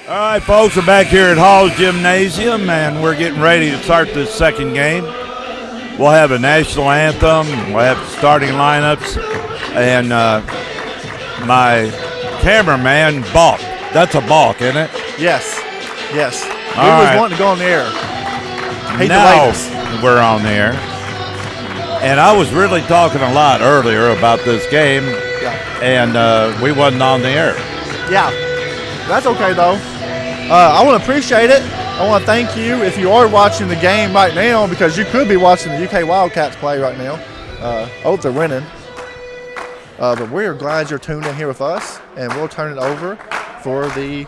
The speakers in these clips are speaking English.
All right, folks, we're back here at Hall's Gymnasium, and we're getting ready to start this second game. We'll have a national anthem. We'll have starting lineups, and my cameraman balked. That's a balk, isn't it? Yes. Yes. All He was right. wanting to go on the air. He Now delayed us. we're on the air. And I was really talking a lot earlier about this game, and we wasn't on the air. Yeah. That's okay, though. I want to appreciate it. I want to thank you if you are watching the game right now, because you could be watching the UK Wildcats play right now. They're winning. But we're glad you're tuned in here with us, and we'll turn it over for the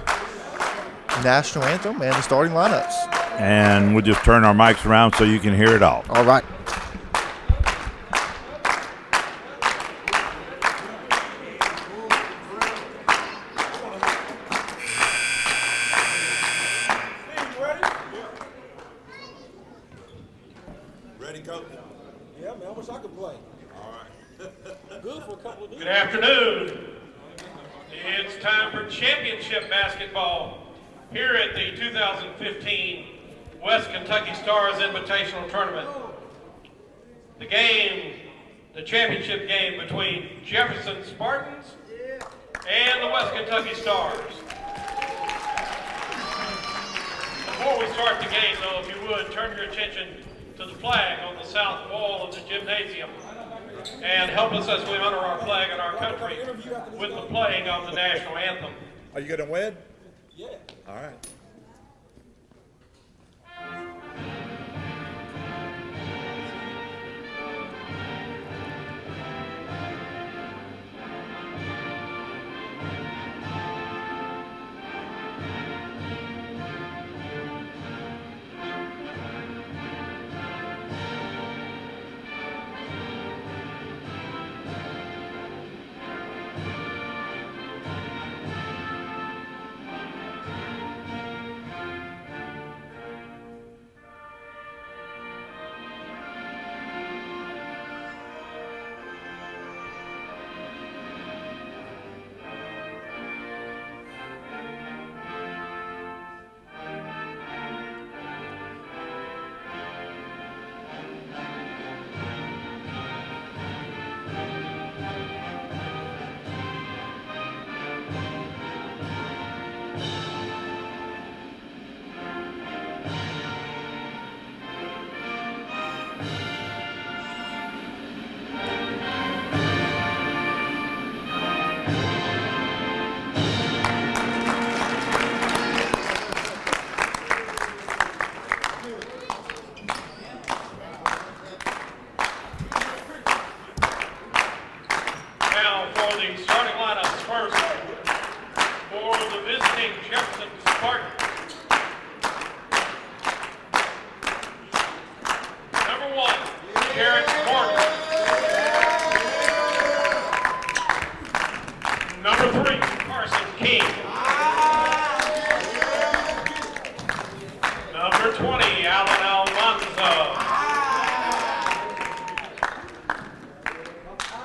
national anthem and the starting lineups. And we'll just turn our mics around so you can hear it all. All right. Good afternoon. It's time for championship basketball here at the 2015 West Kentucky Stars Invitational Tournament. The championship game between Jefferson Spartans and the West Kentucky Stars. Before we start the game, though, if you would, turn your attention to the flag on the south wall of the gymnasium and help us as we honor our flag and our country with the playing of the national anthem. Are you going to win? Yeah. All right.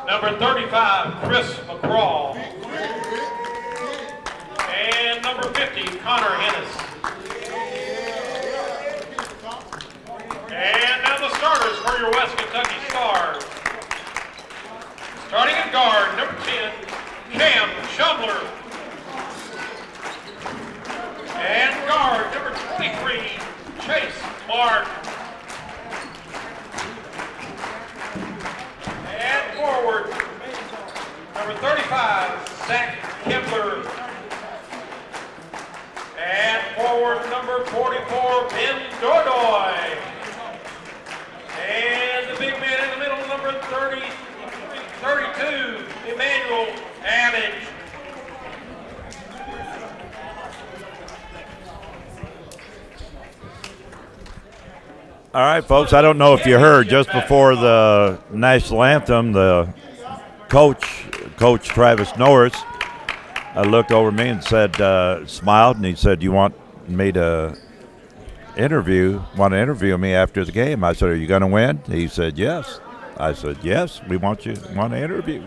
Number 35, Chris McCraw. And number 50, Connor Hennis. And now the starters for your West Kentucky Stars. Starting at guard, number 10, Cam Shumler. And guard, number 23, Chase Mark. And forward, number 35, Zach Kempler. And forward, number 44, Ben Dordoy. And the big man in the middle, number 32, Emmanuel Addage. All right, folks, I don't know if you heard just before the national anthem, the Coach Travis Norris, looked over me and said, smiled, and he said, "You want me to want to interview me after the game?" I said, "Are you going to win?" He said, "Yes." I said, "Yes, we want to interview."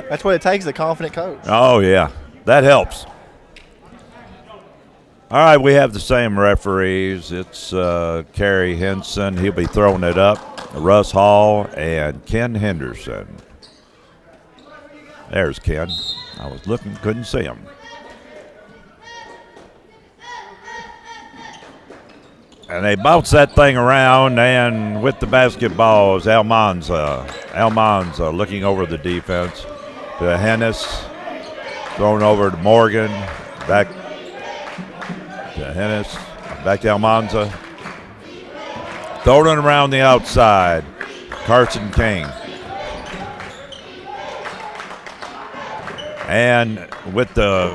That's what it takes, a confident coach. Oh, yeah, that helps. All right, we have the same referees. It's Kerry Henson. He'll be throwing it up. Russ Hall and Ken Henderson. There's Ken. I was looking, couldn't see him. And they bounce that thing around, and with the basketball is Almanza. Almanza looking over the defense to Hennis. Thrown over to Morgan. Back to Hennis. Back to Almanza. Throwing it around the outside. Carson King. And with the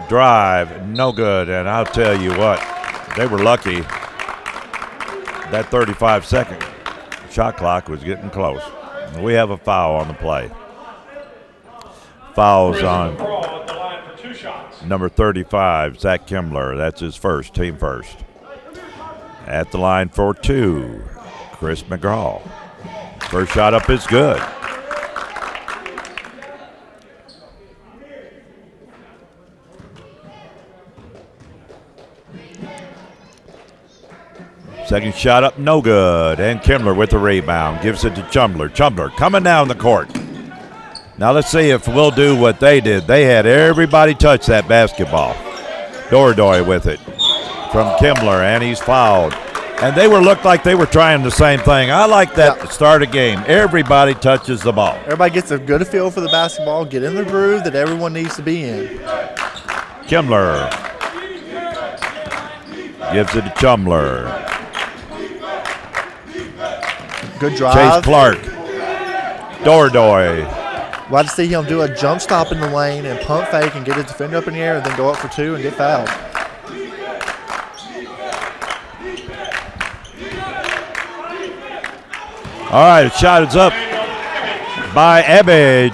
drive, no good. And I'll tell you what, they were lucky. That 35-second shot clock was getting close. We have a foul on the play. Fouls on number 35, Zach Kimler. That's his first, team first. At the line for 2, Chris McGraw. First shot up is good. Second shot up, no good. And Kimler with the rebound. Gives it to Chumler. Chumler coming down the court. Now let's see if we'll do what they did. They had everybody touch that basketball. Dordoy with it from Kimler, and he's fouled. And they looked like they were trying the same thing. I like that to start a game. Everybody touches the ball. Everybody gets a good feel for the basketball, get in the groove that everyone needs to be in. Kimler gives it to Chumler. Good drive. Chase Clark. Dordoy. Glad to see him do a jump stop in the lane and pump fake and get his defender up in the air and then go up for 2 and get fouled. All right, shot is up by Ebbage.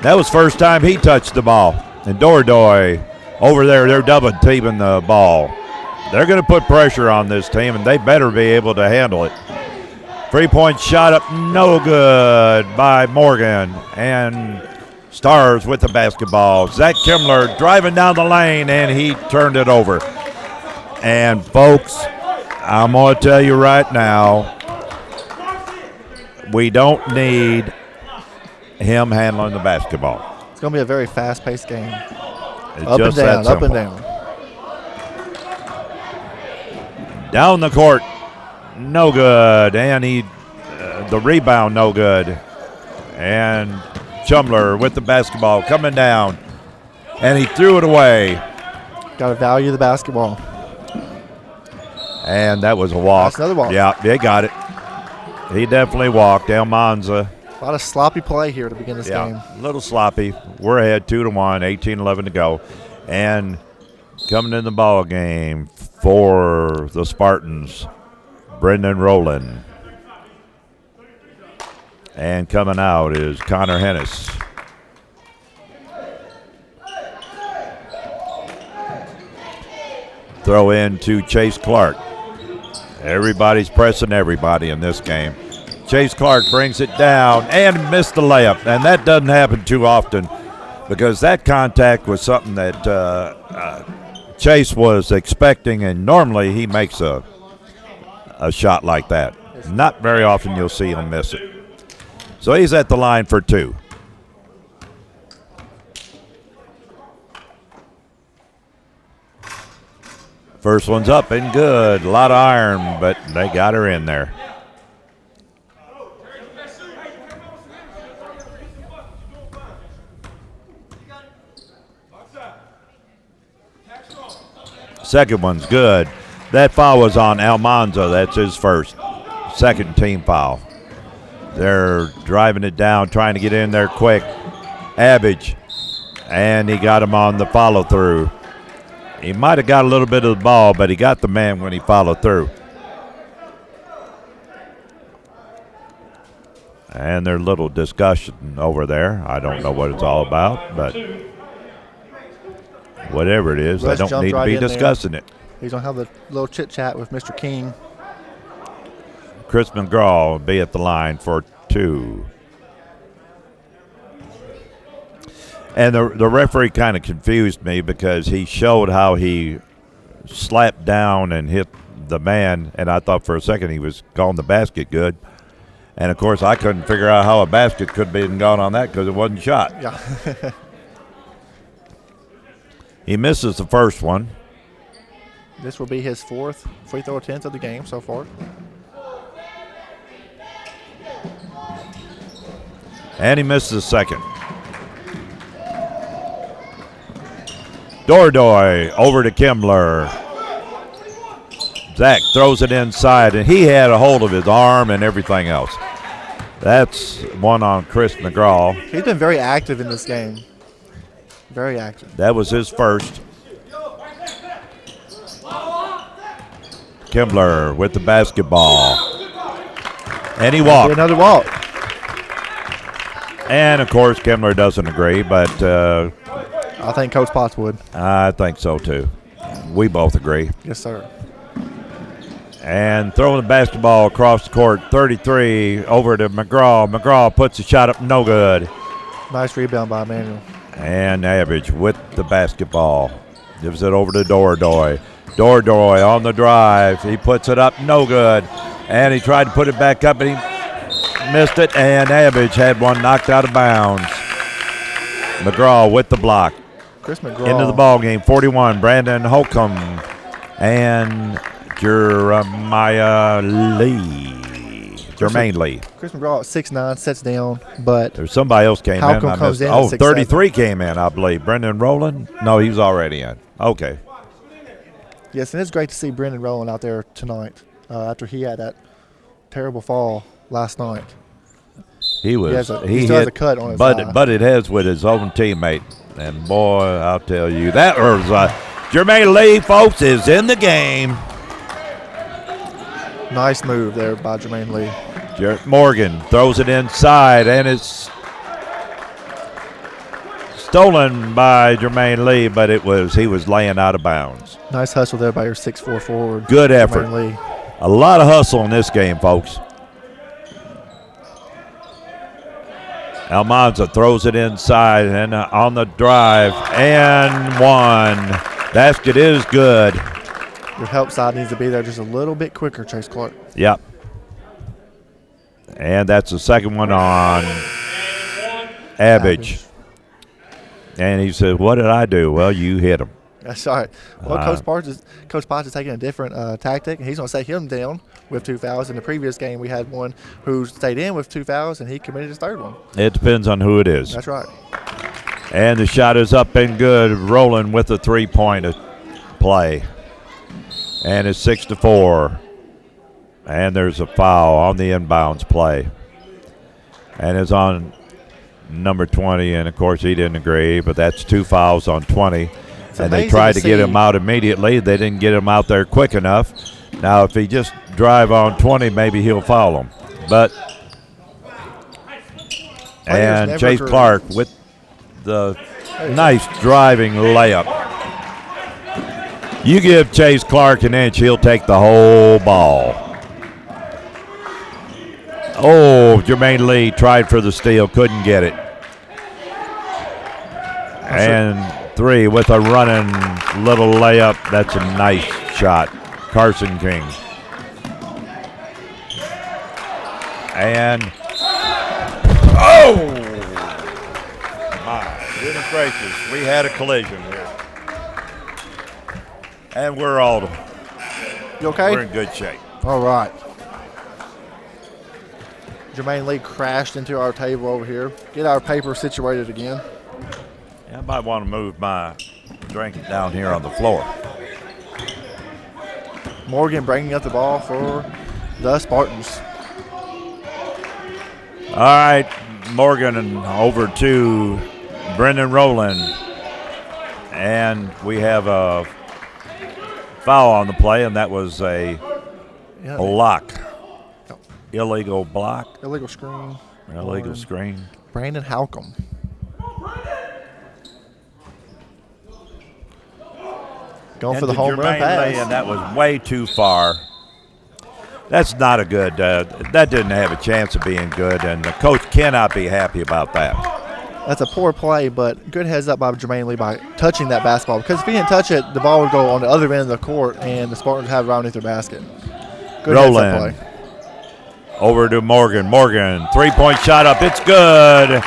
That was first time he touched the ball. And Dordoy over there, they're double teaming the ball. They're going to put pressure on this team, and they better be able to handle it. 3-point shot up, no good by Morgan. And Stars with the basketball. Zach Kimler driving down the lane, and he turned it over. And, folks, I'm going to tell you right now, we don't need him handling the basketball. It's going to be a very fast-paced game. It's up and down, up and down. Down the court. No good, and the rebound no good. And Chumler with the basketball coming down, and he threw it away. Got to value the basketball. And that was a walk. That's another walk. Yeah, they got it. He definitely walked. Almanza. A lot of sloppy play here to begin this game. A little sloppy. We're ahead 2-1, 18-11 to go. And coming in the ball game for the Spartans, Brendan Rowland. And coming out is Connor Hennis. Throw in to Chase Clark. Everybody's pressing everybody in this game. Chase Clark brings it down and missed the layup. And that doesn't happen too often because that contact was something that Chase was expecting, and normally he makes a shot like that. Not very often you'll see him miss it. So he's at the line for 2. First one's up and good. A lot of iron, but they got her in there. Second one's good. That foul was on Almanza. That's his first. Second team foul. They're driving it down, trying to get in there quick. Abbage. And he got him on the follow-through. He might have got a little bit of the ball, but he got the man when he followed through. And there's a little discussion over there. I don't know what it's all about, but whatever it is, they don't need to be discussing it. He's going to have a little chit-chat with Mr. King. Chris McGraw will be at the line for 2. And the referee kind of confused me because he showed how he slapped down and hit the man, and I thought for a second he was calling the basket good. And, of course, I couldn't figure out how a basket could have been gone on that because it wasn't shot. Yeah. He misses the first one. This will be his 4th free throw attempt of the game so far. And he misses the second. Dordoy over to Kimbler. Zach throws it inside, and he had a hold of his arm and everything else. That's one on Chris McGraw. He's been very active in this game. Very active. That was his first. Kimbler with the basketball. And he walked. Another walk. And, of course, Kimbler doesn't agree, but I think Coach Potts would. I think so, too. We both agree. Yes, sir. And throwing the basketball across the court, 33 over to McGraw. McGraw puts the shot up, no good. Nice rebound by Emmanuel. And Average with the basketball. Gives it over to Dordoy. Dordoy on the drive. He puts it up, no good. And he tried to put it back up, and he missed it. And Average had one knocked out of bounds. McGraw with the block. Chris McGraw. Into the ball game, 41. Brandon Holcomb and Jermaine Lee. Chris McGraw at 6'9", sets down, but There's somebody else came Holcomb in. comes in at Oh, 6'7". 33 came in, I believe. Brendan Rowland? No, he was already in. Okay. yes, and it's great to see Brendan Rowland out there tonight after he had that terrible fall last night. He was. He still hit, has a cut on his eye. But it has with his own teammate. And, boy, I'll tell you, that was Jermaine Lee, folks, is in the game. Nice move there by Jermaine Lee. Jarrett Morgan throws it inside, and it's stolen by Jermaine Lee, but he was laying out of bounds. Nice hustle there by your 6'4" forward. Good effort. Jermaine Lee. A lot of hustle in this game, folks. Almanza throws it inside and on the drive, and one. Basket is good. Your help side needs to be there just a little bit quicker, Chase Clark. Yep. And that's the second one on Abbage. And he said, what did I do? Well, you hit him. That's all right. Well, Coach Potts is taking a different tactic, and he's going to set him down with 2 fouls. In the previous game, we had one who stayed in with 2 fouls, and he committed his third one. It depends on who it is. That's right. And the shot is up and good. Rolling with a three-point play. And it's 6-4. And there's a foul on the inbounds play. And it's on number 20, and, of course, he didn't agree, but that's 2 fouls on 20. And they tried to get him out immediately. They didn't get him out there quick enough. Now, if he just drive on 20, maybe he'll foul him. But and Chase Clark with the nice driving layup. You give Chase Clark an inch, he'll take the whole ball. Oh, Jermaine Lee tried for the steal, couldn't get it. And 3 with a running little layup. That's a nice shot. Carson King. And, oh! My goodness gracious, we had a collision here. And we're all, You okay? we're in good shape. All right. Jermaine Lee crashed into our table over here. Get our paper situated again. I might want to move my drink down here on the floor. Morgan bringing up the ball for the Spartans. All right, Morgan and over to Brendan Rowland. And we have a foul on the play, and that was a block. Illegal block. Illegal screen. Illegal screen. Brandon Holcomb. Going for the home run pass. And that was way too far. That's not a good. That didn't have a chance of being good, and the coach cannot be happy about that. That's a poor play, but good heads up by Jermaine Lee by touching that basketball. Because if he didn't touch it, the ball would go on the other end of the court, and the Spartans would have it underneath their basket. Good heads up Roland. play. Over to Morgan. Morgan, three-point shot up. It's good.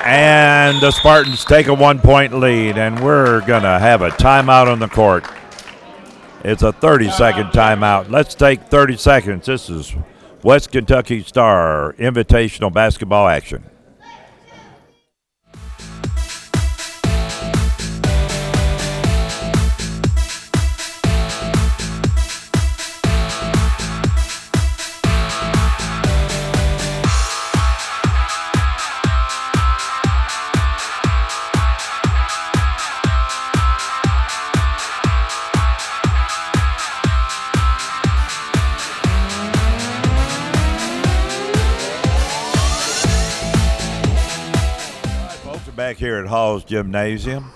And the Spartans take a 1-point lead, and we're going to have a timeout on the court. It's a 30-second timeout. Let's take 30 seconds. This is West Kentucky Star Invitational basketball action. Back here at Hall's Gymnasium,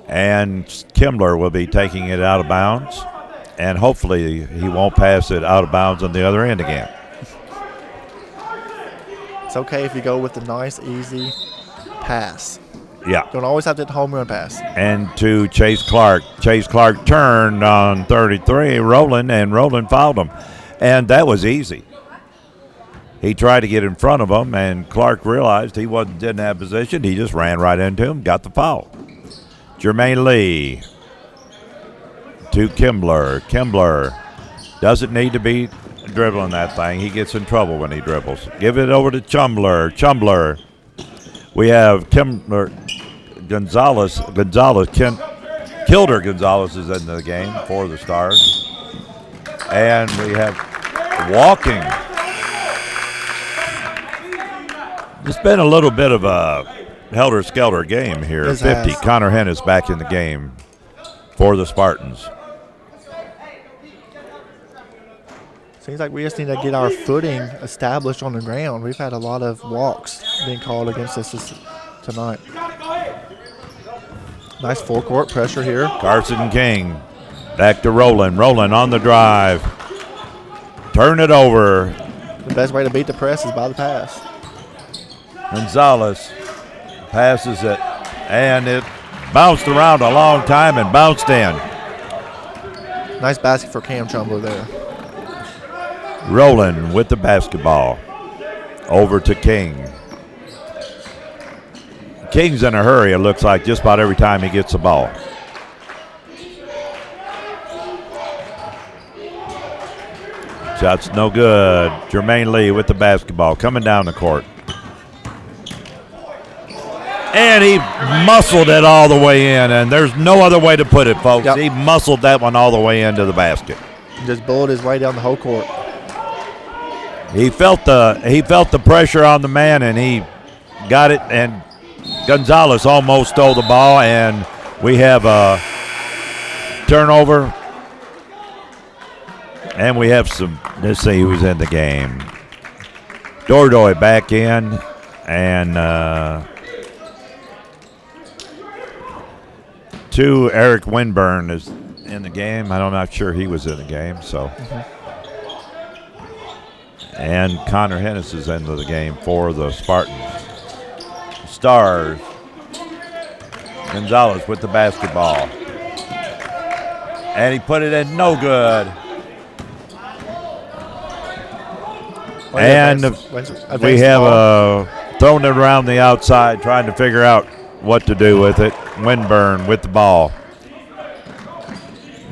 and Kimbler will be taking it out of bounds, and hopefully he won't pass it out of bounds on the other end again. It's okay if you go with the nice, easy pass. Yeah. Don't always have to hit the home run pass. And to Chase Clark. Chase Clark turned on 33, Roland, and Roland fouled him. And that was easy. He tried to get in front of him, and Clark realized he didn't have position. He just ran right into him, got the foul. Jermaine Lee to Kimbler. Kimbler doesn't need to be dribbling that thing. He gets in trouble when he dribbles. Give it over to Chumbler. Chumbler. We have Kimbler. Kilder Gonzalez is in the game for the Stars. And we have walking. It's been a little bit of a helter-skelter game here. It 50. has. Connor Hennis back in the game for the Spartans. Seems like we just need to get our footing established on the ground. We've had a lot of walks being called against us tonight. Nice full court pressure here. Carson King back to Roland. Roland on the drive. Turn it over. The best way to beat the press is by the pass. Gonzalez passes it, and it bounced around a long time and bounced in. Nice basket for Cam Chumbler there. Roland with the basketball. Over to King. King's in a hurry, it looks like, just about every time he gets the ball. Shot's no good. Jermaine Lee with the basketball coming down the court. And he muscled it all the way in, and there's no other way to put it, folks. Yep. He muscled that one all the way into the basket. Just bullied his way down the whole court. He felt the pressure on the man, and he got it, and Gonzalez almost stole the ball, and we have a turnover. And we have some, let's see who's in the game. Dordoy back in, and Eric Winburn is in the game. I'm not sure he was in the game, so. And Connor Hennis is into the game for the Spartans. Stars. Gonzalez with the basketball. And he put it in, no good. And we have thrown it around the outside, trying to figure out what to do with it. Winburn with the ball.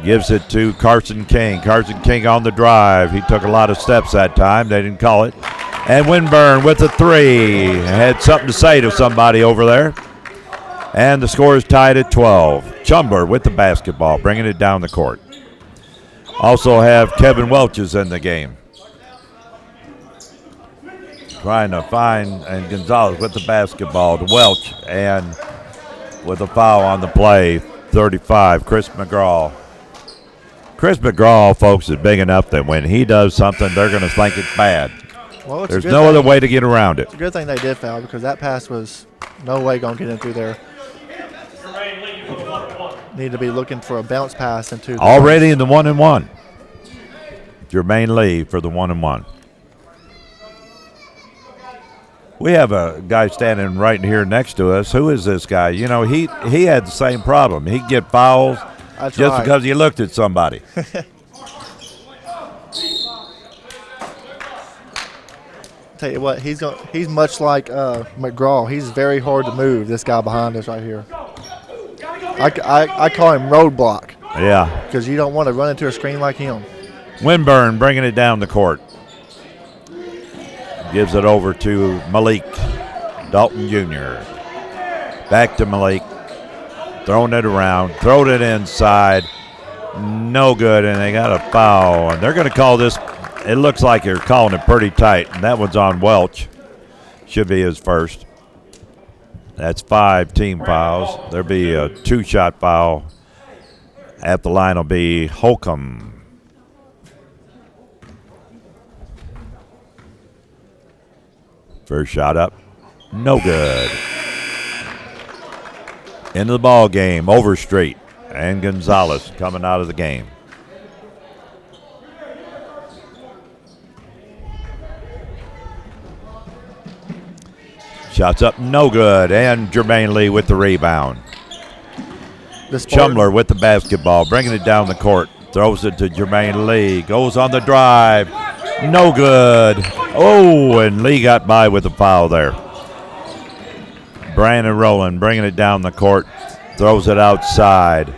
Gives it to Carson King. Carson King on the drive. He took a lot of steps that time. They didn't call it. And Winburn with the three. Had something to say to somebody over there. And the score is tied at 12. Chumbler with the basketball, bringing it down the court. Also have Kevin Welch is in the game. Trying to find, and Gonzalez with the basketball to Welch, and with a foul on the play, 35, Chris McGraw. Chris McGraw, folks, is big enough that when he does something, they're going to think it's bad. Well, There's no other way to get around it. It's a good thing they did foul, because that pass was no way going to get in through there. Need to be looking for a bounce pass into the Already in the 1-and-1. Jermaine Lee for the 1-and-1. We have a guy standing right here next to us. Who is this guy? You know, he had the same problem. He'd get fouls just because he looked at somebody. Tell you what, he's much like McGraw. He's very hard to move, this guy behind us right here. I call him roadblock. Yeah. Because you don't want to run into a screen like him. Winburn bringing it down the court. Gives it over to Malik Dalton Jr. Back to Malik. Throwing it around. Throwing it inside. No good, and they got a foul. And they're going to call this. It looks like they're calling it pretty tight, and that one's on Welch. Should be his first. That's 5 team fouls. There'll be a 2-shot foul. At the line will be Holcomb. First shot up. No good. Into the ball game, Overstreet and Gonzalez coming out of the game. Shots up, no good, and Jermaine Lee with the rebound. Chumler with the basketball, bringing it down the court. Throws it to Jermaine Lee. Goes on the drive. No good. Oh, and Lee got by with a foul there. Brandon Rowland bringing it down the court. Throws it outside.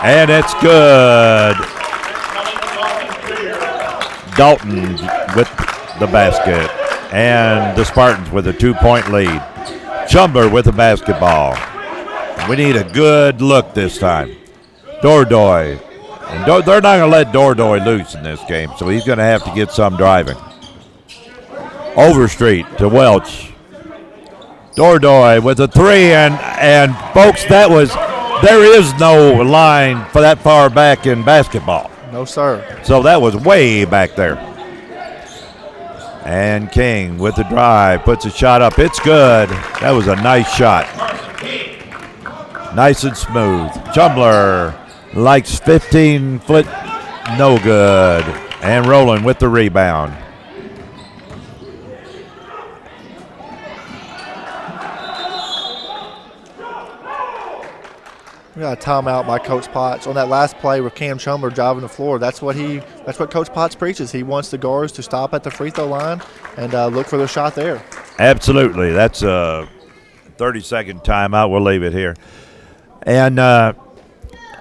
And it's good. Dalton with the basket. And the Spartans with a 2-point lead. Chumler with the basketball. We need a good look this time. Dordoy. And they're not going to let Dordoy loose in this game, so he's going to have to get some driving. Overstreet to Welch. Dordoy with a 3, and folks, there is no line for that far back in basketball. No, sir. So that was way back there. And King with the drive, puts a shot up. It's good. That was a nice shot. Nice and smooth. Chumler likes 15-foot, no good. And Rowland with the rebound. We got a timeout by Coach Potts on that last play with Cam Chumler driving the floor. That's what Coach Potts preaches. He wants the guards to stop at the free throw line and look for their shot there. Absolutely. That's a 30-second timeout. We'll leave it here. And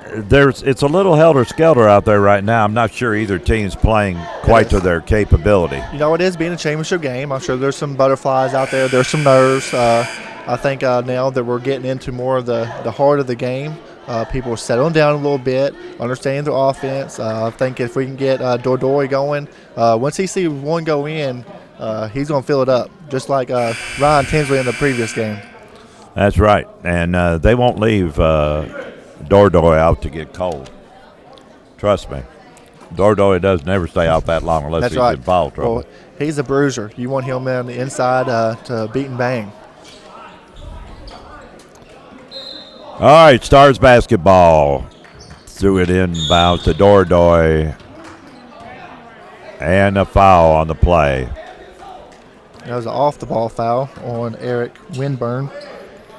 it's a little helter-skelter out there right now. I'm not sure either team's playing quite to their capability. You know, it is being a championship game. I'm sure there's some butterflies out there. There's some nerves. I think now that we're getting into more of the heart of the game, people are settling down a little bit, understanding the offense. I think if we can get Dordoy going, once he sees one go in, he's going to fill it up, just like Ryan Tinsley in the previous game. That's right. And they won't leave Dordoy out to get cold. Trust me. Dordoy does never stay out that long unless That's he's right. in foul trouble. Well, he's a bruiser. You want him on the inside to beat and bang. All right, Stars basketball. Threw it inbounds to Dordoy. And a foul on the play. That was an off-the-ball foul on Eric Winburn.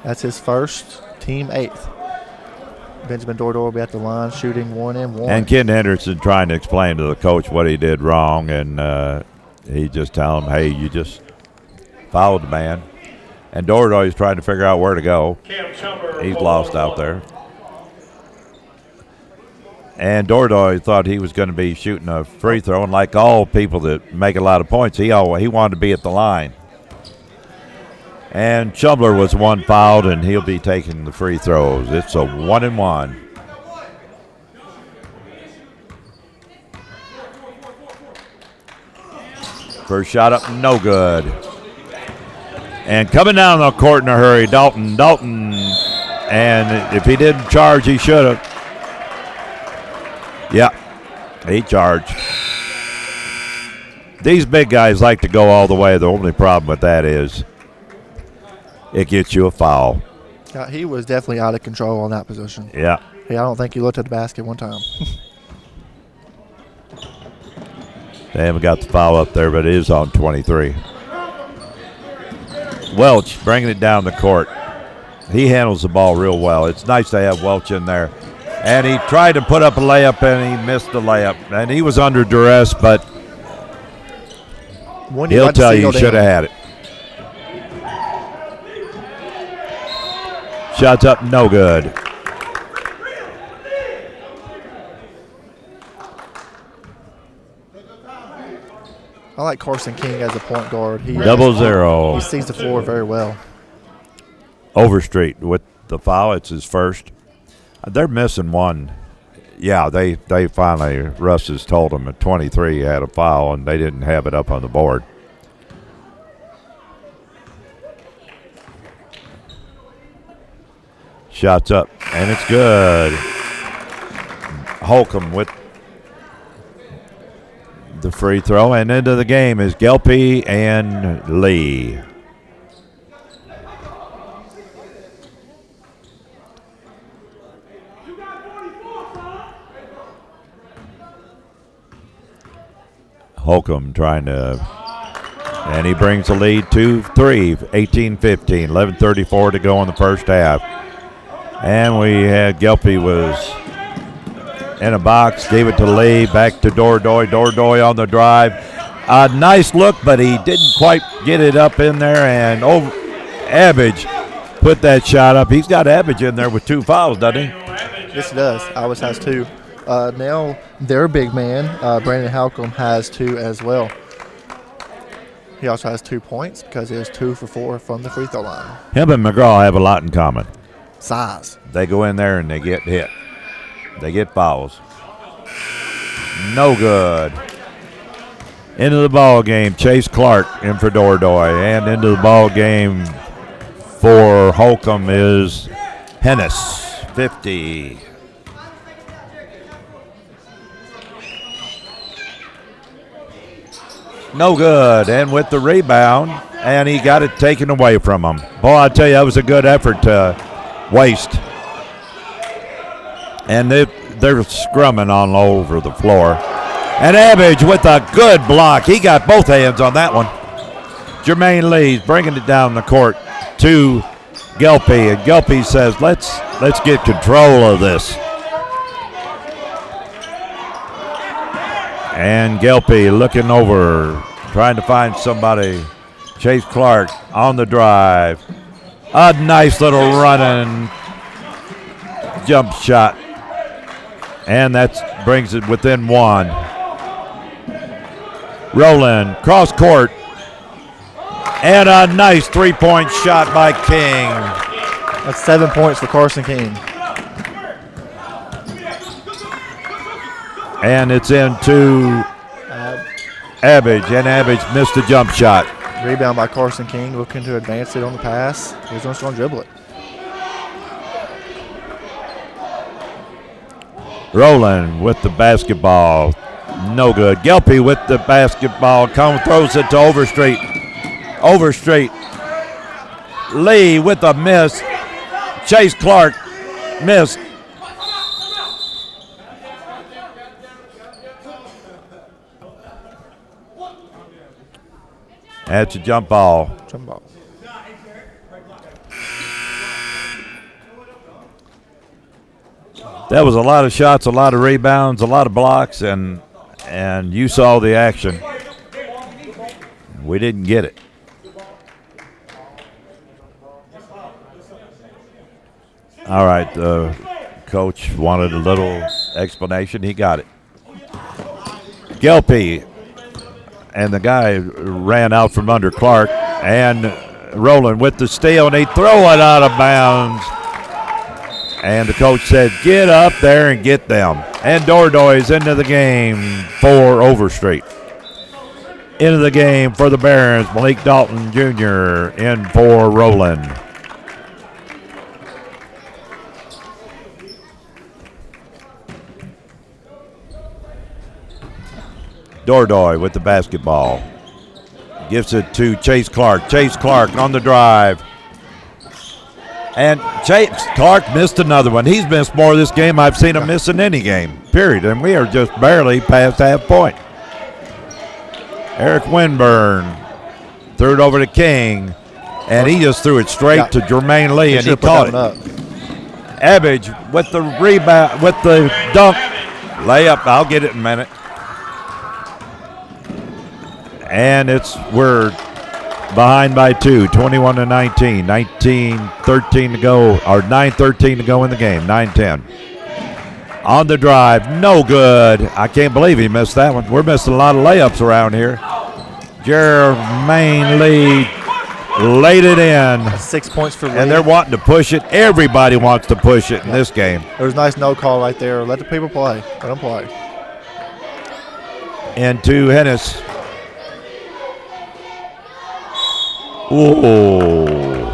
That's his first, team 8th. Benjamin Dordoy will be at the line shooting 1 and 1. And Ken Henderson trying to explain to the coach what he did wrong, and he just tell him, hey, you just fouled the man. And Dordoy's trying to figure out where to go. He's lost out there. And Dordoy thought he was going to be shooting a free throw, and like all people that make a lot of points, he wanted to be at the line. And Chumler was one fouled, and he'll be taking the free throws. It's a 1-and-1. First shot up, no good. And coming down the court in a hurry, Dalton. And if he didn't charge, he should have. Yeah, he charged. These big guys like to go all the way. The only problem with that is it gets you a foul. Yeah, he was definitely out of control on that position. Yeah. Hey, I don't think he looked at the basket one time. They haven't got the foul up there, but it is on 23. Welch bringing it down the court. He handles the ball real well. It's nice to have Welch in there. And he tried to put up a layup, and he missed the layup. And he was under duress, but he'll tell you he should have had it. Shots up, no good. I like Carson King as a point guard. He 0. He sees the floor very well. Overstreet with the foul. It's his first. They're missing one. Yeah, they finally, Russ has told them at 23 he had a foul, and they didn't have it up on the board. Shots up, and it's good. Holcomb with the free throw, and into the game is Gelpe and Lee. Holcomb trying to, and he brings the lead to 3, 18-15, 11:34 to go in the first half. And we had Gelpe was in a box, gave it to Lee, back to Dordoy. Dordoy on the drive. A nice look, but he didn't quite get it up in there, and Abbage put that shot up. He's got Abbage in there with 2 fouls, doesn't he? Yes, he does. Always has 2. Now their big man, Brandon Holcomb, has 2 as well. He also has 2 points because he has 2 for 4 from the free throw line. Him and McGraw have a lot in common. Size. They go in there and they get hit. They get fouls. No good. Into the ball game, Chase Clark in for Dordoy. And into the ball game for Holcomb is Hennis, 50. No good. And with the rebound, and he got it taken away from him. Boy, I tell you, that was a good effort to waste. And they're scrumming all over the floor. And Abbage with a good block. He got both hands on that one. Jermaine Lee's bringing it down the court to Gelpe. And Gelpe says, let's get control of this. And Gelpe looking over, trying to find somebody. Chase Clark on the drive. A nice little running jump shot. And that brings it within 1. Rowland, cross court. And a nice 3-point shot by King. That's 7 points for Carson King. And it's into Abbage, and Abbage missed the jump shot. Rebound by Carson King, looking to advance it on the pass. He's just going to dribble it. Rowland with the basketball. No good. Gelpe with the basketball. Throws it to Overstreet. Overstreet. Lee with a miss. Chase Clark missed. That's a jump ball. Jump ball. That was a lot of shots, a lot of rebounds, a lot of blocks, and you saw the action. We didn't get it. All right, the coach wanted a little explanation. He got it. Gelpe, and the guy ran out from under Clark, and Rowland with the steal, and they throw it out of bounds. And the coach said, get up there and get them. And Dordoy's into the game for Overstreet. Into the game for the Barons, Malik Dalton Jr. in for Rowland. Dordoy with the basketball. Gives it to Chase Clark. Chase Clark on the drive. And Chase Clark missed another one. He's missed more of this game I've seen him miss in any game, period. And we are just barely past half point. Eric Winburn threw it over to King. And he just threw it straight to Jermaine Lee, and he caught it. Abbage with the rebound, with the dunk. Layup. I'll get it in a minute. And we're behind by 2, 21-19. 19-13 to go, or 9:13 to go in the game. 9-10. On the drive, no good. I can't believe he missed that one. We're missing a lot of layups around here. Jermaine Lee laid it in. 6 points for Lee. And they're wanting to push it. Everybody wants to push it in this game. There was a nice no call right there. Let the people play. Let them play. Into Hennis. Ooh.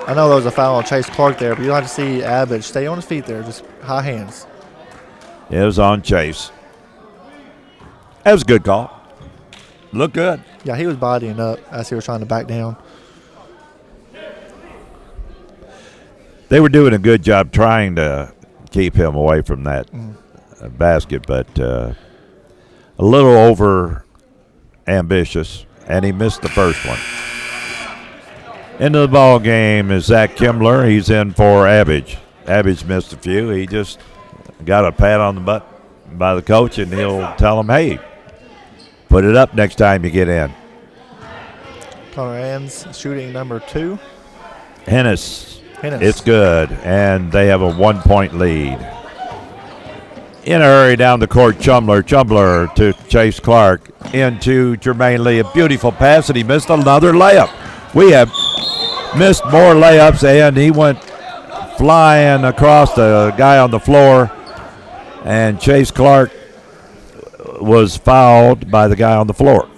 I know there was a foul on Chase Clark there, but you don't have to see Abbott stay on his feet there. Just high hands. It was on Chase. That was a good call. Looked good. Yeah, he was bodying up as he was trying to back down. They were doing a good job trying to keep him away from that basket, but a little over ambitious, and he missed the first one. Into the ball game is Zach Kimbler. He's in for Abbage. Abbage missed a few. He just got a pat on the butt by the coach, and he'll tell him, hey, put it up next time you get in. Connor Ann's shooting number 2. Hennis. It's good, and they have a 1-point lead. In a hurry down the court, Chumler to Chase Clark, into Jermaine Lee. A beautiful pass, and he missed another layup. We have missed more layups, and he went flying across the guy on the floor, and Chase Clark was fouled by the guy on the floor.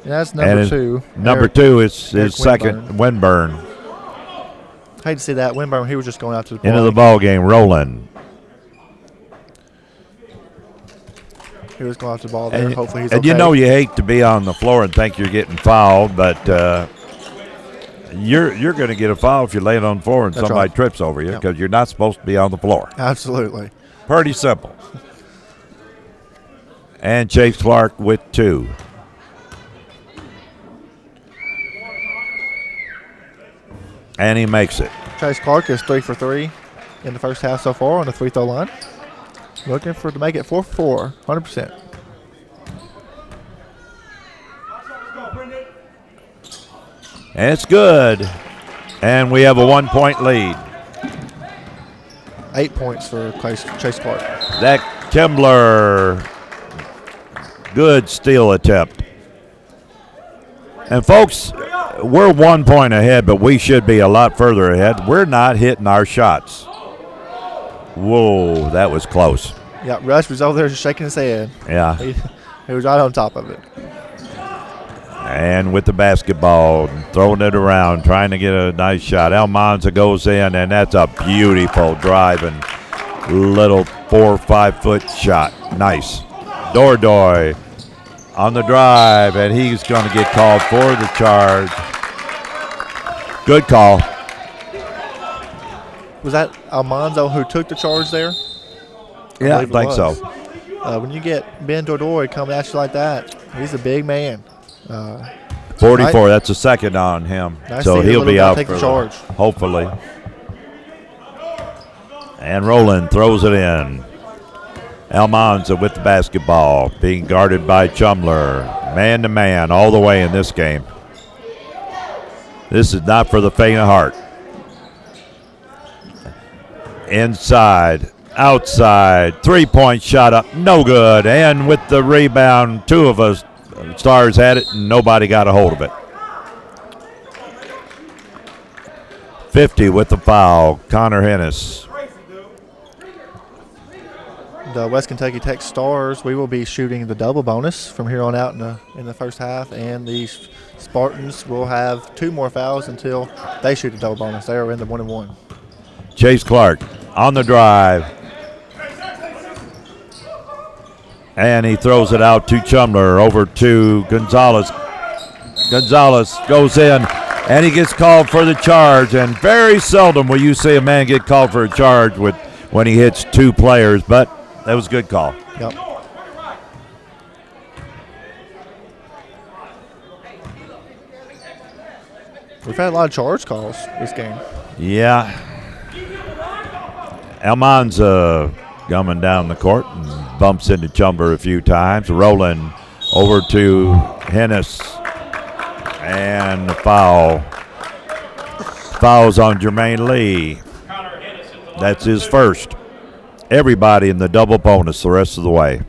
Yeah, that's number 2. Number 2 is his second, Winburn. Hate to see that. Winburn, he was just going out to the Into the ball game, Roland. He was going out to the ball there. Hopefully he's okay. And you know you hate to be on the floor and think you're getting fouled, but you're going to get a foul if you lay it on the floor and somebody trips over you because you're not supposed to be on the floor. Absolutely. Pretty simple. And Chase Clark with 2. And he makes it. Chase Clark is 3 for 3 in the first half so far on the free throw line. Looking to make it 4 for 4, 100%. And it's good. And we have a 1-point lead. 8 points for Chase Clark. That Kimbler, good steal attempt. And folks, we're 1 point ahead, but we should be a lot further ahead. We're not hitting our shots. Whoa, that was close. Yeah, Rush was over there just shaking his head. Yeah. He was right on top of it. And with the basketball, throwing it around, trying to get a nice shot. Almanza goes in, and that's a beautiful driving little 4 or 5 foot shot. Nice. Dordoy on the drive, and he's going to get called for the charge. Good call. Was that Almanzo who took the charge there? Yeah, I think so. When you get Ben Dordoy coming at you like that, he's a big man. 44, that's a second on him. Nice, so he'll be out take for the charge. Hopefully. And Roland throws it in. Almanza with the basketball, being guarded by Chumler. Man-to-man all the way in this game. This is not for the faint of heart. Inside, outside, 3-point shot up, no good. And with the rebound, 2 of us Stars had it, and nobody got a hold of it. 50 with the foul, Connor Hennis. The West Kentucky Tech Stars, we will be shooting the double bonus from here on out in the first half, and the Spartans will have 2 more fouls until they shoot the double bonus. They are in the 1-and-1. Chase Clark on the drive. And he throws it out to Chumler, over to Gonzalez. Gonzalez goes in, and he gets called for the charge. And very seldom will you see a man get called for a charge when he hits 2 players, but that was a good call. Yep. We've had a lot of charge calls this game. Yeah. Almanza coming down the court and bumps into Chumber a few times. Rolling over to Hennis. And the foul. Foul's on Jermaine Lee. That's his first. Everybody in the double bonus the rest of the way.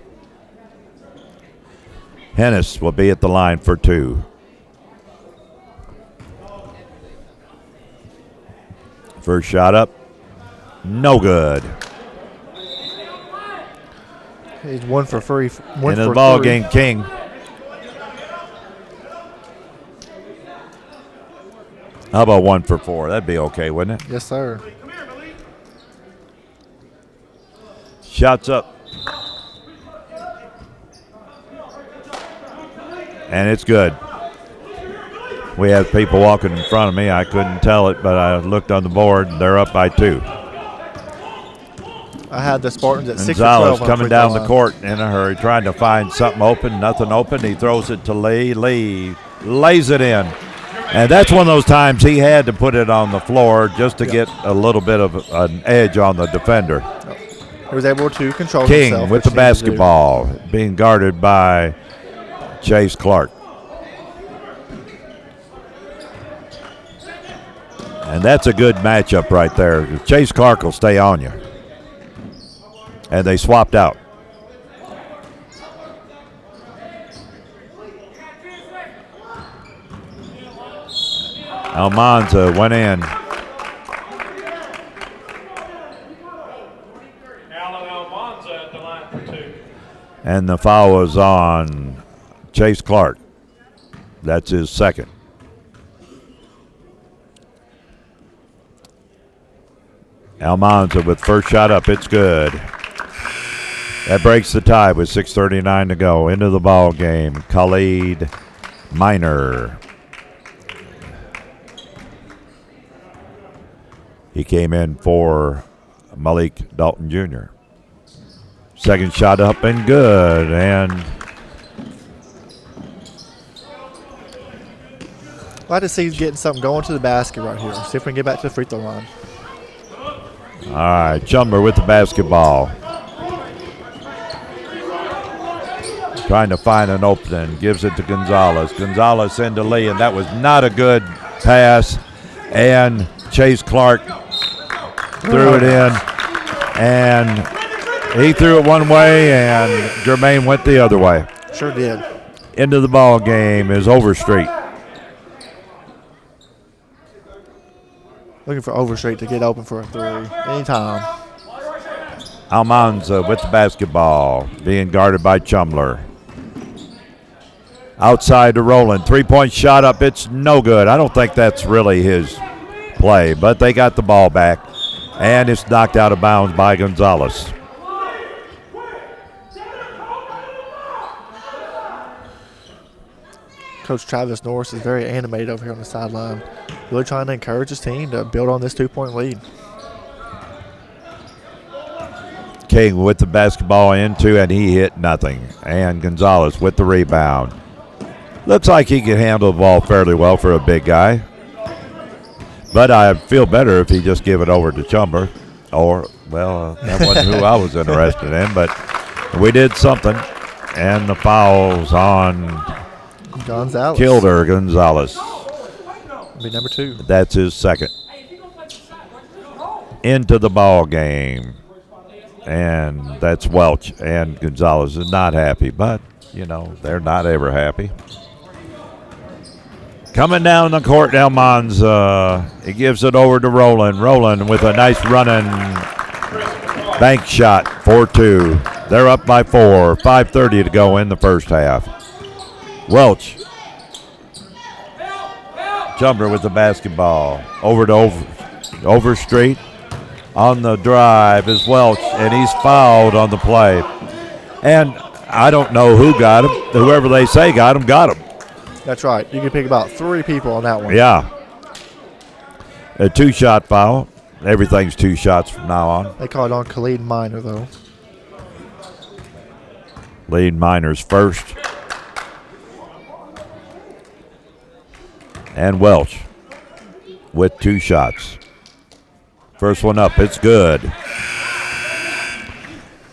Hennis will be at the line for 2. First shot up. No good. He's 1 for 3. In the ball game, King. How about 1 for 4? That'd be okay, wouldn't it? Yes, sir. Shots up. And it's good. We have people walking in front of me. I couldn't tell it, but I looked on the board, and they're up by 2. I had the Spartans at 6 for Gonzalez 12. coming down the court in a hurry, trying to find something open. Nothing open. He throws it to Lee. Lee lays it in. And that's one of those times he had to put it on the floor just to get a little bit of an edge on the defender. He was able to control King himself. with the basketball, being guarded by Chase Clark. And that's a good matchup right there. Chase Clark will stay on you. And they swapped out. Almanza went in. Alan Almanza at the line for 2. And the foul was on Chase Clark. That's his second. Almanza with first shot up. It's good. That breaks the tie with 6:39 to go. Into the ball game. Khalid Miner. He came in for Malik Dalton Jr. Second shot up and good. And Glad to see he's getting something going to the basket right here. See if we can get back to the free throw line. all right, Chumber with the basketball. Trying to find an opening. Gives it to Gonzalez. Gonzalez into Lee, and that was not a good pass. And Chase Clark threw it in. And he threw it one way, and Jermaine went the other way. Sure did. Into the ball game is Overstreet. Looking for Overstreet to get open for a 3. Anytime. Almanza with the basketball, being guarded by Chumler. Outside to Rowland. 3-point shot up. It's no good. I don't think that's really his play, but they got the ball back, and it's knocked out of bounds by Gonzalez. Coach Travis Norris is very animated over here on the sideline. Really trying to encourage his team to build on this 2-point lead. King with the basketball into, and he hit nothing. And Gonzalez with the rebound. Looks like he can handle the ball fairly well for a big guy. But I feel better if he just give it over to Chumber. Or, well, that wasn't who I was interested in. But we did something. And the foul's on Gonzalez. Kilder Gonzalez. Will be number 2. That's his second. Into the ball game. And that's Welch. And Gonzalez is not happy. But, you know, they're not ever happy. Coming down the court, Almanza. He gives it over to Rowland. Rowland with a nice running bank shot, 4-2. They're up by 4. 5:30 to go in the first half. Welch. Chumber with the basketball. Over to Overstreet. On the drive is Welch, and he's fouled on the play. And I don't know who got him. Whoever they say got him. That's right. You can pick about 3 people on that one. Yeah. A 2-shot foul. Everything's 2 shots from now on. They called on Khalid Miner, though. Lead Miners first. And Welch. with 2 shots. First one up, it's good.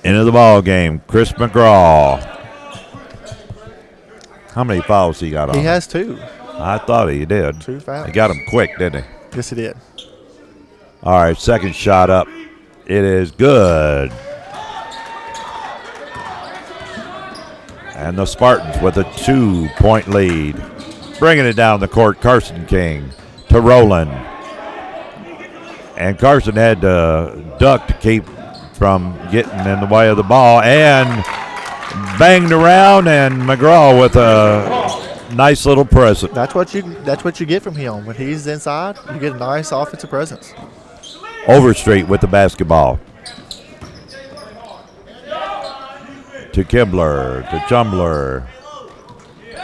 Into the ball game, Chris McGraw. How many fouls he got on? He has 2. I thought he did. 2 fouls. He got him quick, didn't he? Yes, he did. All right, second shot up. It is good. And the Spartans with a 2-point lead. Bringing it down the court, Carson King to Rowland. And Carson had to duck to keep from getting in the way of the ball. And banged around, and McGraw with a nice little present. That's what you get from him. When he's inside, you get a nice offensive presence. Overstreet with the basketball. To Kimbler, to Chumbler.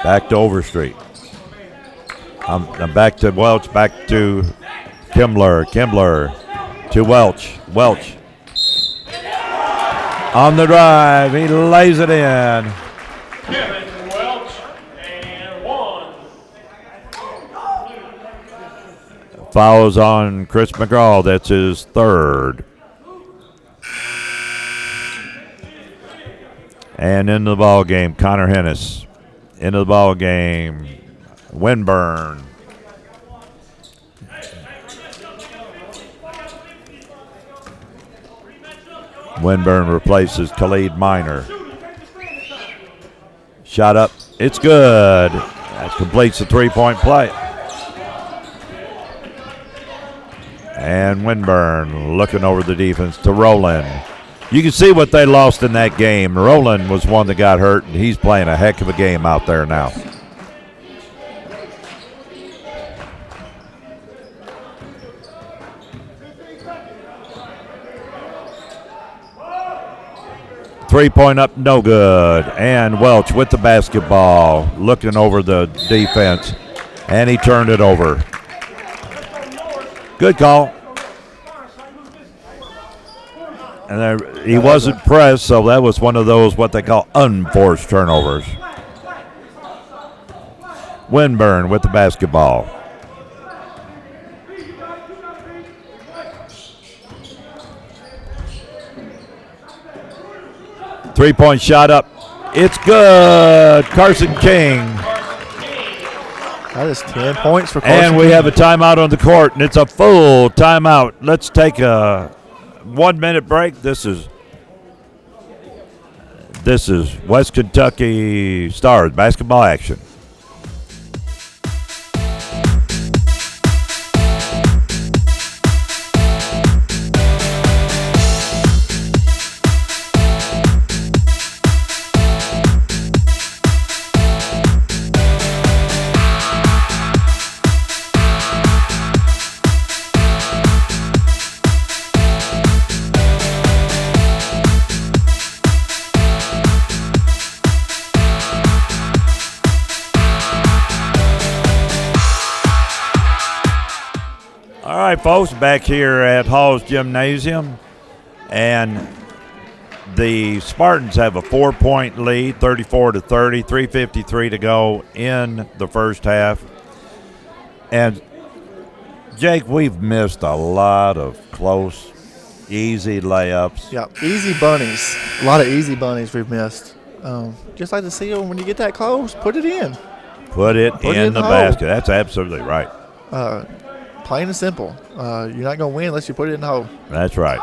Back to Overstreet. I'm back to Welch, back to Kimbler. Kimbler to Welch. Welch. On the drive, he lays it in. Kevin Welch, and 1. Fouls on Chris McGraw. That's his 3rd. And into the ball game, Connor Hennis. Into the ball game, Winburn. Winburn replaces Khalid Minor. Shot up. It's good. That completes the 3-point play. And Winburn looking over the defense to Rowland. You can see what they lost in that game. Rowland was one that got hurt, and he's playing a heck of a game out there now. Three-point up, no good. And Welch with the basketball, looking over the defense, and he turned it over. Good call. And he wasn't pressed, so that was one of those what they call unforced turnovers. Winburn with the basketball. Three-point shot up. It's good. Carson King. That is 10 points for Carson And we King. have a timeout on the court, and it's a full timeout. Let's take a 1-minute break. This is West Kentucky Stars basketball action. All right, folks, back here at Hall's Gymnasium, and the Spartans have a 4-point lead, 34-30, 3:53 to go in the first half. And, Jake, we've missed a lot of close, easy layups. Yeah, easy bunnies. A lot of easy bunnies we've missed. Just like the seal, when you get that close, put it in. Put it in the hole. basket. That's absolutely right. Plain and simple. You're not going to win unless you put it in the hole. That's right.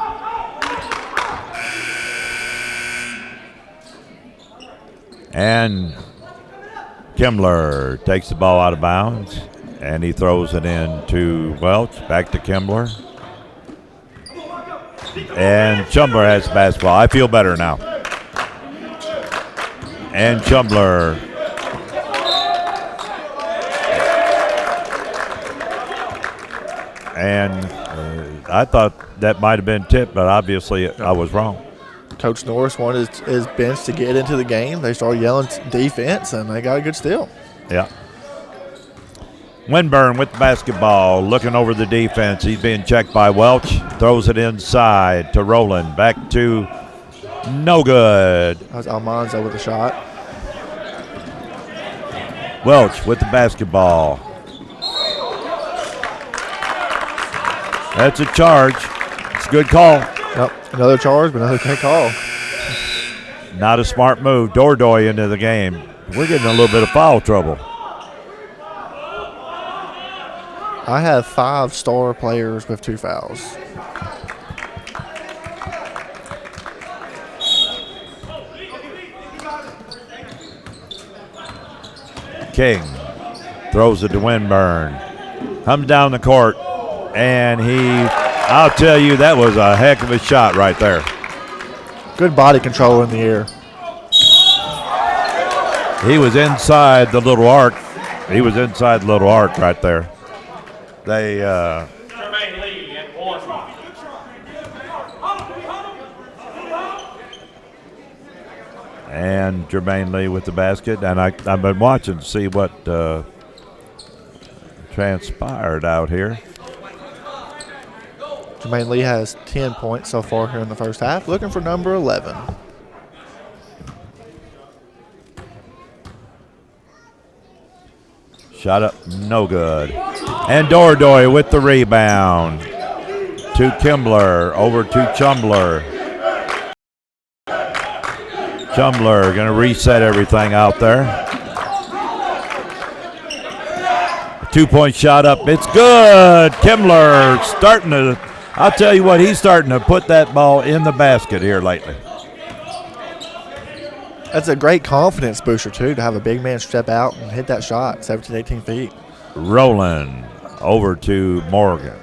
And Kimbler takes the ball out of bounds, and he throws it in to Welch. Back to Kimbler. And Chumbler has the basketball. I feel better now. And Chumbler. And I thought that might have been tipped, but obviously I was wrong. Coach Norris wanted his bench to get into the game. They started yelling defense, and they got a good steal. Yeah. Winburn with the basketball, looking over the defense. He's being checked by Welch. Throws it inside to Rowland. Back to no good. That was Almanzo with a shot. Welch with the basketball. That's a charge. It's a good call. Yep, another charge, but another good call. Not a smart move. Dordoy into the game. We're getting a little bit of foul trouble. I have 5 star players with 2 fouls. King throws it to Winburn. Comes down the court, and I'll tell you, that was a heck of a shot right there. Good body control in the air. He was inside the little arc. He was inside the little arc right there. They Jermaine Lee and 1. and Jermaine Lee with the basket, and I've been watching to see what transpired out here. Jermaine Lee has 10 points so far here in the first half, looking for number 11. Shot up, no good. And Dordoy with the rebound. To Kimbler, over to Chumbler. Chumbler going to reset everything out there. 2-point shot up, it's good. Kimbler starting to, I'll tell you what, he's starting to put that ball in the basket here lately. That's a great confidence booster, too, to have a big man step out and hit that shot, 17, 18 feet. Rolling over to Morgan.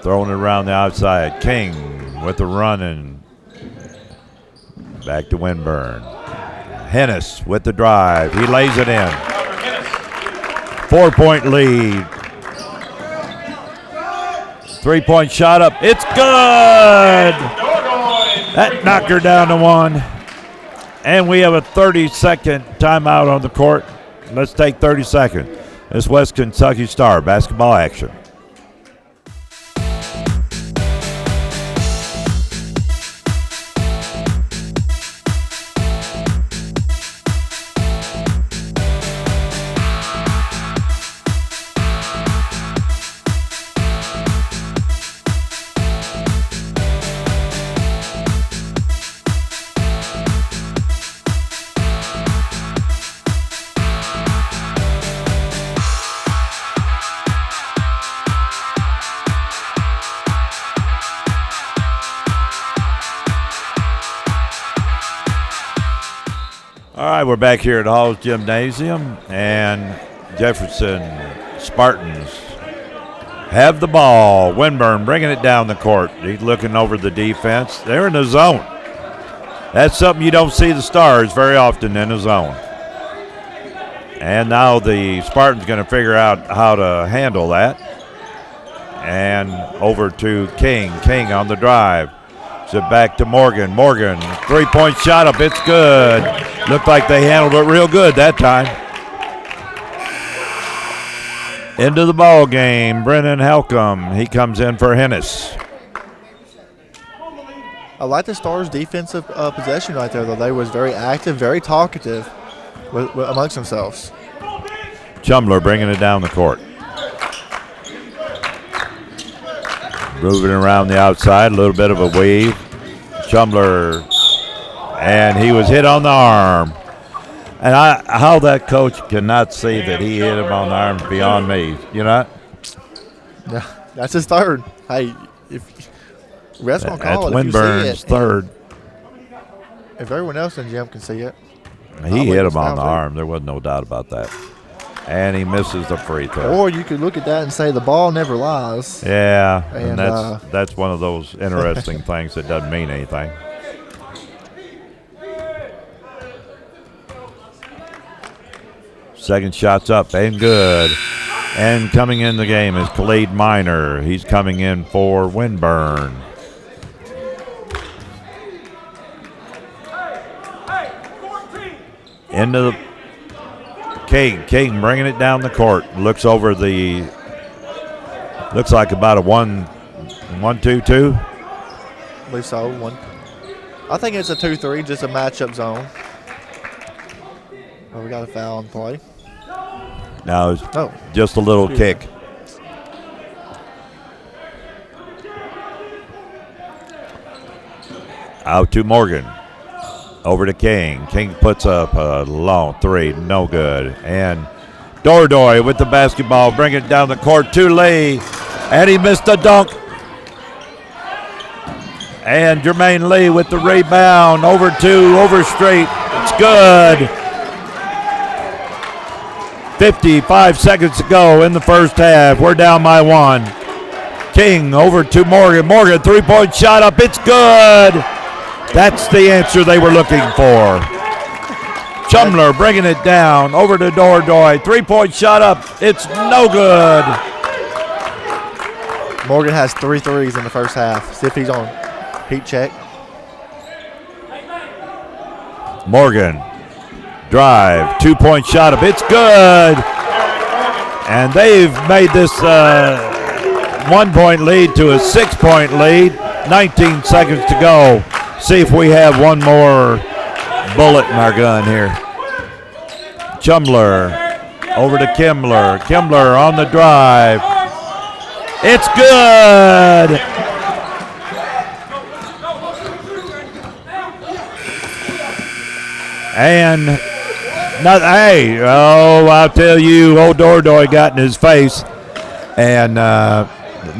Throwing it around the outside. King with the running. Back to Winburn. Hennis with the drive. He lays it in. 4-point lead. 3-point shot up. It's good. That knocked her down to 1. And we have a 30-second timeout on the court. Let's take 30 seconds. This West Kentucky Star basketball action. All right, we're back here at Hall's Gymnasium, and Jefferson Spartans have the ball. Winburn bringing it down the court. He's looking over the defense. They're in the zone. That's something you don't see the Stars very often in the zone. And now the Spartans going to figure out how to handle that. And over to King. King on the drive. So back to Morgan. Morgan, 3-point shot up. It's good. Looked like they handled it real good that time. Into the ball game, Brennan Helcom. He comes in for Hennis. I like the Stars' defensive possession right there, though. They was very active, very talkative amongst themselves. Chumbler bringing it down the court. Moving around the outside, a little bit of a weave. Chumbler, and he was hit on the arm. And how that coach cannot see that he hit him on the arm is beyond me. You know? Yeah, that's his third. Hey, if ref's gonna call that's it, if you see Winburn's it, third. if everyone else in the gym can see it, He hit him on the arm. There was no doubt about that. And he misses the free throw. or you could look at that and say the ball never lies. Yeah, And, and that's one of those interesting things that doesn't mean anything. Second shot's up and good. And coming in the game is Khalid Minor. He's coming in for Winburn. Into the King bringing it down the court. Looks over the. Looks like about a 1-2-2. I believe so. I think it's a 2-3, just a matchup zone. Oh, we got a foul in play. Now it's just a little kick. Out to Morgan. Over to King. King puts up a long three. No good. And Dordoy with the basketball. Bring it down the court to Lee. And he missed the dunk. And Jermaine Lee with the rebound. Over Overstreet. It's good. 55 seconds to go in the first half. We're down by 1. King over to Morgan. Morgan, three-point shot up. It's good. That's the answer they were looking for. Chumler bringing it down. Over to Dordoy. Three-point shot up. It's no good. Morgan has 3 threes in the first half. See if he's on heat check. Morgan. Drive. 2-point shot up. It's good. And they've made this 1-point lead to a 6-point lead. 19 seconds to go. See if we have one more bullet in our gun here. Chumler over to Kimler. Kimler on the drive. It's good. And I'll tell you, old Dordoy got in his face, and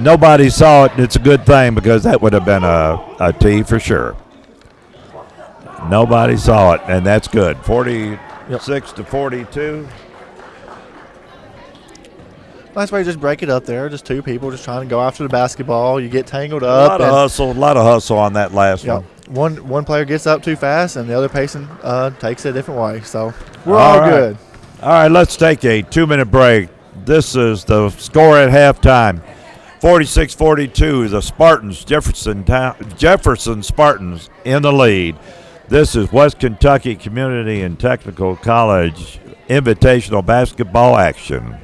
nobody saw it. It's a good thing because that would have been a tee for sure. Nobody saw it, and that's good. 46 to 42. Nice way to just break it up there. Just 2 people just trying to go after the basketball. You get tangled up. A lot of hustle on that last one. One player gets up too fast, and the other person takes it a different way. So we're all right. good. All right, let's take a 2-minute break. This is the score at halftime. 46-42, the Spartans, Jefferson Spartans in the lead. This is West Kentucky Community and Technical College Invitational Basketball action.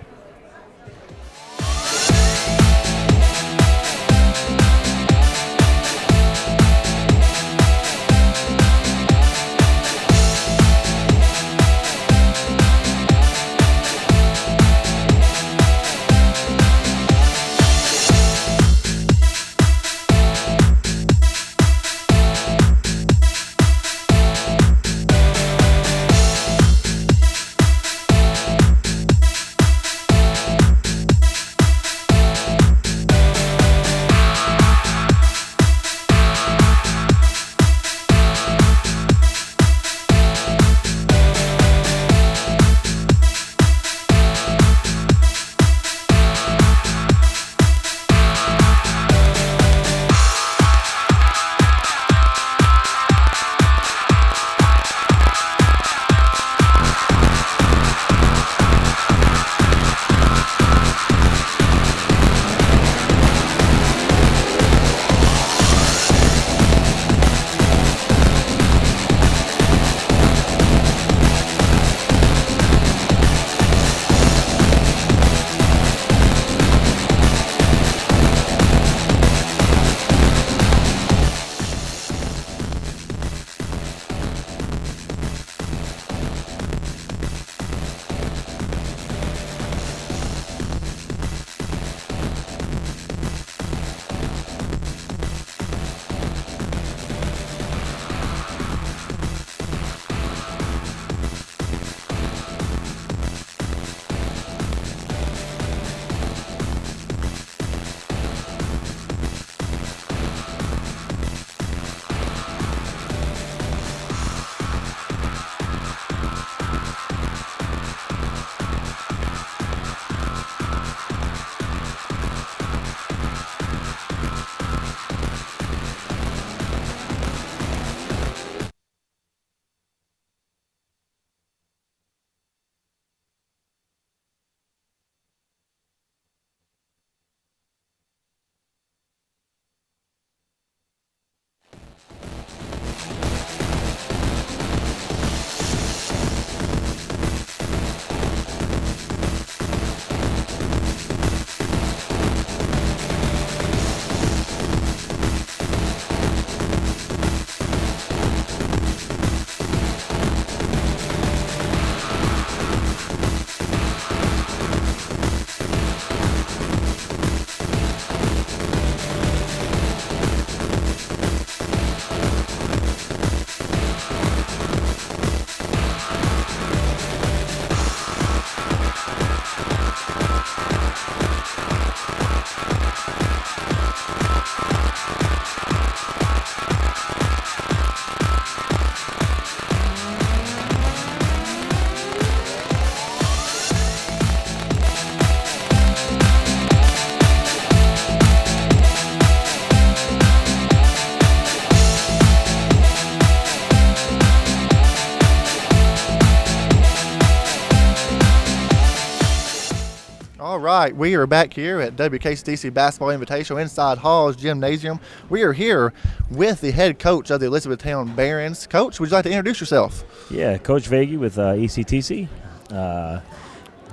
right, we are back here at WKCTC Basketball Invitational inside Hall's Gymnasium. We are here with the head coach of the Elizabethtown Barons. Coach, would you like to introduce yourself? Yeah, Coach Vagey with ECTC.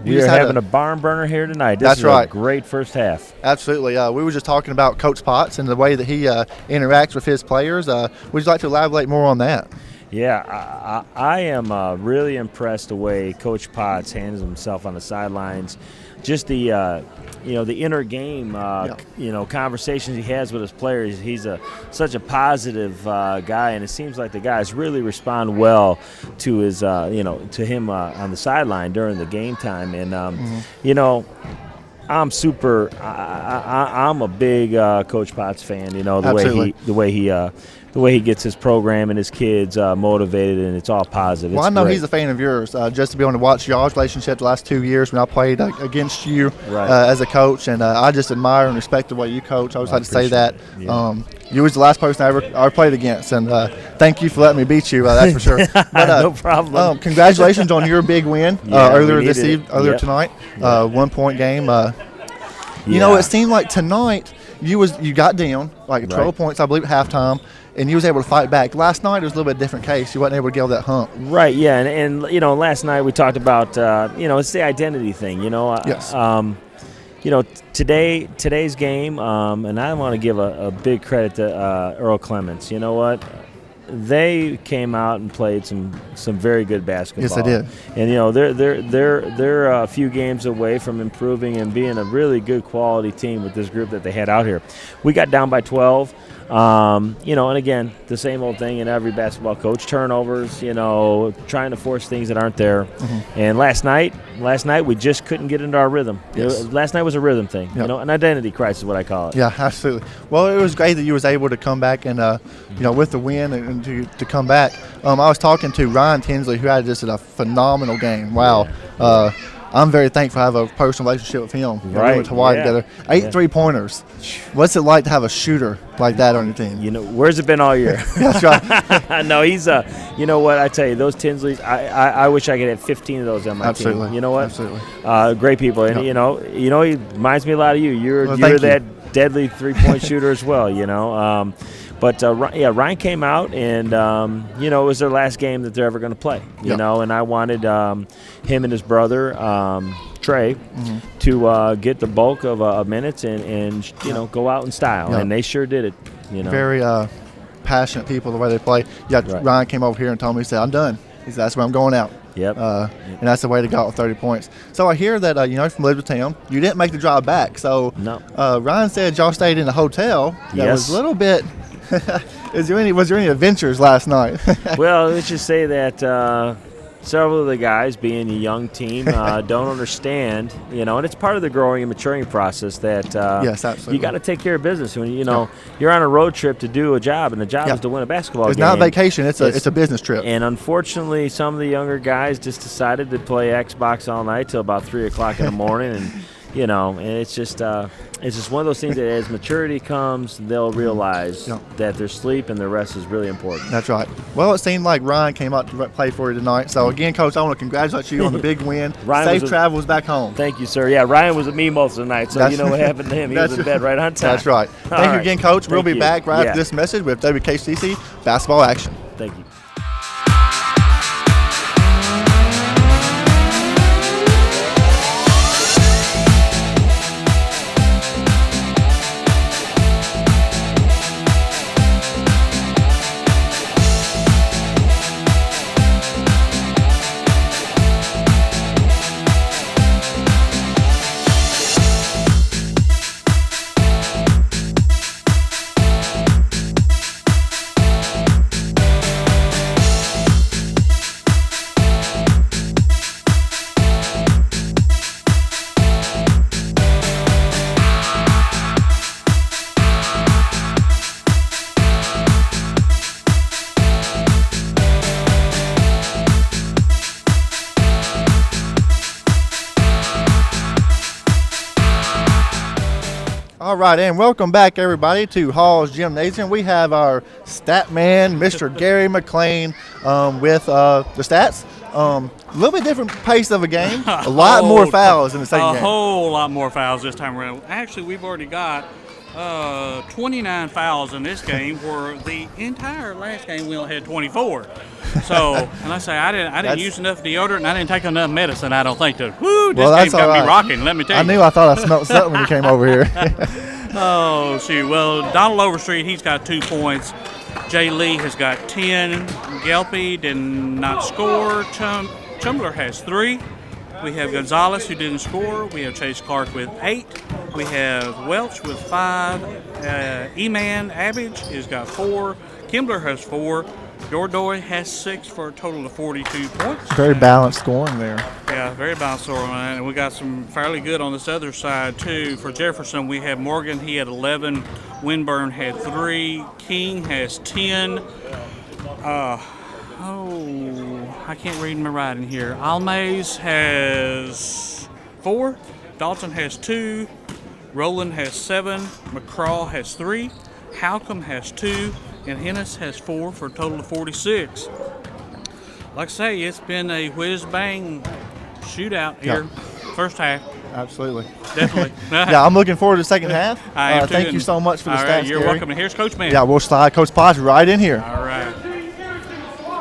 We are having a barn burner here tonight. This That's is right. A great first half. Absolutely. We were just talking about Coach Potts and the way that he interacts with his players. Would you like to elaborate more on that? Yeah, I am really impressed the way Coach Potts handles himself on the sidelines. Just the the inner game conversations he has with his players. He's such a positive guy, and it seems like the guys really respond well to his to him on the sideline during the game time. And I'm I'm a big Coach Potts fan. The way he gets his program and his kids motivated, and it's all positive. Well, it's I know great. he's a fan of yours. Just to be able to watch y'all's relationship the last 2 years when I played against you as a coach, and I just admire and respect the way you coach. I always like to say that. Yeah. You was the last person I ever played against, and thank you for letting me beat you. That's for sure. But, no problem. Congratulations on your big win earlier tonight. 1 point game. It seemed like tonight you got down like 12 points, I believe, at halftime, and you was able to fight back. Last night it was a little bit different case. You wasn't able to get over that hump. Right. Yeah. And last night we talked about it's the identity thing. Yes. Today's game, and I want to give a big credit to Earl Clements. You know what? They came out and played some very good basketball. Yes, they did. And they're a few games away from improving and being a really good quality team with this group that they had out here. We got down by 12. And again, the same old thing in every basketball coach: turnovers. Trying to force things that aren't there. Mm-hmm. And last night we just couldn't get into our rhythm. Yes. Last night was a rhythm thing. Yep. An identity crisis, is what I call it. Yeah, absolutely. Well, it was great that you was able to come back and with the win and to come back. I was talking to Ryan Tinsley, who had just a phenomenal game. Wow. Yeah. I'm very thankful to have a personal relationship with him. Right. We went to Hawaii together. 8 3-pointers. What's it like to have a shooter like that on your team? Where's it been all year? That's right. No, he's you know what, I tell you, those Tinsleys, I wish I could have 15 of those on my Absolutely. team. You know what? Absolutely. Great people. And he reminds me a lot of you. You're that deadly 3-point shooter as well, But Ryan came out, and it was their last game that they're ever going to play. You know, and I wanted him and his brother Trey to get the bulk of minutes and go out in style, and they sure did it. Very passionate people the way they play. Yeah, right. Ryan came over here and told me, he said, "I'm done." He said, "That's where I'm going out." Yep. And that's the way to go out with 30 points. So I hear that from Elizabethtown, you didn't make the drive back. So no. Ryan said y'all stayed in a hotel. That was a little bit. Was there any adventures last night? Well, let's just say that several of the guys, being a young team, don't understand, and it's part of the growing and maturing process that yes, absolutely. You got to take care of business when you're on a road trip to do a job, and the job is to win a basketball game. It's not a vacation; it's a business trip. And unfortunately, some of the younger guys just decided to play Xbox all night till about 3:00 in the morning, and and it's just one of those things that as maturity comes, they'll realize that their sleep and their rest is really important. That's right. Well, it seemed like Ryan came out to play for you tonight. So, again, Coach, I want to congratulate you on the big win. Safe travels back home. Thank you, sir. Yeah, Ryan was with me most of the night, so what happened to him. He was in bed right on time. That's right. Thank you again, Coach. We'll be back right after this message with WKCTC basketball action. Thank you. All right, and welcome back, everybody, to Hall's Gymnasium. We have our stat man, Mr. Gary McLean, with the stats. A little bit different pace of a game. A lot more fouls in the second game. A whole lot more fouls this time around. Actually, we've already got 29 fouls in this game, where the entire last game we only had 24. So, and I say I didn't use enough deodorant, and I didn't take enough medicine. I don't think this game got me rocking. Let me tell you. I thought I smelled something when you came over here. Oh shoot! Well, Donald Overstreet, he's got 2 points. Jay Lee has got 10. Gelpy did not score. Chumbler has 3. We have Gonzalez, who didn't score. We have Chase Clark with 8. We have Welch with 5. E-Man Abbage has got 4. Kimbler has 4. Dordoy has 6 for a total of 42 points. Very balanced scoring there. Yeah, very balanced scoring. And we got some fairly good on this other side, too. For Jefferson, we have Morgan. He had 11. Winburn had 3. King has 10. I can't read my writing here. Almays has 4. Dalton has 2. Rowland has 7. McCraw has 3. Halcombe has 2. And Hennis has 4 for a total of 46. Like I say, it's been a whiz-bang shootout here. First half. Absolutely. Definitely. Yeah, I'm looking forward to the second half. I am too. Thank you so much for the stats, All right, you're Gary. welcome. And here's Coach Man. Yeah, we'll slide Coach Potts right in here. All right. Here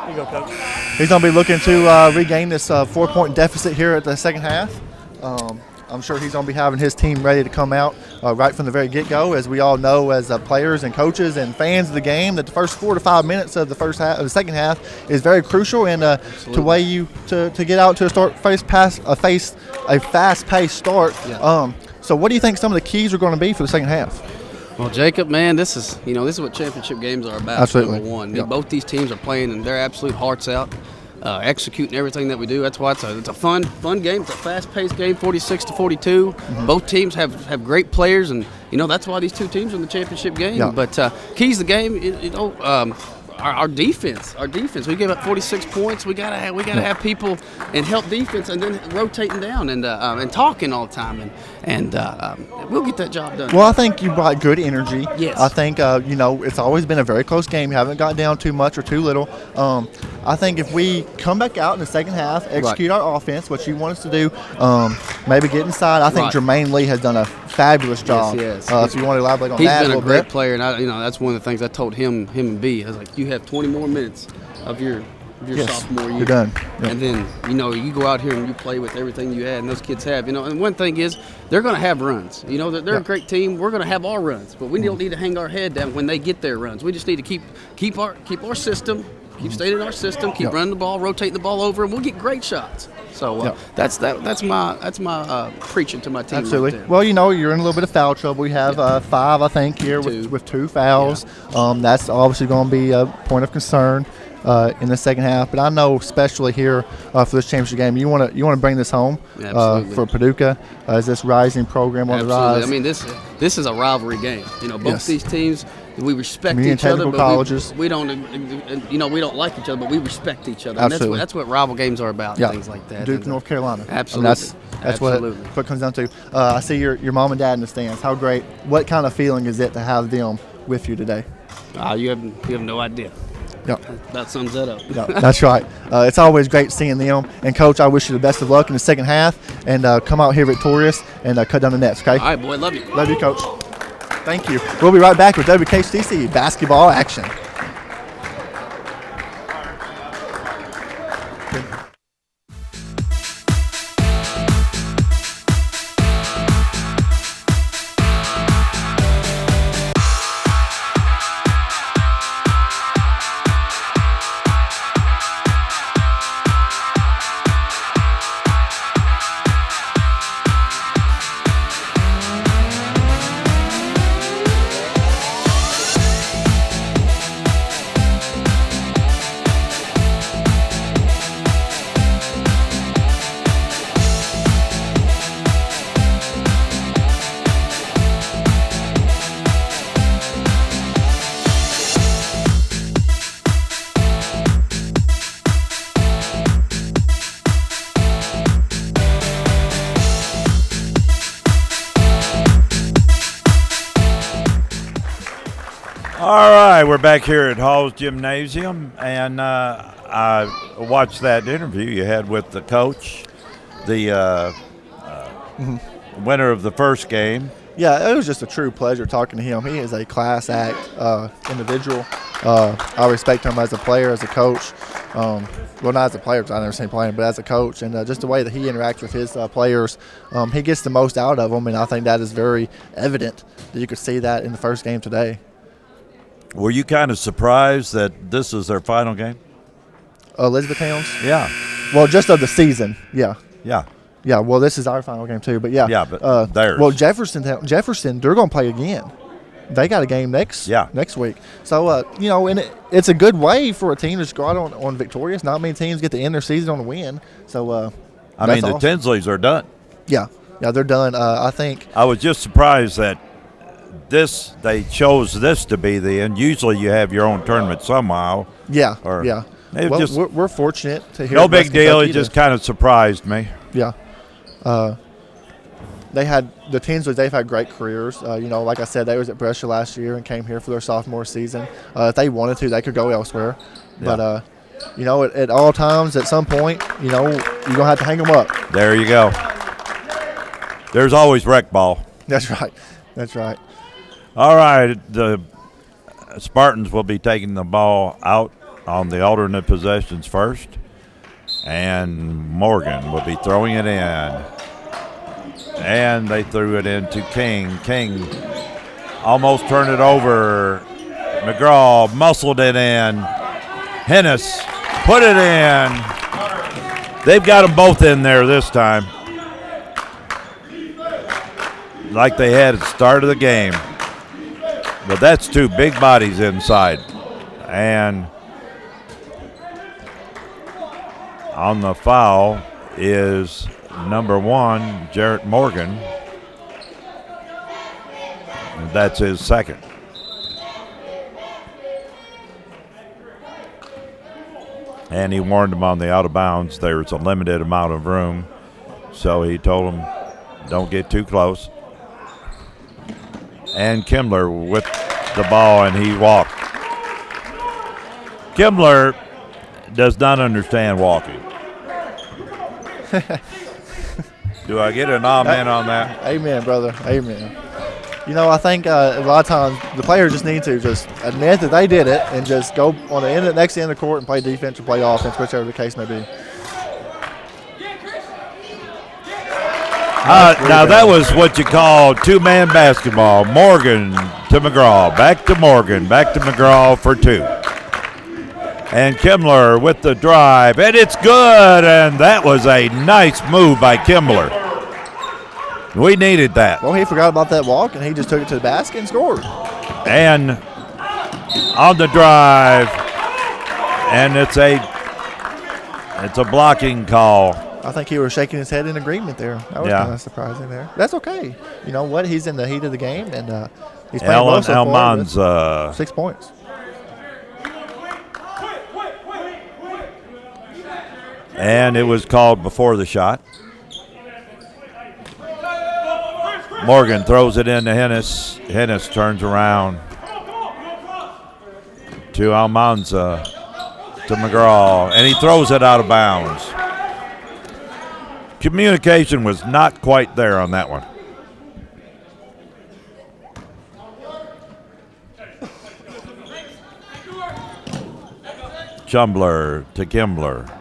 you go, Coach. He's going to be looking to regain this 4-point deficit here at the second half. I'm sure he's going to be having his team ready to come out right from the very get-go. As we all know, as players and coaches and fans of the game, that the first 4 to 5 minutes of the second half is very crucial, and to weigh you to get out to a fast-paced start. Yeah. So, what do you think some of the keys are going to be for the second half? Well, Jacob, man, this is what championship games are about. Absolutely. Number one, Yep. Both these teams are playing and their absolute hearts out. Executing everything that we do. That's why it's a fun game. It's a fast-paced game, 46-42. Mm-hmm. Both teams have great players, and that's why these two teams are in the championship game. Yeah. But keys to the game, our defense. We gave up 46 points. We gotta have people and help defense, and then rotating down and talking all the time, and we'll get that job done. Well, I think you brought good energy. Yes. I think it's always been a very close game. You haven't got down too much or too little. I think if we come back out in the second half, execute our offense, what you want us to do, maybe get inside. I think Jermaine Lee has done a fabulous job. Yes, if you want to elaborate on he's that been a a little great bit. player, and that's one of the things I told him and B. I was like, you have 20 more minutes of your sophomore year. You're done. Yeah. And then, you go out here and you play with everything you had, and those kids have. And one thing is, they're going to have runs. They're a great team. We're going to have our runs, but we don't need to hang our head down when they get their runs. We just need to keep our system, keep staying in our system, keep running the ball, rotating the ball over, and we'll get great shots. So that's my preaching to my team. Absolutely. Right there. Well, you're in a little bit of foul trouble. We have 5, I think, here with 2 fouls. Yeah. That's obviously going to be a point of concern in the second half. But I know, especially here for this championship game, you want to bring this home for Paducah as this rising program on the rise. I mean, this is a rivalry game. Both these teams. We respect Community each other, but colleges. we don't like each other, but we respect each other. Absolutely. And that's what rival games are about, things like that. Duke, North Carolina. Absolutely. And that's what it comes down to. I see your mom and dad in the stands. How great. What kind of feeling is it to have them with you today? You have no idea. Yep. That sums that up. Yep, that's right. It's always great seeing them. And, Coach, I wish you the best of luck in the second half and come out here victorious and cut down the nets, okay? All right, boy. Love you. Love you, Coach. Thank you. We'll be right back with WKCTC basketball action. All right, we're back here at Hall's Gymnasium, and I watched that interview you had with the coach, the winner of the first game. Yeah, it was just a true pleasure talking to him. He is a class act individual. I respect him as a player, as a coach. Well, not as a player because I've never seen him playing, but as a coach. And just the way that he interacts with his players, he gets the most out of them. And I think that is very evident that you could see that in the first game today. Were you kind of surprised that this is their final game? Elizabethtown's? Yeah. Well, just of the season, yeah. Yeah. Yeah, well, this is our final game too, but yeah. Yeah, but theirs. Well, Jefferson, they're going to play again. They got a game next week. So, and it's a good way for a team to just go out on victorious. Not many teams get to end their season on a win. So, the Tinsleys are done. Yeah, they're done. I think. I was just surprised that they chose this to be the end. Usually you have your own tournament somehow. Yeah, yeah. Well, we're fortunate to hear. No big deal. It just kind of surprised me. Yeah. They had the Tinsleys. They've had great careers. Like I said, they was at Brescia last year and came here for their sophomore season. If they wanted to, they could go elsewhere. Yeah. But at all times, at some point, you're gonna have to hang them up. There you go. There's always rec ball. That's right. That's right. All right. The Spartans will be taking the ball out on the alternate possessions first, and Morgan will be throwing it in. And they threw it into King. King almost turned it over. McGraw muscled it in. Hennis put it in. They've got them both in there this time, like they had at the start of the game. But that's two big bodies inside. And on the foul is number 1, Jarrett Morgan. And that's his second. And he warned him on the out of bounds. There's a limited amount of room. So he told him, don't get too close. And Kimbler with the ball, and he walked. Kimbler does not understand walking. Do I get an amen on that? Amen, brother. Amen. I think a lot of times the players just need to just admit that they did it and just go on the next end of the court and play defense or play offense, whichever the case may be. Now that was what you call two-man basketball. Morgan to McGraw, back to Morgan, back to McGraw for 2. And Kimbler with the drive, and it's good, and that was a nice move by Kimbler. We needed that. Well, he forgot about that walk, and he just took it to the basket and scored. And on the drive, and it's a blocking call. I think he was shaking his head in agreement there. That was kind of surprising there. That's okay. You know what? He's in the heat of the game, and he's playing well so far with 6 points. And it was called before the shot. Morgan throws it into Hennis. Hennis turns around to Almanza, to McGraw, and he throws it out of bounds. Communication was not quite there on that one. Chumbler to Kimbler.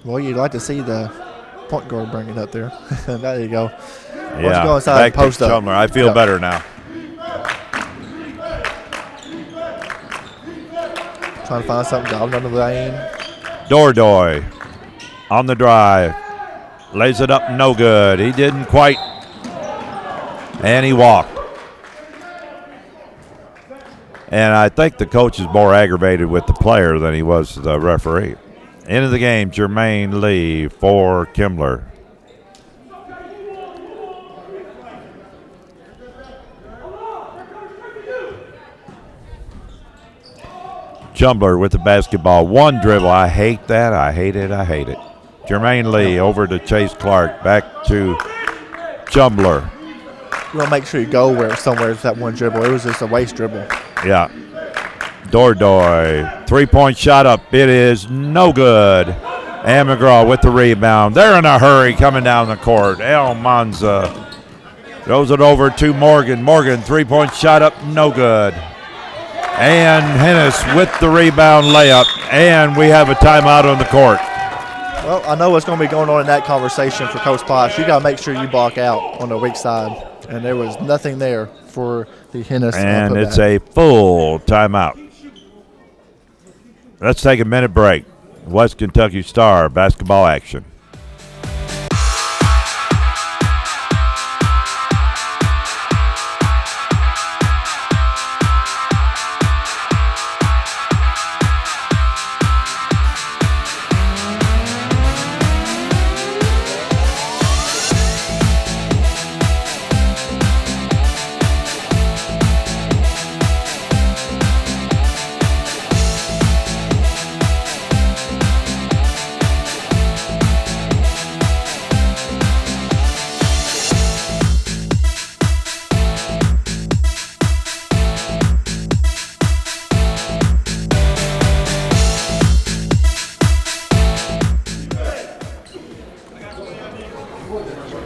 Well, you'd like to see the point guard bring it up there. There you go. Yeah, go inside back post to up. Chumbler. I feel better now. Trying to find something down under the lane. Dordoy on the drive. Lays it up, no good. He didn't quite. And he walked. And I think the coach is more aggravated with the player than he was the referee. End of the game, Jermaine Lee for Kimbler. Chumbler with the basketball. One dribble. I hate that. I hate it. I hate it. Jermaine Lee over to Chase Clark. Back to Chumbler. You want to make sure you go somewhere with that one dribble. It was just a waste dribble. Yeah. Dordoy, three-point shot up. It is no good. And McGraw with the rebound. They're in a hurry coming down the court. El Manza throws it over to Morgan. Morgan, three-point shot up, no good. And Hennis with the rebound layup. And we have a timeout on the court. Well, I know what's going to be going on in that conversation for Coach Potts. You got to make sure you block out on the weak side. And there was nothing there for the Hennis. And it's a full timeout. Let's take a minute break. West Kentucky Star basketball action.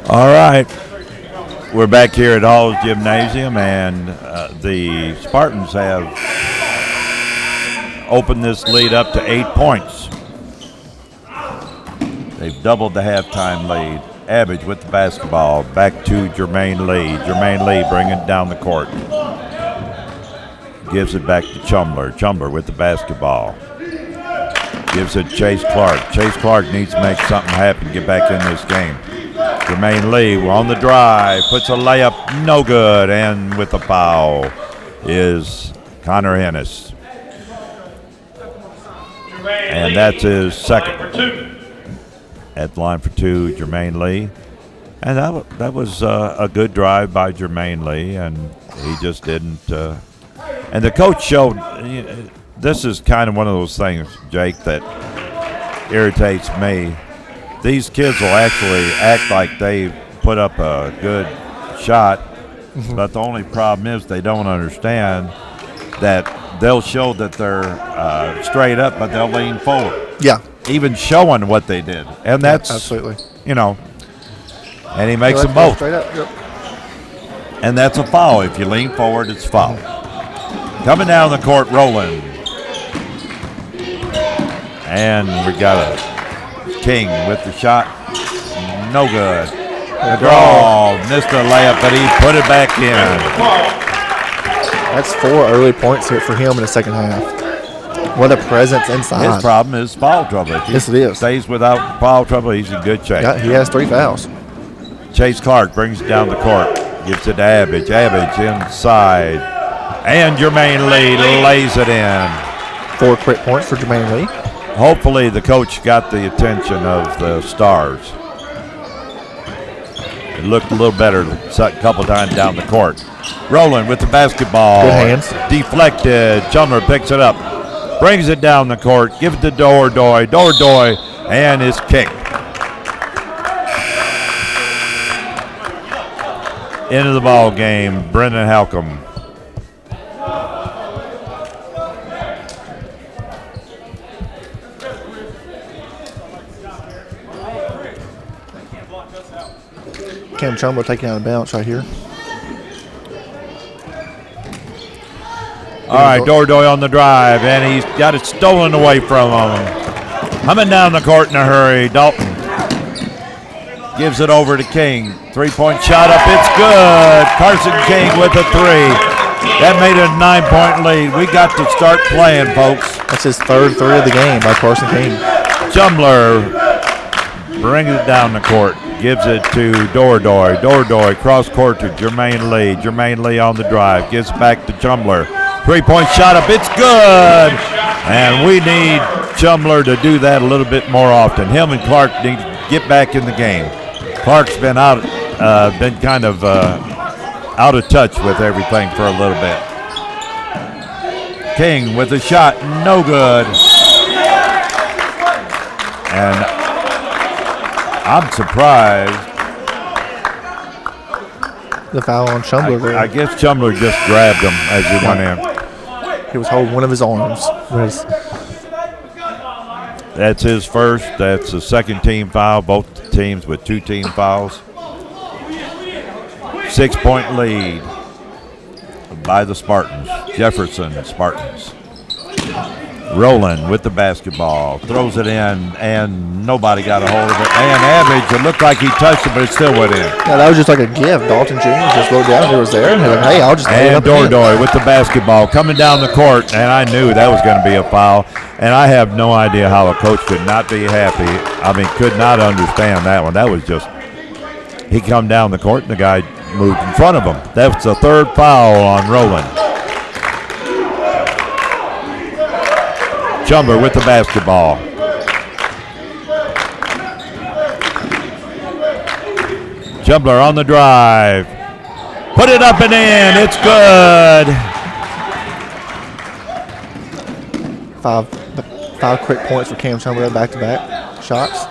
All right, we're back here at Hall's Gymnasium, and the Spartans have opened this lead up to 8 points. They've doubled the halftime lead. Abbage with the basketball, back to Jermaine Lee. Jermaine Lee bringing it down the court. Gives it back to Chumler. Chumler with the basketball. Gives it Chase Clark. Chase Clark needs to make something happen, get back in this game. Jermaine Lee on the drive, puts a layup, no good, and with the foul is Connor Hennis. And that's his second. At the line for two, Jermaine Lee. And that was a good drive by Jermaine Lee, and he just didn't. And the coach showed, this is kind of one of those things, Jake, that irritates me. These kids will actually act like they put up a good shot, but the only problem is they don't understand that they'll show that they're straight up, but they'll lean forward. Yeah. Even showing what they did. And that's, absolutely. And he makes them both. Straight up. Yep. And that's a foul. If you lean forward, it's a foul. Coming down the court, rolling. And we got a King with the shot. No good. McGraw missed a layup, but he put it back in. That's 4 early points here for him in the second half. What a presence inside. His problem is foul trouble. If he yes, it is. Stays without foul trouble, he's in good shape. Yeah, he has 3 fouls. Chase Clark brings it down the court. Gives it to Abbage. Abbage inside. And Jermaine Lee lays it in. 4 quick points for Jermaine Lee. Hopefully the coach got the attention of the Stars. It looked a little better a couple times down the court. Rolling with the basketball. Good hands. Deflected. Chumler picks it up. Brings it down the court. Give it to Dordoy. Dordoy. And it's kicked. Into the ball game, Brendan Halcomb. Cam Chumler taking out of bounce right here. All right, Dordoy on the drive, and he's got it stolen away from him. Coming down the court in a hurry, Dalton gives it over to King. 3-point shot up, it's good. Carson King with a 3. That made it a 9-point lead. We got to start playing, folks. That's his 3rd 3 of the game by Carson King. Chumler brings it down the court. Gives it to Dordoy. Dordoy cross court to Jermaine Lee. Jermaine Lee on the drive. Gives back to Chumler. 3-point shot up. It's good. And we need Chumler to do that a little bit more often. Him and Clark need to get back in the game. Clark's been out, kind of out of touch with everything for a little bit. King with a shot. No good. And I'm surprised. The foul on Chumler there. I guess Chumler just grabbed him as he went in. he was holding one of his arms. That's his first. That's the second team foul. Both teams with 2 team fouls. 6-point lead by the Spartans. Jefferson Spartans. Rowland with the basketball. Throws it in, and nobody got a hold of it. And Average, it looked like he touched it, but it still went in. Yeah, that was just like a gift. Dalton Jr. just looked down. It was there. And he was like, hey, I'll just lay it And up again. Dordoy with the basketball coming down the court, and I knew that was going to be a foul. And I have no idea how a coach could not be happy. I mean, could not understand that one. That was just, he come down the court, and the guy moved in front of him. That's the 3rd foul on Rowland. Chumber with the basketball. Chumber on the drive. Put it up and in. It's good. 5 quick points for Cam Chumberlain, back-to-back shots.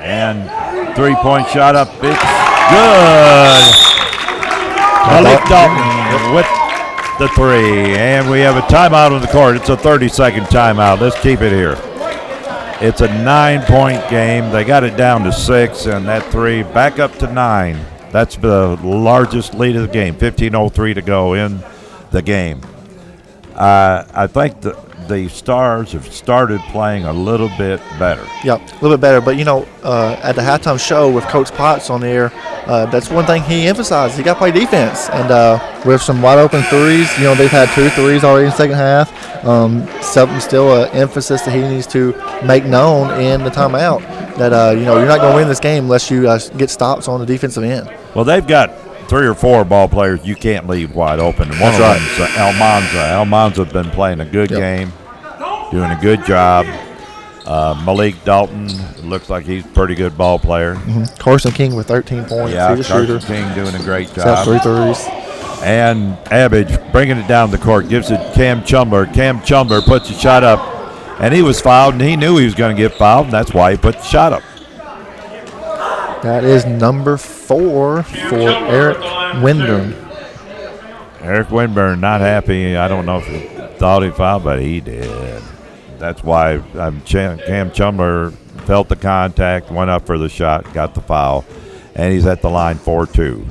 And 3-point shot up. It's good. Malik Dalton with the 3. And we have a timeout on the court. It's a 30-second timeout. Let's keep it here. It's a 9-point game. They got it down to 6, and that 3 back up to 9. That's the largest lead of the game. 15:03 to go in the game. I think the Stars have started playing a little bit better. Yep, a little bit better. But, at the halftime show with Coach Potts on the air, that's one thing he emphasized. You got to play defense. And with some wide-open threes, they've had 2 threes already in the second half. Something still an emphasis that he needs to make known in the timeout that, you're not going to win this game unless you get stops on the defensive end. Well, they've got 3 or 4 ball players you can't leave wide open. One That's of right. them's Almanza. Almanza's been playing a good game, doing a good job. Malik Dalton looks like he's a pretty good ball player. Mm-hmm. Carson King with 13 points. Yeah, He's a Carson shooter. King doing a great He's got job. 3 threes. And Abbage bringing it down the court, gives it Cam Chumber. Cam Chumber puts the shot up, and he was fouled, and he knew he was going to get fouled, and that's why he put the shot up. That is number 4 for Eric Windern. Eric Winburn not happy. I don't know if he thought he fouled, but he did. That's why Cam Chumber felt the contact, went up for the shot, got the foul, and he's at the line 4-2.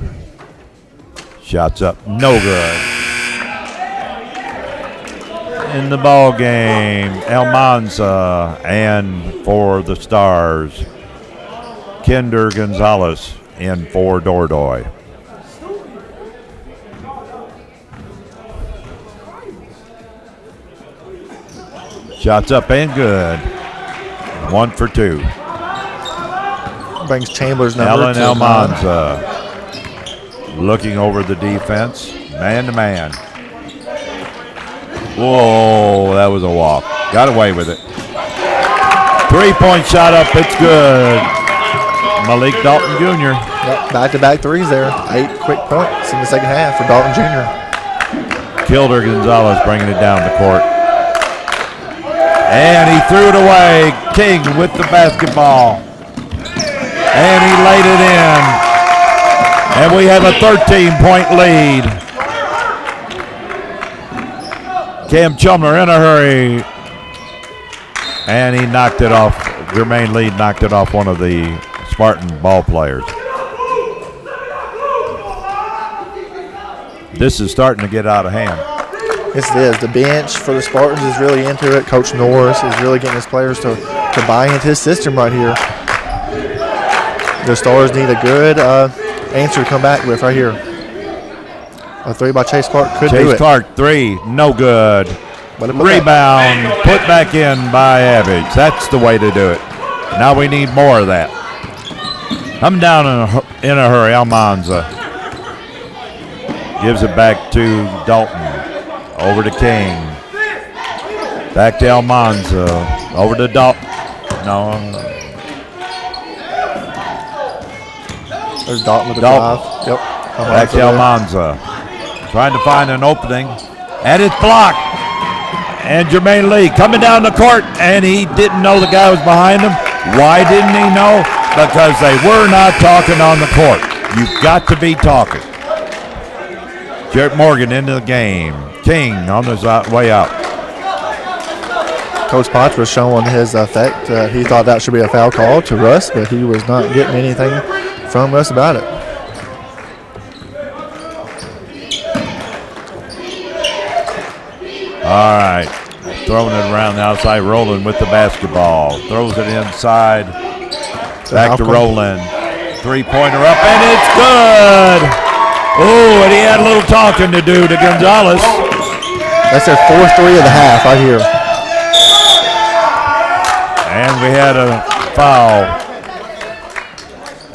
Shots up, no good. In the ball game, Almanza, and for the Stars, Kinder Gonzalez in for Dordoy. Shots up and good. 1 for 2. Brings Chambers number Alan 2. Almanza looking over the defense, man to man. Whoa, that was a walk. Got away with it. 3-point shot up, it's good. Malik Dalton Jr. Yep, back-to-back threes there. 8 quick points in the second half for Dalton Jr. Kilder Gonzalez bringing it down the court. And he threw it away. King with the basketball. And he laid it in. And we have a 13-point lead. Cam Chumler in a hurry. And he knocked it off. Jermaine Lee knocked it off one of the Spartan ball players. This is starting to get out of hand. Yes, it is. The bench for the Spartans is really into it. Coach Norris is really getting his players to buy into his system right here. The Stars need a good answer to come back with right here. A 3 by Chase Clark could do it. Chase Clark, 3, no good. Rebound, put back in by Abbage. That's the way to do it. Now we need more of that. I'm down in a hurry. Almanza gives it back to Dalton. Over to King. Back to Almanza. Over to Dalton. No. There's Dalton with the drive. Yep. Back to Almanza. Trying to find an opening. And it's blocked. And Jermaine Lee coming down the court. And he didn't know the guy was behind him. Why didn't he know? Because they were not talking on the court. You've got to be talking. Jarrett Morgan into the game. King on his way out. Coach Potts was showing his effect. He thought that should be a foul call to Russ, but he was not getting anything from Russ about it. All right. Throwing it around the outside. Roland with the basketball. Throws it inside. Back to Roland. Three-pointer up, and it's good. Oh, and he had a little talking to do to Gonzalez. That's their 4th 3 of the half right here. And we had a foul.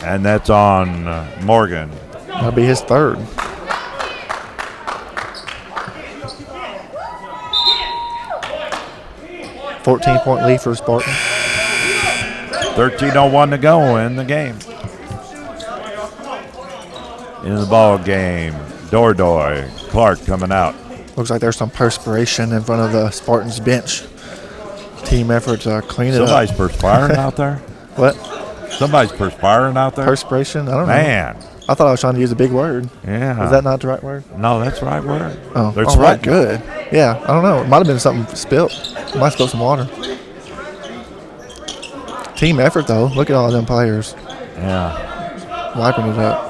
And that's on Morgan. That'll be his 3rd. $14-point lead for Spartan. 13:01 to go in the game. In the ball game, Dordoy, Clark coming out. Looks like there's some perspiration in front of the Spartans bench. Team effort to clean it up. Somebody's perspiring out there? What? Somebody's perspiring out there? Perspiration? I don't know. Man. I thought I was trying to use a big word. Yeah. Is that not the right word? No, that's the right word. Oh, There's all right, good. Yeah, I don't know. It might have been something spilt. It might have spilled some water. Team effort, though. Look at all them players. Yeah. Wiping it up.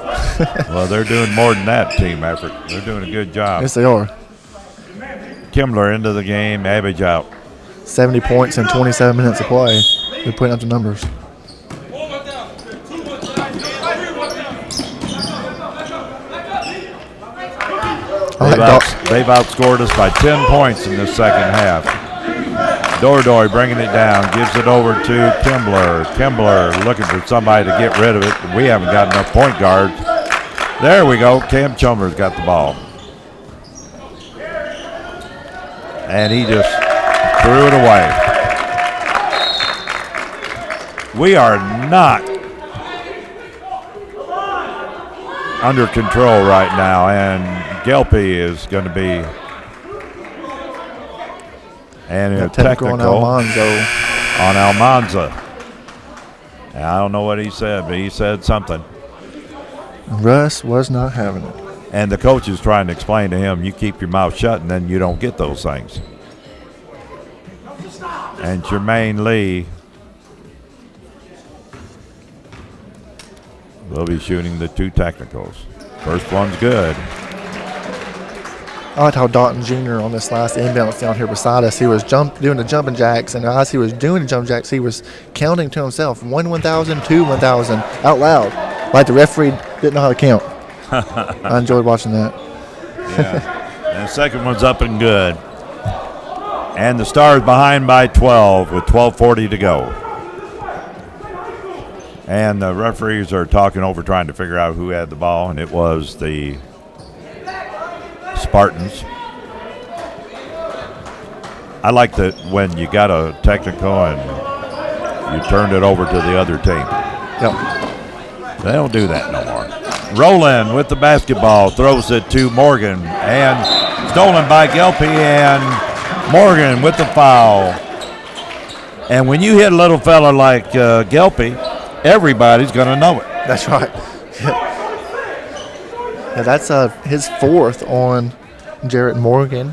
Well, they're doing more than that team effort. They're doing a good job. Yes, they are. Kimbler into the game, Abbage out. 70 points in 27 minutes of play. They're putting up the numbers. They've outscored us by 10 points in the second half. Dordoy bringing it down, gives it over to Kimbler. Kimbler looking for somebody to get rid of it. We haven't got enough point guards. There we go. Cam Chumler's got the ball. And he just threw it away. We are not under control right now, and Gelpy is going to be a technical on Almanzo. On Almanza. And I don't know what he said, but he said something. Russ was not having it. And the coach is trying to explain to him, you keep your mouth shut and then you don't get those things. And Jermaine Lee will be shooting the 2 technicals. First one's good. I liked how Dalton Jr. on this last inbound down here beside us, he was doing the jumping jacks, and as he was doing the jump jacks, he was counting to himself 1,000, 2,000 out loud, like the referee didn't know how to count. I enjoyed watching that. Yeah. And the second one's up and good. And the Stars behind by 12 with 12:40 to go. And the referees are talking over trying to figure out who had the ball, and it was the Spartans. I like that when you got a technical and you turned it over to the other team. Yep. They don't do that no more. Roland with the basketball, throws it to Morgan, and stolen by Gelpy, and Morgan with the foul. And when you hit a little fella like Gelpy, everybody's going to know it. That's right. Yeah, that's his 4th on Jarrett Morgan.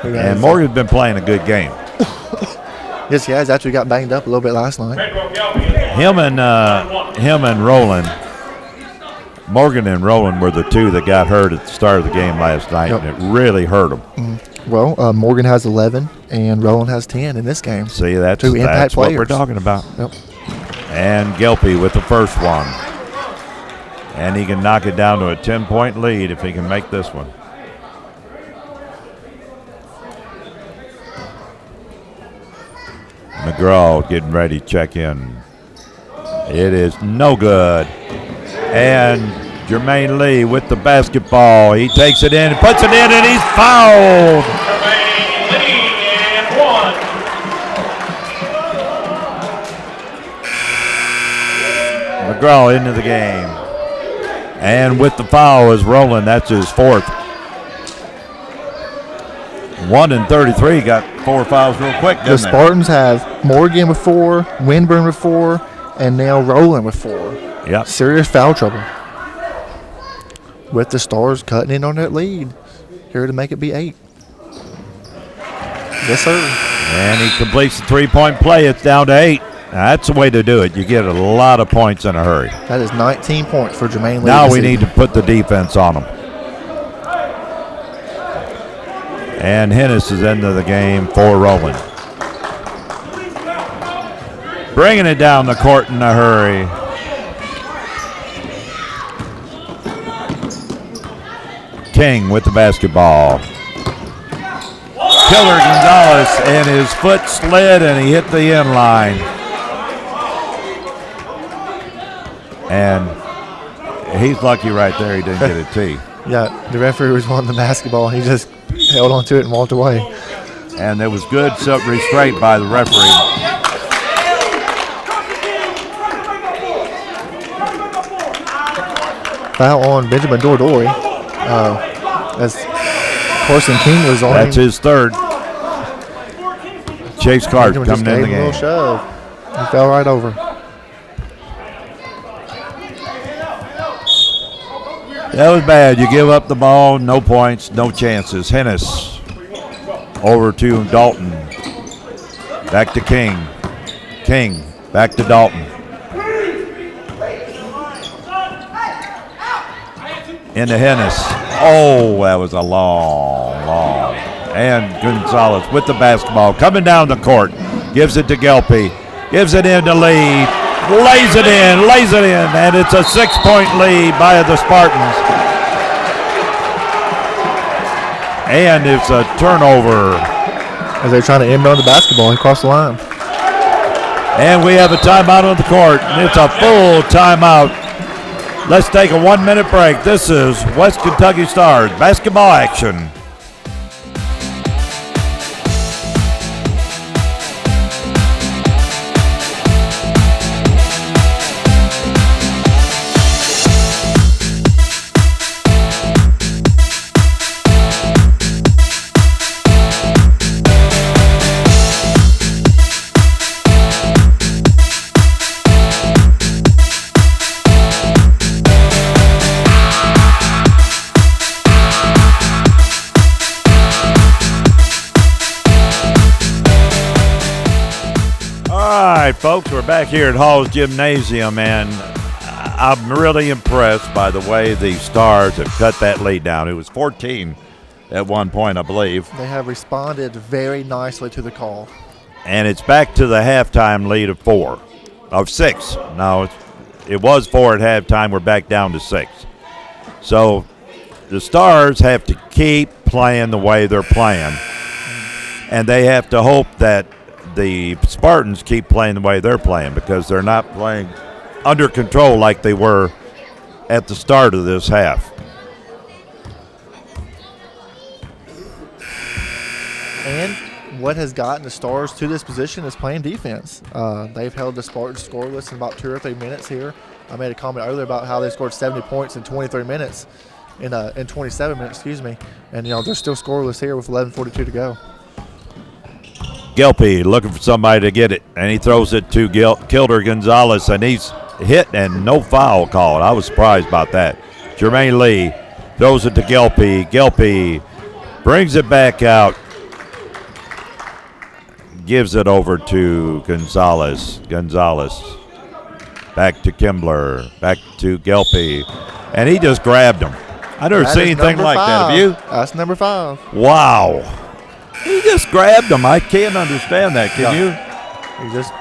And Morgan's been playing a good game. Yes, he has. After he got banged up a little bit last night. Him and Roland, Morgan and Roland were the 2 that got hurt at the start of the game last night, and it really hurt them. Well, Morgan has 11, and Roland has 10 in this game. See, that's 2 impact what players. we're talking about. Yep. And Gelpy with the first one. And he can knock it down to a 10-point lead if he can make this one. McGraw getting ready to check in. It is no good. And Jermaine Lee with the basketball. He takes it in and puts it in, and he's fouled. Jermaine Lee and 1. McGraw into the game. And with the foul is Roland. That's his 4th. 1 and 33 got 4 fouls real quick. The Spartans have Morgan with 4, Winburn with 4, and now Roland with 4. Yep. Serious foul trouble. with the Stars cutting in on that lead. Here to make it be 8. Yes, sir. And he completes the three-point play. It's down to 8. That's the way to do it. You get a lot of points in a hurry. That is 19 points for Jermaine Lee. Now we need to put the defense on them. And Hennis is into the game for Rowland. Bringing it down the court in a hurry. King with the basketball. Killer Gonzalez, and his foot slid and he hit the end line. And he's lucky right there he didn't get a tee. Yeah, the referee was wanting the basketball. He just held on to it and walked away. And there was good restraint by the referee. Foul on Benjamin Dordori. As Corson King was on That's him. his third. Chase Clark Benjamin coming just in the gave him a game. little shove. He fell right over. That was bad. You give up the ball, no points, no chances. Hennis over to Dalton. Back to King. King back to Dalton. Into Hennis. Oh, that was a long. And Gonzalez with the basketball coming down the court. Gives it to Gelpy. Gives it in to Lee. Lays it in. And it's a 6-point lead by the Spartans. And it's a turnover. As they're trying to inbound the basketball across the line. And we have a timeout on the court. And it's a full timeout. Let's take a 1-minute break. This is West Kentucky Stars basketball action. All right, folks, we're back here at Hall's Gymnasium, and I'm really impressed by the way the Stars have cut that lead down. It was 14 at one point, I believe. They have responded very nicely to the call. And it's back to the halftime lead of 6. No, it was 4 at halftime. We're back down to 6. So the Stars have to keep playing the way they're playing, and they have to hope that the Spartans keep playing the way they're playing, because they're not playing under control like they were at the start of this half. And what has gotten the Stars to this position is playing defense. They've held the Spartans scoreless in about 2 or 3 minutes here. I made a comment earlier about how they scored 70 points in 23 minutes, in 27 minutes, excuse me. And, they're still scoreless here with 11:42 to go. Gelpy looking for somebody to get it, and he throws it to Kilder Gonzalez, and he's hit and no foul called. I was surprised about that. Jermaine Lee throws it to Gelpy. Gelpy brings it back out, gives it over to Gonzalez. Back to Kimbler, back to Gelpy, and he just grabbed him. I never seen anything like that. Have you? That's number 5. Wow. He just grabbed him. I can't understand that. Can you? He just.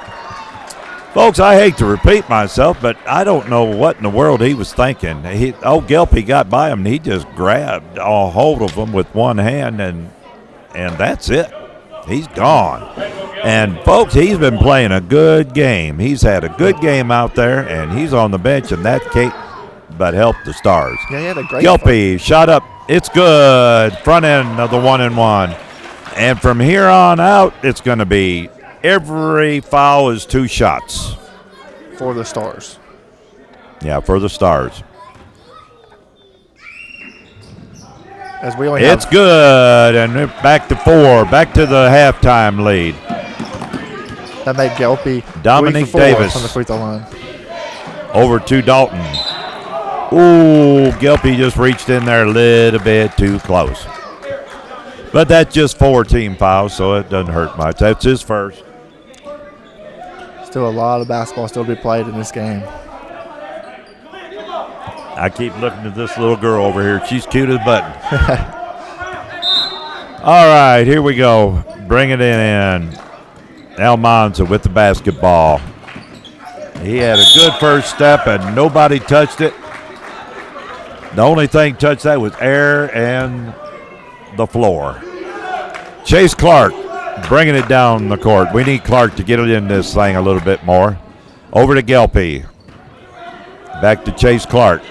Folks, I hate to repeat myself, but I don't know what in the world he was thinking. Gelpy got by him, and he just grabbed a hold of him with one hand, and that's it. He's gone. And, folks, he's been playing a good game. He's had a good game out there, and he's on the bench, and that can't but help the Stars. Yeah, he had a great Gelpy shot up. It's good. Front end of the 1-and-1. And from here on out, it's going to be every foul is 2 shots. For the Stars. Yeah, for the Stars. As we only It's good, and back to 4, back to the halftime lead. That made Gelpy Dominic 3 for 4 Davis from the free throw line. over to Dalton. Ooh, Gilpy just reached in there a little bit too close. But that's just 4 team fouls, so it doesn't hurt much. That's his first. Still a lot of basketball still to be played in this game. I keep looking at this little girl over here. She's cute as a button. All right, here we go. Bring it in. Almanza with the basketball. He had a good first step, and nobody touched it. The only thing touched that was air and the floor. Chase Clark bringing it down the court. We need Clark to get it in this thing a little bit more. Over to Gelpy. Back to Chase Clark.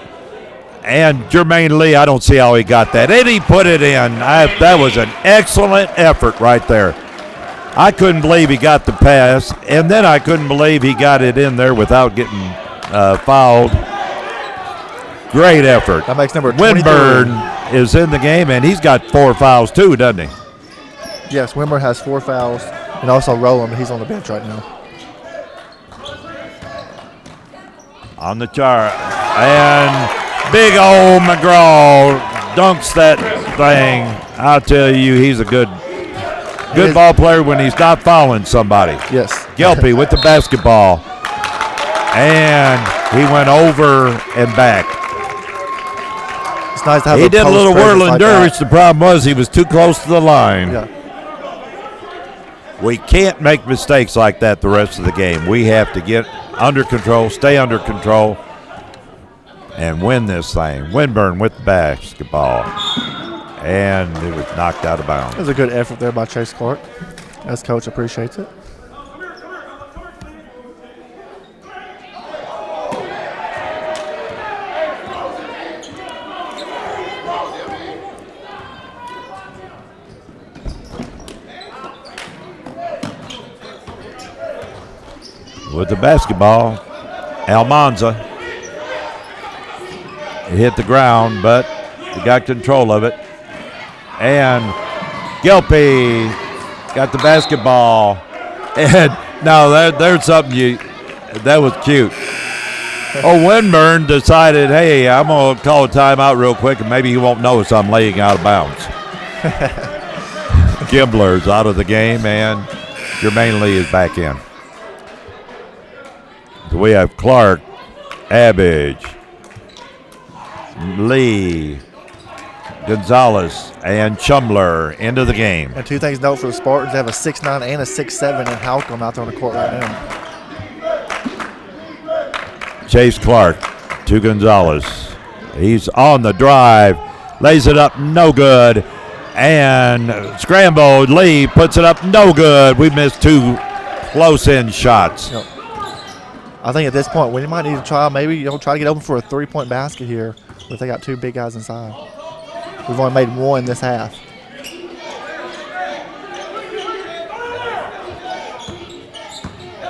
And Jermaine Lee, I don't see how he got that. And he put it in. That was an excellent effort right there. I couldn't believe he got the pass, and then I couldn't believe he got it in there without getting fouled. Great effort. That makes number 23. Winburn is in the game, and he's got 4 fouls too, doesn't he? Yes, Winburn has 4 fouls, and also Rowland, he's on the bench right now. On the chart. And big old McGraw dunks that thing. I'll tell you, he's a good ball player when he's not fouling somebody. Yes. Gelpy with the basketball. And he went over and back. It's nice to have he did a little presence whirling like dervish. that. The problem was he was too close to the line. Yeah. We can't make mistakes like that the rest of the game. We have to get under control, stay under control, and win this thing. Winburn with the basketball. And it was knocked out of bounds. It was a good effort there by Chase Clark. As coach appreciates it. With the basketball, Almanza. It hit the ground, but he got control of it. And Gelpy got the basketball. And now there's something that was cute. Oh, Winburn decided, hey, I'm going to call a timeout real quick, and maybe he won't notice I'm laying out of bounds. Gimbler's out of the game, and Jermaine Lee is back in. So we have Clark, Abbage, Lee, Gonzalez, and Chumler into the game. And 2 things to note for the Spartans, they have a 6'9" and a 6'7" in Halcombe out there on the court right now. Chase Clark to Gonzalez. He's on the drive, lays it up, no good. And scrambled, Lee puts it up, no good. We missed 2 close-in shots. Yep. I think at this point, we might need to try try to get open for a 3-point basket here, but they got 2 big guys inside. We've only made 1 this half.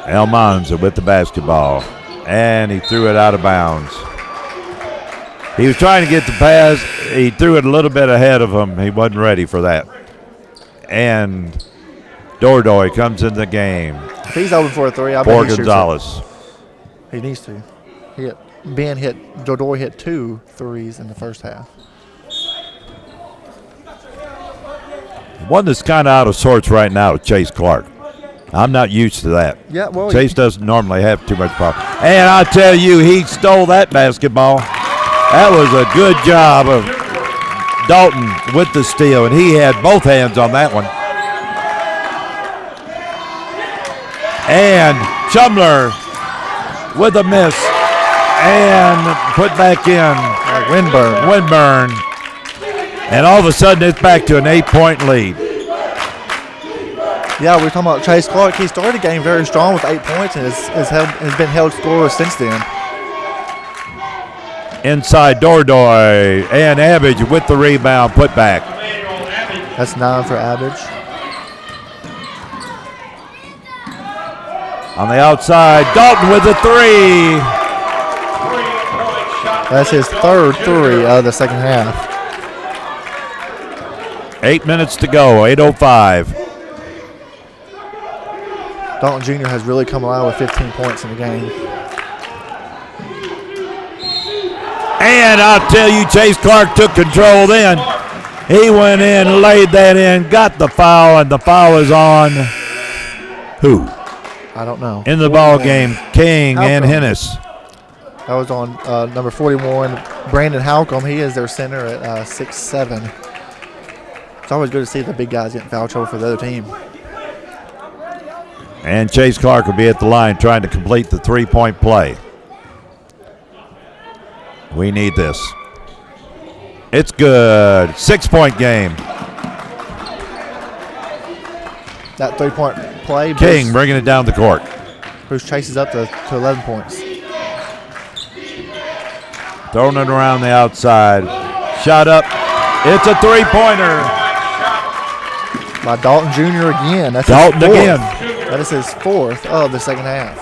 Almanza with the basketball, and he threw it out of bounds. He was trying to get the pass. He threw it a little bit ahead of him. He wasn't ready for that. And Dordoy comes in the game. If he's open for a 3, I bet for he shoots it. Gonzalez. He needs to. Dordoy hit 2 threes in the first half. One that's kind of out of sorts right now is Chase Clark. I'm not used to that. Yeah, well, Chase doesn't normally have too much problem. And I tell you, he stole that basketball. That was a good job of Dalton with the steal, and he had both hands on that one. And Chumler with a miss and put back in. Winburn. And all of a sudden, it's back to an 8-point lead. Yeah, we're talking about Chase Clark. He started the game very strong with 8 points and has been held scoreless since then. Inside Dordoy, and Abbage with the rebound, put back. That's 9 for Abbage. On the outside, Dalton with the 3. That's his 3rd 3 of the second half. 8 minutes to go, 8:05. Dalton Jr. has really come alive with 15 points in the game. And I'll tell you, Chase Clark took control then. He went in, laid that in, got the foul, and the foul is on who? I don't know. In the ball game, King and Halcomb. Hennis. That was on number 41, Brandon Halcomb. He is their center at 6'7". It's always good to see the big guys get in foul trouble for the other team. And Chase Clark will be at the line trying to complete the three-point play. We need this. It's good. 6-point game. That three-point play. King bringing it down the court. Bruce chases up to 11 points. Throwing it around the outside. Shot up. It's a three-pointer. By Dalton Jr. again. That's Dalton his fourth. again. That is his fourth of the second half.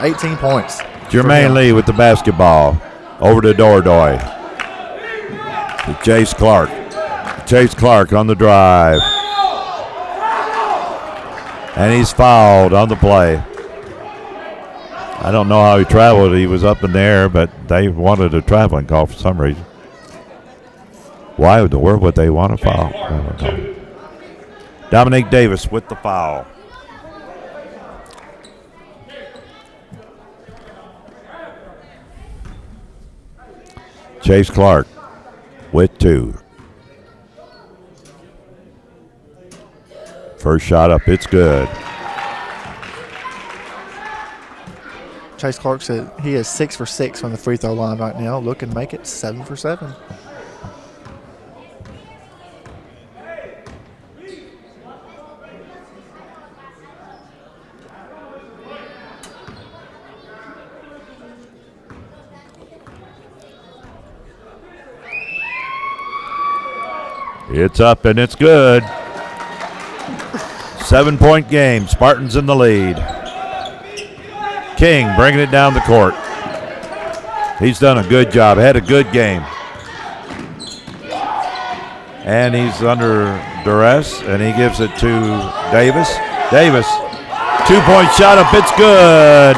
18 points. Jermaine Lee with the basketball. Over to Dordoy. To Chase Clark. Chase Clark on the drive. And he's fouled on the play. I don't know how he traveled. He was up in the air, but they wanted a traveling call for some reason. Why in the world would they want a foul? I don't know. Dominique Davis with the foul. Chase Clark with 2. First shot up, it's good. Chase Clark said he is 6 for 6 from the free throw line right now. Looking to make it 7 for 7. It's up and it's good. 7-point game. Spartans in the lead. King bringing it down the court. He's done a good job. Had a good game. And he's under duress, and he gives it to Davis. Davis, 2-point shot up. It's good.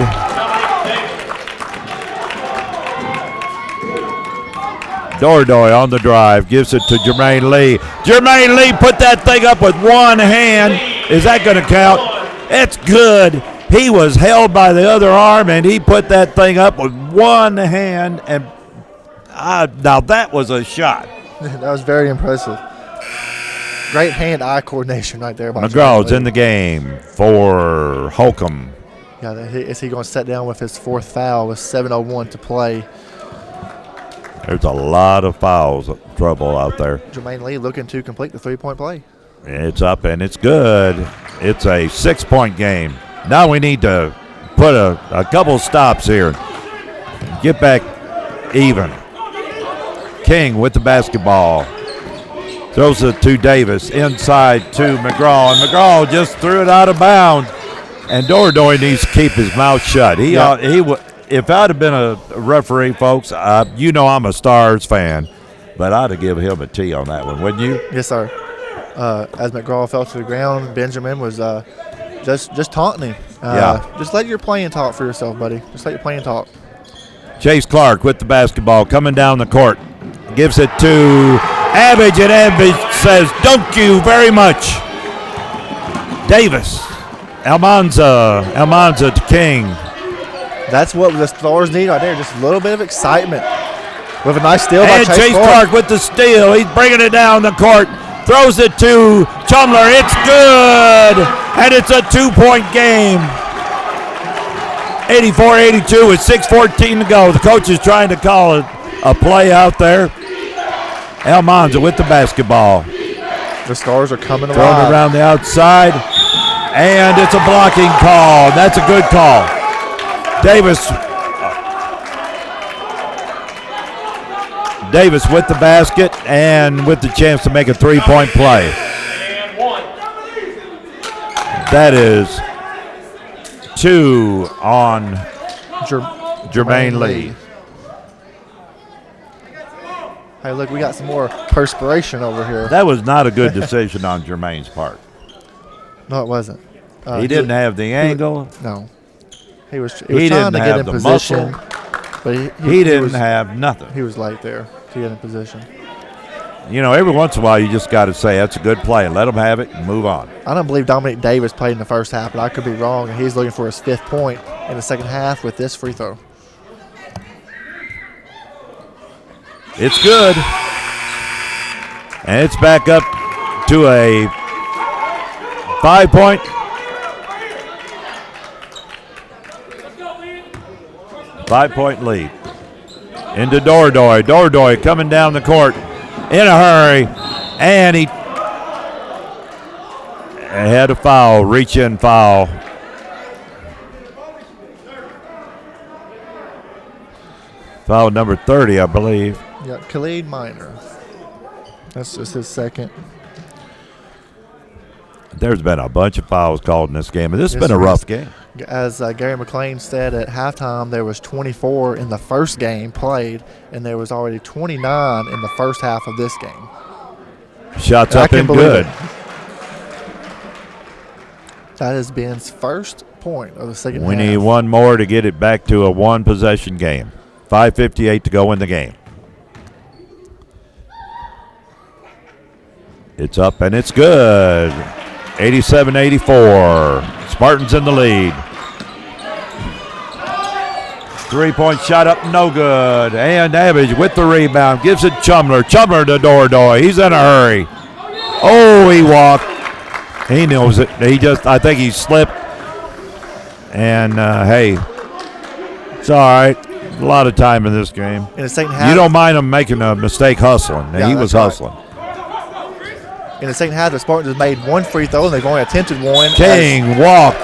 Dordoy on the drive, gives it to Jermaine Lee. Jermaine Lee put that thing up with one hand. Is that going to count? It's good. He was held by the other arm, and he put that thing up with one hand. And now that was a shot. That was very impressive. Great hand-eye coordination right there. McGraw's in the game for Holcomb. Yeah, is he going to set down with his fourth foul with 7:01 to play? There's a lot of fouls trouble out there. Jermaine Lee looking to complete the three-point play. It's up and it's good. It's a 6-point game. Now we need to put a couple stops here. Get back even. King with the basketball. Throws it to Davis. Inside to McGraw. And McGraw just threw it out of bounds. And Dordoy needs to keep his mouth shut. If I'd have been a referee, folks, you know I'm a Stars fan, but I'd have given him a T on that one, wouldn't you? Yes, sir. As McGraw fell to the ground, Benjamin was just taunting him. Just let your playing talk for yourself, buddy. Just let your playing talk. Chase Clark with the basketball coming down the court. Gives it to Abbage, and Abbage says, "Thank you very much." Davis. Almanza to King. That's what the Stars need right there, just a little bit of excitement. With a nice steal by And Chase Clark with the steal. He's bringing it down the court. Throws it to Chumler. It's good. And it's a 2-point game. 84-82 with 6:14 to go. The coach is trying to call a play out there. Almanza with the basketball. The Stars are coming Throwing alive. it around the outside. And it's a blocking call. That's a good call. Davis with the basket and with the chance to make a 3-point play. And 1. That is 2 on Jermaine Lee. Hey, look, we got some more perspiration over here. That was not a good decision on Jermaine's part. No, it wasn't. He didn't have the angle. No. He was He trying didn't to get have in the position, muscle. But he didn't have nothing. He was late there to get in position. You know, every once in a while you just got to say that's a good play. Let them have it and move on. I don't believe Dominic Davis played in the first half, but I could be wrong. He's looking for his 5th point in the second half with this free throw. It's good. And it's back up to a 5-point. 5-point lead. Into Dordoy. Dordoy coming down the court in a hurry. And he had a foul, reach-in foul. Foul number 30, I believe. Yeah, Khalid Minor. That's just his second. There's been a bunch of fouls called in this game, and this has been a rough game. As Gary McLean said at halftime, there was 24 in the first game played, and there was already 29 in the first half of this game. Shots up and good. That is Ben's first point of the second half. We need one more to get it back to a one-possession game. 5:58 to go in the game. It's up and it's good. 87-84. Spartans in the lead. 3-point shot up, no good. And Abbage with the rebound. Gives it Chumler. Chumler to Dordoy. He's in a hurry. Oh, he walked. He knows it. I think he slipped. And, hey, it's all right. A lot of time in this game. In the second half, you don't mind him making a mistake hustling. Yeah, he was hustling. Right. In the second half, the Spartans made one free throw, and they've only attempted one. King walked.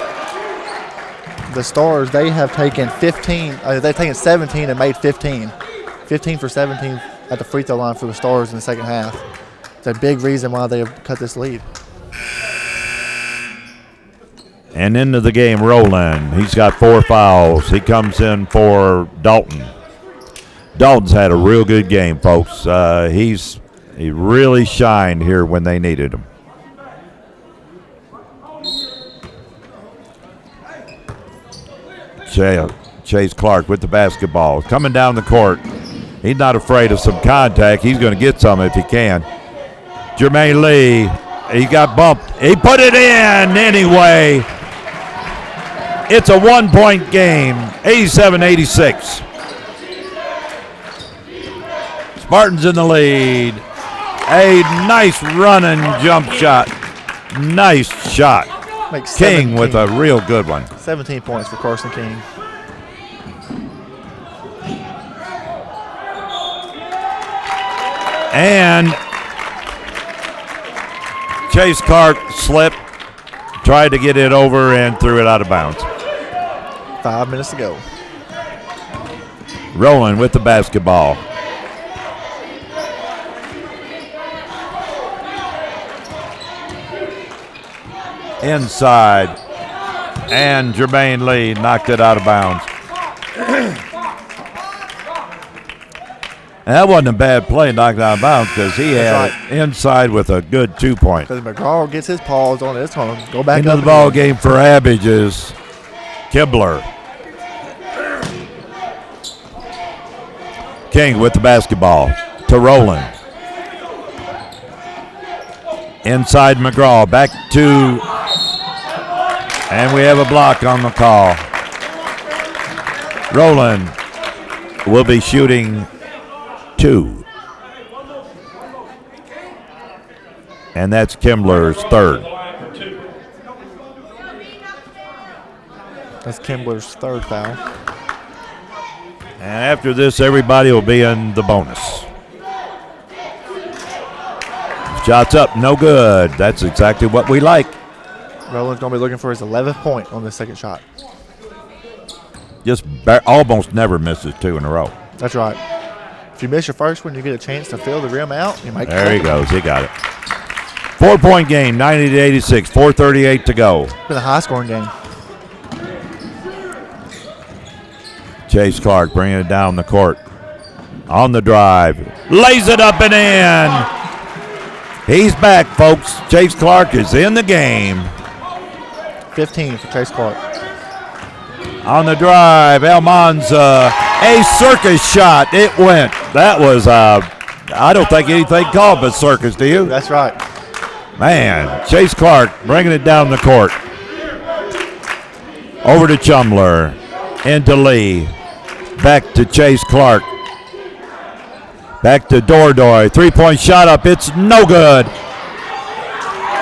The Stars, they have taken 15. They've taken 17 and made 15. 15 for 17 at the free throw line for the Stars in the second half. It's a big reason why they have cut this lead. And into the game, Roland. He's got 4 fouls. He comes in for Dalton. Dalton's had a real good game, folks. He really shined here when they needed him. Chase Clark with the basketball. Coming down the court. He's not afraid of some contact. He's going to get some if he can. Jermaine Lee, he got bumped. He put it in anyway. It's a 1-point game, 87-86. Spartans in the lead. A nice running jump shot. Nice shot. King with a real good one. 17 points for Carson King. And Chase Clark slipped, tried to get it over, and threw it out of bounds. 5 minutes to go. Rolling with the basketball. Inside. And Jermaine Lee knocked it out of bounds. And that wasn't a bad play, knocked out of bounds, because he had it inside with a good 2-point. Because McGraw gets his paws on it. It's going to go back into up the ball again. game for Abbage is Kibler. King with the basketball to Roland. Inside McGraw, back to, and we have a block on the call. Roland will be shooting 2. And that's Kimbler's 3rd. That's Kimbler's 3rd foul. And after this, everybody will be in the bonus. Shots up, no good. That's exactly what we like. Roland's going to be looking for his 11th point on the second shot. Just almost never misses 2 in a row. That's right. If you miss your first one, you get a chance to fill the rim out. You might. There he goes. He got it. 4-point game, 90-86. 4:38 to go. It's been a high-scoring game. Chase Clark bringing it down the court. On the drive. Lays it up and in. He's back, folks. Chase Clark is in the game. 15 for Chase Clark. On the drive, Almanza. A circus shot. It went. That was, I don't think anything called but circus, do you? That's right. Man, Chase Clark bringing it down the court. Over to Chumler. Into Lee. Back to Chase Clark. Back to Dordoy. 3-point shot up. It's no good.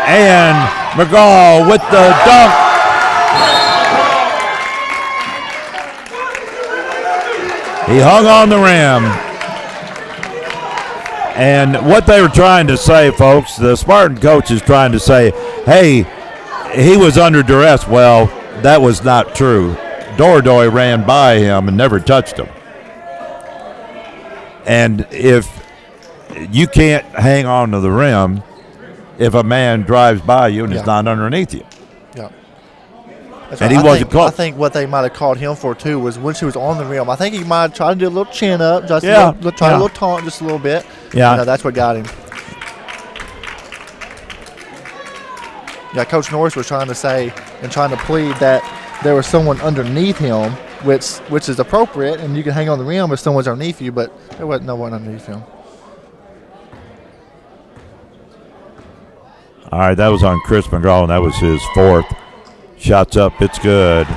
And McGraw with the dunk. He hung on the rim. And what they were trying to say, folks, the Spartan coach is trying to say, hey, he was under duress. Well, that was not true. Dordoy ran by him and never touched him. And if you can't hang on to the rim if a man drives by you and is not underneath you. Yeah. And he wasn't caught. I think what they might have caught him for, too, was when she was on the rim. I think he might have tried to do a little chin up, just a little taunt just a little bit. Yeah. That's what got him. Yeah, Coach Norris was trying to say and trying to plead that there was someone underneath him, which is appropriate, and you can hang on the rim if someone's underneath you, but there wasn't no one underneath him. All right, that was on Chris McGraw, and that was his fourth. Shots up, it's good.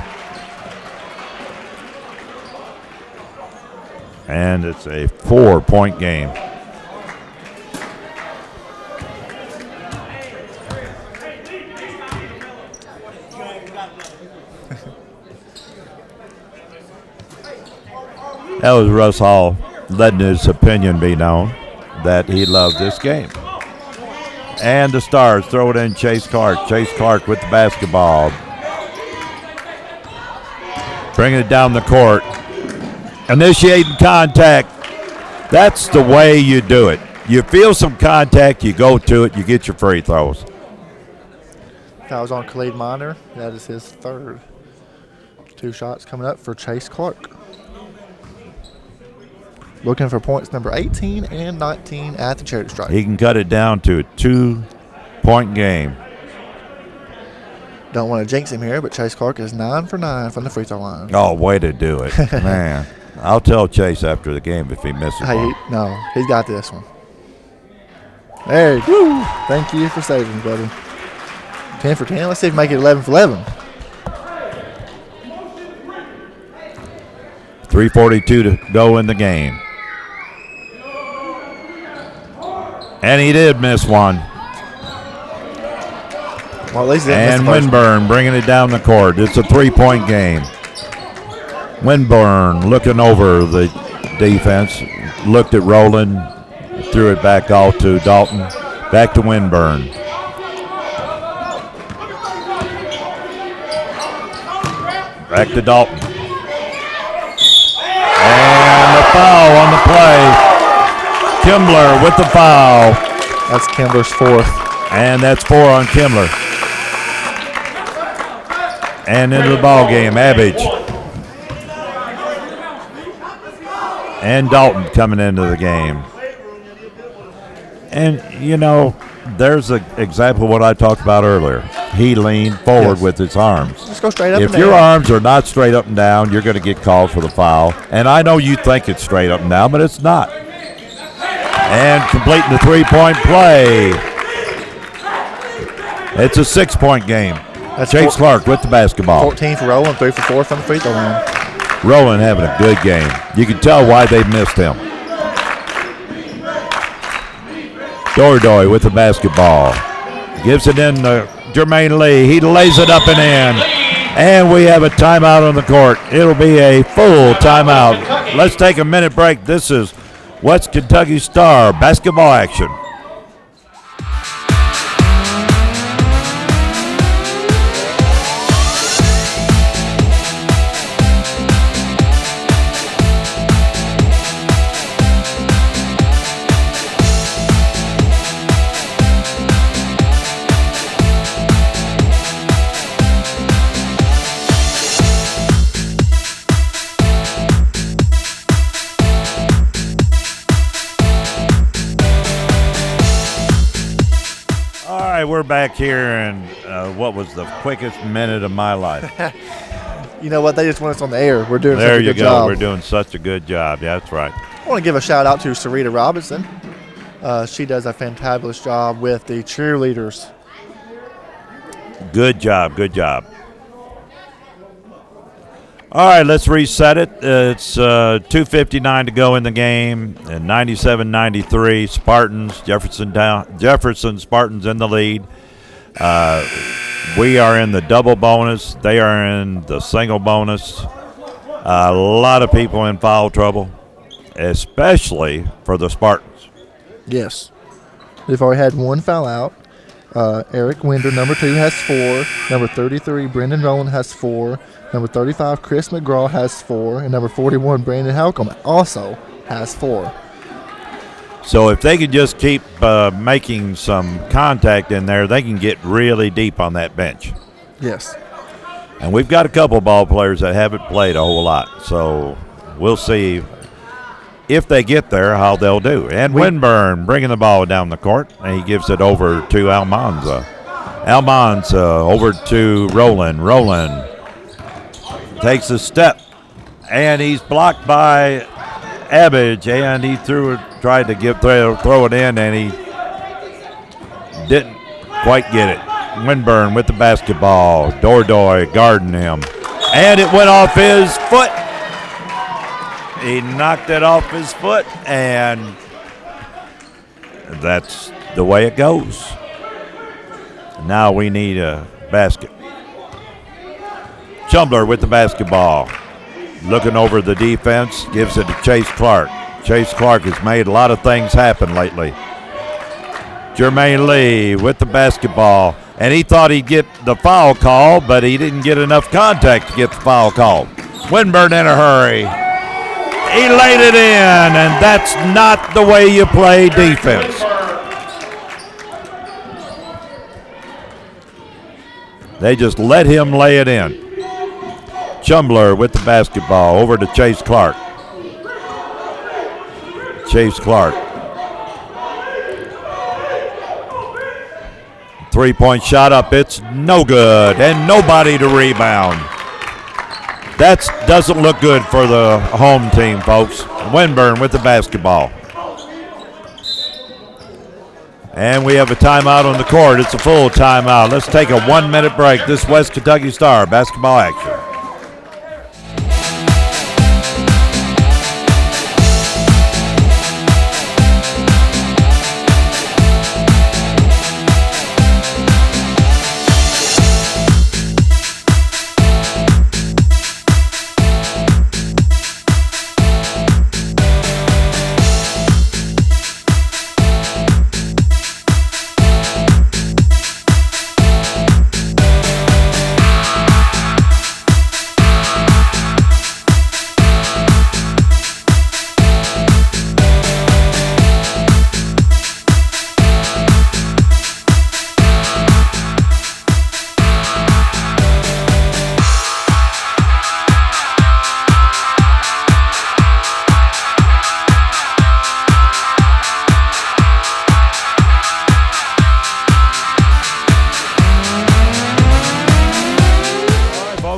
And it's a 4-point game. That was Russ Hall letting his opinion be known that he loved this game. And the Stars throw it in Chase Clark. Chase Clark with the basketball. Bringing it down the court. Initiating contact. That's the way you do it. You feel some contact, you go to it, you get your free throws. That was on Khalid Miner. That is his third. 2 shots coming up for Chase Clark. Looking for points number 18 and 19 at the charity stripe. He can cut it down to a 2-point game. Don't want to jinx him here, but Chase Clark is 9 for 9 from the free throw line. Oh, way to do it. Man, I'll tell Chase after the game if he misses one. No, he's got this one. There you go. Thank you for saving me, buddy. 10 for 10. Let's see if we make it 11 for 11. 3:42 to go in the game. And he did miss one. Well, at least and Winburn bringing it down the court. It's a 3-point game. Winburn looking over the defense. Looked at Rowland. Threw it back out to Dalton. Back to Winburn. Back to Dalton. And a foul on the play. Kimbler with the foul. That's Kimbler's 4th. And that's 4 on Kimbler. And into the ball game, Abbage. And Dalton coming into the game. And, you know, there's an example of what I talked about earlier. He leaned forward with his arms. Just go straight up If and down. your arms are not straight up and down, you're going to get called for the foul. And I know you think it's straight up and down, but it's not. And completing the 3-point play. It's a 6-point game. That's Chase Clark with the basketball. 14 for Rowland, 3 for 4 from the free throw line. Rowland having a good game. You can tell why they missed him. Dordoy with the basketball. Gives it in to Jermaine Lee. He lays it up and in. And we have a timeout on the court. It'll be a full timeout. Let's take a minute break. This is West Kentucky Star basketball action. We're back here, and what was the quickest minute of my life? You know what? They just want us on the air. We're doing There such a you good go. job. We're doing such a good job. Yeah, that's right. I want to give a shout out to Sarita Robinson. She does a fantabulous job with the cheerleaders. Good job. Good job. All right, let's reset it. It's 2:59 to go in the game, and 97-93 Spartans, Jefferson Spartans in the lead. We are in the double bonus. They are in the single bonus. A lot of people in foul trouble, especially for the Spartans. Yes. We've already had one foul out. Eric Winder, number 2, has 4. Number 33, Brendan Rowland, has 4. Number 35, Chris McGraw, has 4. And number 41, Brandon Halcomb, also has 4. So if they could just keep making some contact in there, they can get really deep on that bench. Yes. And we've got a couple ball players that haven't played a whole lot. So we'll see if they get there how they'll do. And Winburn bringing the ball down the court, and he gives it over to Almanza. Almanza over to Roland. Roland takes a step, and he's blocked by Abbage, and he tried to throw it in, and he didn't quite get it. Winburn with the basketball. Dordoy guarding him, and it went off his foot. He knocked it off his foot, and that's the way it goes. Now we need a basket. Chumbler with the basketball. Looking over the defense, gives it to Chase Clark. Chase Clark has made a lot of things happen lately. Jermaine Lee with the basketball, and he thought he'd get the foul call, but he didn't get enough contact to get the foul call. Winburn in a hurry. He laid it in, and that's not the way you play defense. They just let him lay it in. Chumbler with the basketball over to Chase Clark. Chase Clark. 3-point shot up. It's no good, and nobody to rebound. That doesn't look good for the home team, folks. Winburn with the basketball. And we have a timeout on the court. It's a full timeout. Let's take a 1-minute break. This West Kentucky Star basketball action.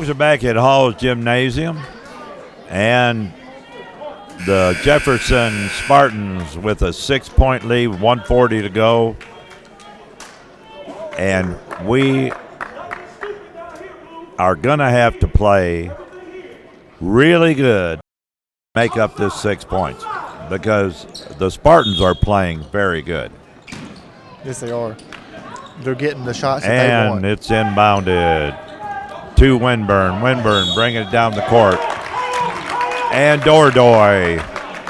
Are back at Hall's Gymnasium, and the Jefferson Spartans with a 6-point lead, 1:40 to go, and we are going to have to play really good to make up this 6 points, because the Spartans are playing very good. Yes, they are. They're getting the shots that they want. And it's inbounded to Winburn. Winburn bringing it down the court. And Dordoy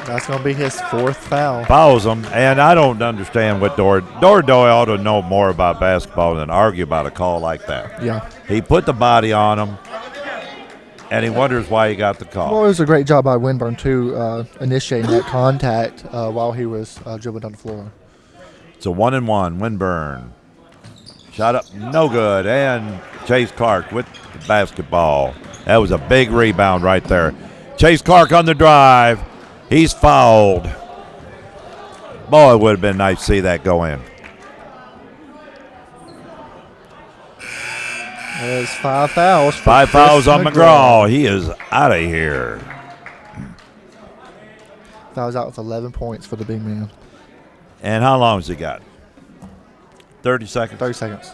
That's going to be his 4th foul. fouls him. And I don't understand what Dordoy ought to know more about basketball than argue about a call like that. Yeah. He put the body on him, and he wonders why he got the call. Well, it was a great job by Winburn, too, initiating that contact while he was dribbling down the floor. It's a 1-and-1. Winburn. Shot up, no good. And Chase Clark with the basketball. That was a big rebound right there. Chase Clark on the drive. He's fouled. Boy, it would have been nice to see that go in. There's 5 fouls. 5 fouls on McGraw. He is out of here. Fouls out with 11 points for the big man. And how long has he got? 30 seconds? 30 seconds.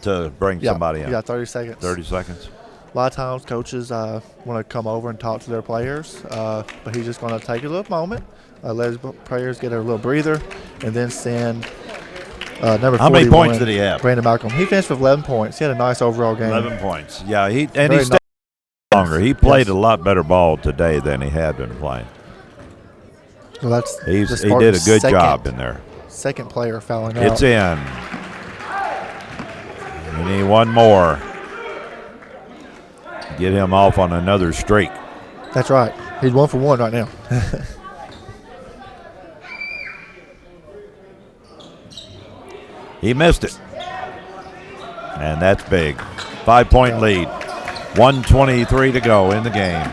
To bring somebody in. Yeah, 30 seconds. 30 seconds. A lot of times coaches want to come over and talk to their players, but he's just going to take a little moment, let his players get a little breather, and then send number 41. How many points did he have? Brandon Malcolm. He finished with 11 points. He had a nice overall game. 11 points. Yeah, he stayed longer. He played a lot better ball today than he had been playing. Well, he did a good job in there. Second player fouling out. It's in. We need one more. Get him off on another streak. That's right. He's 1 for 1 right now. He missed it. And that's big. 5-point lead. 1:23 to go in the game.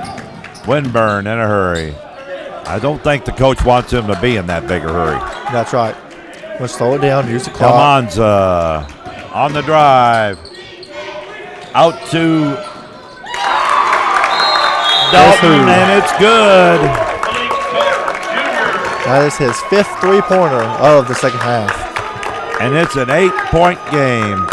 Winburn in a hurry. I don't think the coach wants him to be in that big a hurry. That's right. Let's slow it down. Use the clock. Almanza on the drive. Out to Dalton, and it's good. That is his 5th three-pointer of the second half. And it's an 8-point game.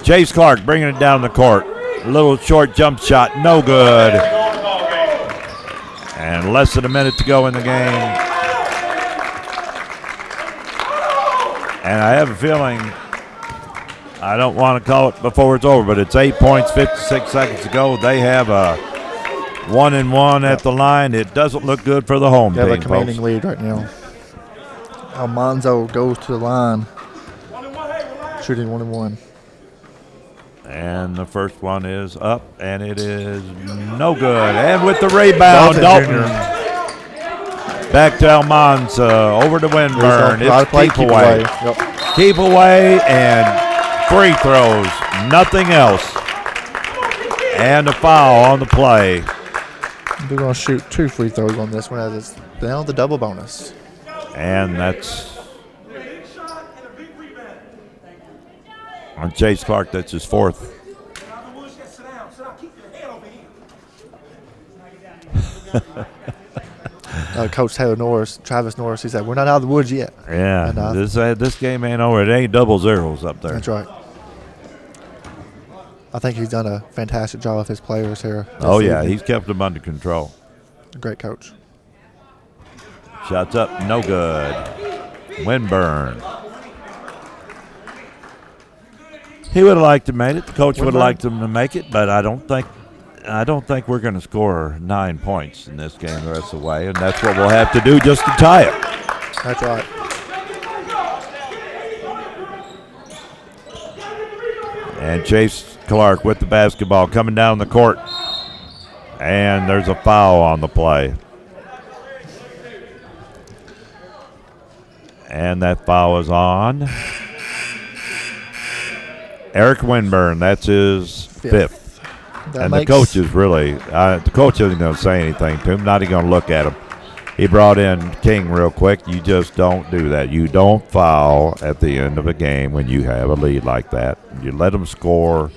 Chase Clark bringing it down the court. A little short jump shot, no good. And less than a minute to go in the game. And I have a feeling, I don't want to call it before it's over, but it's 8 points, 56 seconds to go. They have a 1-and-1 at the line. It doesn't look good for the home team, They have a commanding folks. lead right now. Almanzo goes to the line, shooting 1-and-1. And the first one is up, and it is no good. And with the rebound, Dalton. Back to Almanza, over to Winburn. It's keep away. Yep. Keep away and free throws, nothing else. And a foul on the play. They're going to shoot 2 free throws on this one as it's down the double bonus. And that's on Chase Clark. That's his 4th. Coach Travis Norris, he said, we're not out of the woods yet. Yeah, And, this game ain't over. It ain't double zeros up there. That's right. I think he's done a fantastic job with his players here. Oh, yeah, he's kept them under control. Great coach. Shots up, no good. Winburn. He would have liked to make it. The coach would have liked him to make it, but I don't think we're going to score 9 points in this game the rest of the way, and that's what we'll have to do just to tie it. That's right. And Chase Clark with the basketball coming down the court, and there's a foul on the play. And that foul is on Eric Winburn. That's his 5th. And the coach is really, the coach isn't going to say anything to him, not even going to look at him. He brought in King real quick. You just don't do that. You don't foul at the end of a game when you have a lead like that. You let them score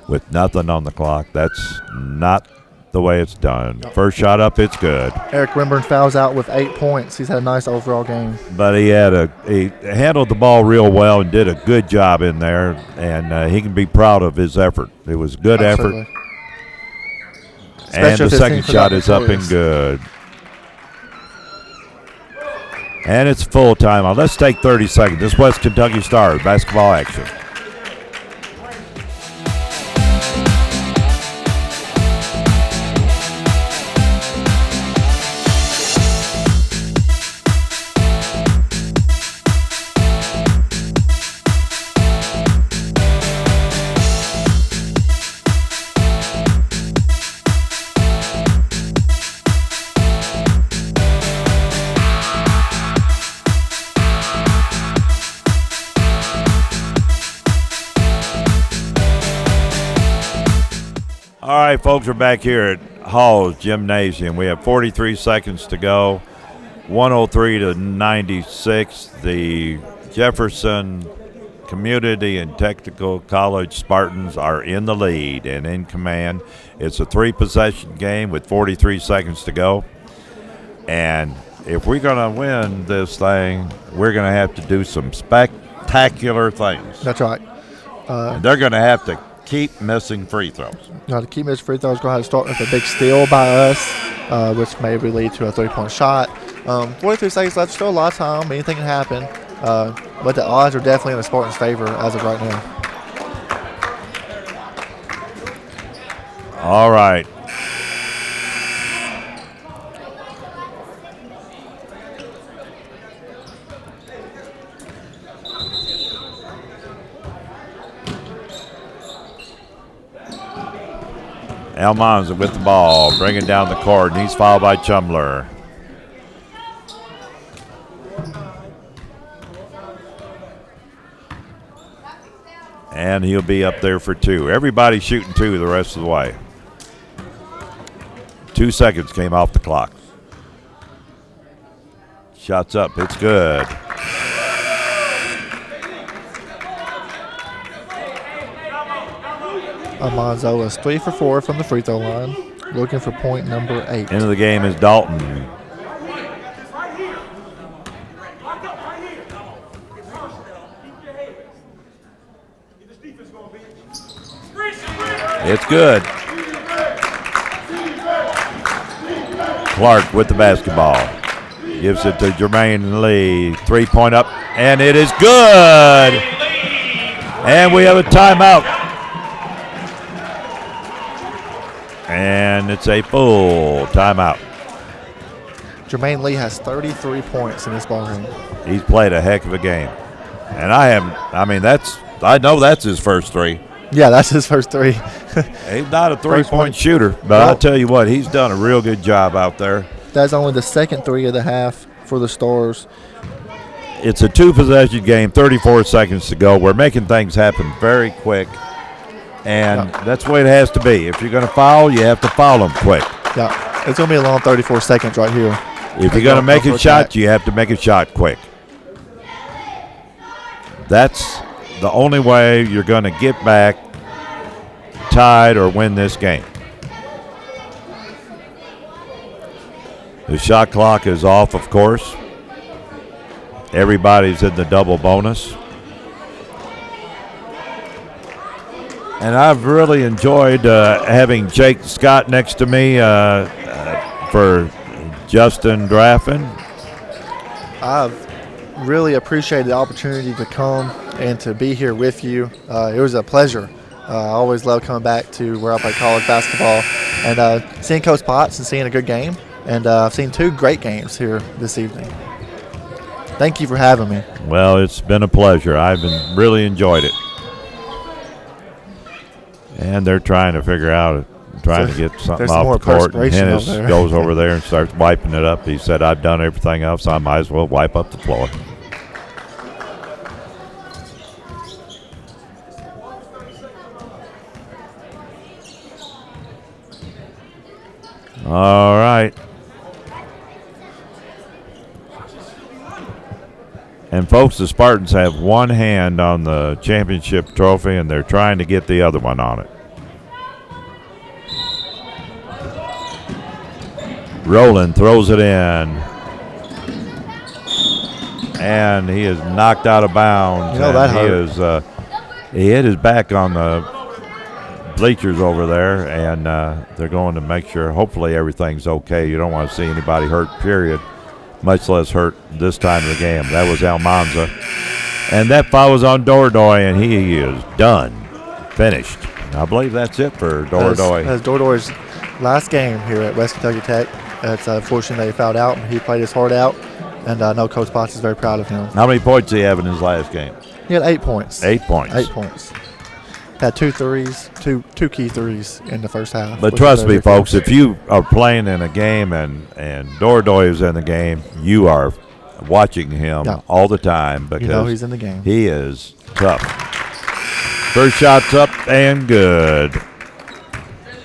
with nothing on the clock. That's not the way it's done. First shot up, it's good. Eric Winburn fouls out with 8 points. He's had a nice overall game. But he handled the ball real well and did a good job in there, and he can be proud of his effort. It was a good effort. And the second shot is up and good. And it's full timeout. Let's take 30 seconds. This West Kentucky Stars basketball action. All right, folks, we're back here at Hall's Gymnasium. We have 43 seconds to go, 103 to 96. The Jefferson Community and Technical College Spartans are in the lead and in command. It's a 3-possession game with 43 seconds to go. And if we're going to win this thing, we're going to have to do some spectacular things. That's right. And they're going to have to keep missing free throws. To keep missing free throws, going to have to start with a big steal by us, which maybe lead to a 3-point shot. 43 seconds left, still a lot of time. Anything can happen. But the odds are definitely in the Spartans' favor as of right now. All right. Almanza with the ball, bringing down the court, and he's fouled by Chumler. And he'll be up there for 2. Everybody's shooting 2 the rest of the way. 2 seconds came off the clock. Shots up, it's good. Almanzo is 3 for 4 from the free throw line, looking for point number 8. End of the game is Dalton. It's good. Clark with the basketball. Gives it to Jermaine Lee. 3-point up, and it is good. And we have a timeout. And it's a full timeout. Jermaine Lee has 33 points in this ball game. He's played a heck of a game. And I know that's his first 3. Yeah, that's his first 3. He's not a 3-point shooter, but I'll tell you what, he's done a real good job out there. That's only the second 3 of the half for the Stars. It's a 2-possession game, 34 seconds to go. We're making things happen very quick, and that's the way it has to be. If you're going to foul, you have to foul them quick. Yeah, it's going to be a long 34 seconds right here. If you're going to make a shot, you have to make a shot quick. That's the only way you're going to get back tied or win this game. The shot clock is off, of course. Everybody's in the double bonus. And I've really enjoyed having Jake Scott next to me for Justin Draffin. I've really appreciated the opportunity to come and to be here with you. It was a pleasure. I always love coming back to where I play college basketball and seeing Coach Potts and seeing a good game. And I've seen 2 great games here this evening. Thank you for having me. Well, it's been a pleasure. I've really enjoyed it. And they're trying to figure out, trying to get something off the court. And Hennis goes over there and starts wiping it up. He said, I've done everything else. I might as well wipe up the floor. All right. And, folks, the Spartans have one hand on the championship trophy, and they're trying to get the other one on it. Rowland throws it in. And he is knocked out of bounds. You know that hurt. He hit his back on the bleachers over there, and they're going to make sure hopefully everything's okay. You don't want to see anybody hurt, period, much less hurt this time of the game. That was Almanza. And that foul was on Dordoy, and he is done, finished. I believe that's it for Dordoy. That's Dordoy's last game here at West Kentucky Tech. It's unfortunate that he fouled out. He played his heart out, and I know Coach Potts is very proud of him. How many points did he have in his last game? He had 8 points. 8 points. 8 points. Had 2 threes, two key threes in the first half. But trust me, folks, if you are playing in a game and Dordoy is in the game, you are watching him all the time because you know he's in the game. He is tough. First shot's up and good.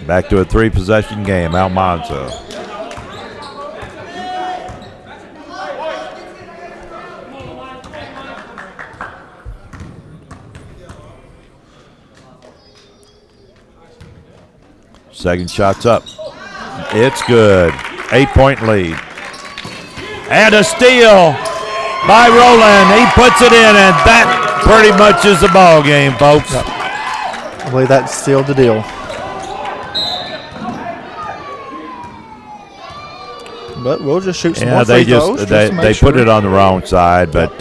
Back to a 3-possession game, Almanza. Second shot's up. It's good. 8-point lead. And a steal by Rowland. He puts it in, and that pretty much is the ball game, folks. Yep. I believe that sealed the deal. But we'll just shoot some more free throws. They put it on the wrong side, but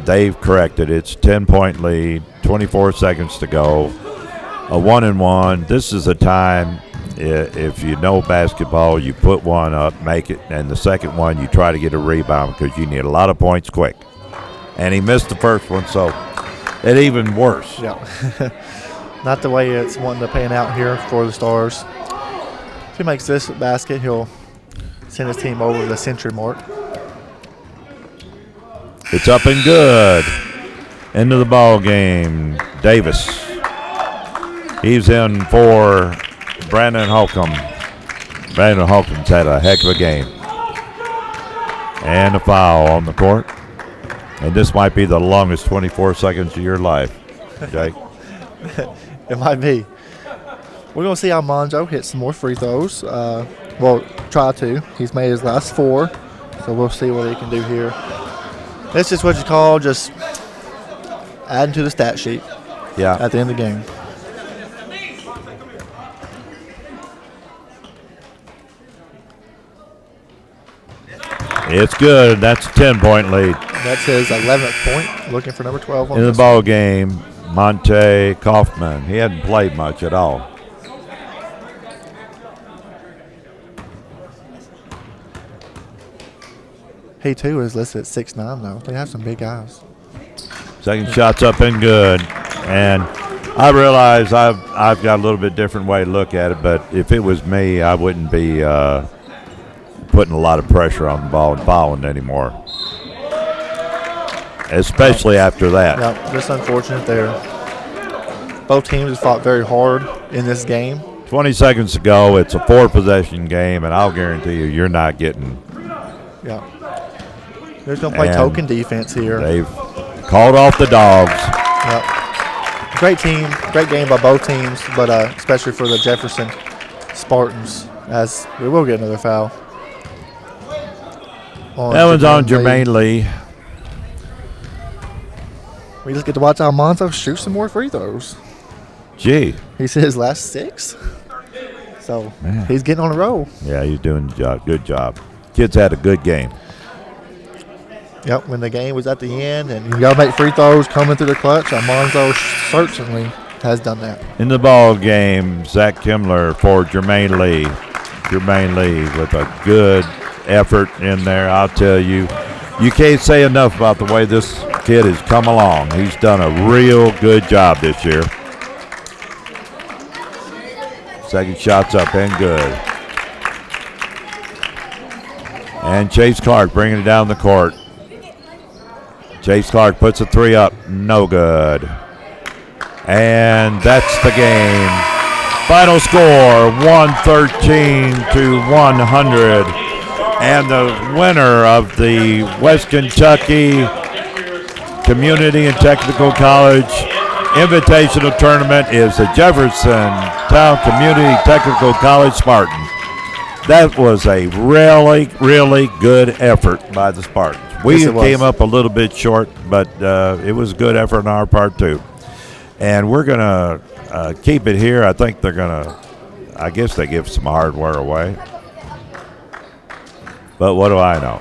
they've corrected. It's 10-point lead, 24 seconds to go. A 1-and-1. This is a time, if you know basketball, you put one up, make it, and the second one you try to get a rebound because you need a lot of points quick. And he missed the first one, so it's even worse. Yeah. Not the way it's wanting to pan out here for the Stars. If he makes this basket, he'll send his team over the century mark. It's up and good. Into the ball game, Davis. He's in for Brandon Holcomb. Brandon Holcomb's had a heck of a game. And a foul on the court. And this might be the longest 24 seconds of your life, Jake. It might be. We're going to see Almanzo hit some more free throws. Well, try to. He's made his last 4, so we'll see what he can do here. It's just what you call just adding to the stat sheet at the end of the game. It's good. That's a 10-point lead. That's his 11th point. Looking for number 12 on in the this ball game, Monte Kaufman. He hadn't played much at all. He, too, is listed at 6'9", though. They have some big guys. Second shot's up and good. And I realize I've got a little bit different way to look at it, but if it was me, I wouldn't be putting a lot of pressure on the ball and fouling anymore, especially after that. Yeah, just unfortunate there. Both teams have fought very hard in this game. 20 seconds to go. It's a 4-possession game, and I'll guarantee you you're not getting. Yeah. They're going to play token defense here. They've called off the dogs. Yep. Great team, great game by both teams, but especially for the Jefferson Spartans, as we will get another foul. That one's on Jermaine Lee. We just get to watch Almanzo shoot some more free throws. Gee. He's hit his last 6. So he's getting on a roll. Yeah, he's doing the job. Good job. Kid's had a good game. Yep, when the game was at the end and you got to make free throws coming through the clutch, Almanzo certainly has done that. In the ball game, Zach Kimler for Jermaine Lee. Jermaine Lee with a good effort in there. I'll tell you, you can't say enough about the way this kid has come along. He's done a real good job this year. Second shot's up and good. And Chase Clark bringing it down the court. Chase Clark puts a 3 up. No good. And that's the game. Final score, 113-100. And the winner of the West Kentucky Community and Technical College Invitational Tournament is the Jefferson Town Community Technical College Spartans. That was a really, really good effort by the Spartans. We came up a little bit short, but it was a good effort on our part, too. And we're going to keep it here. I think they're going to, I guess they give some hardware away. But what do I know?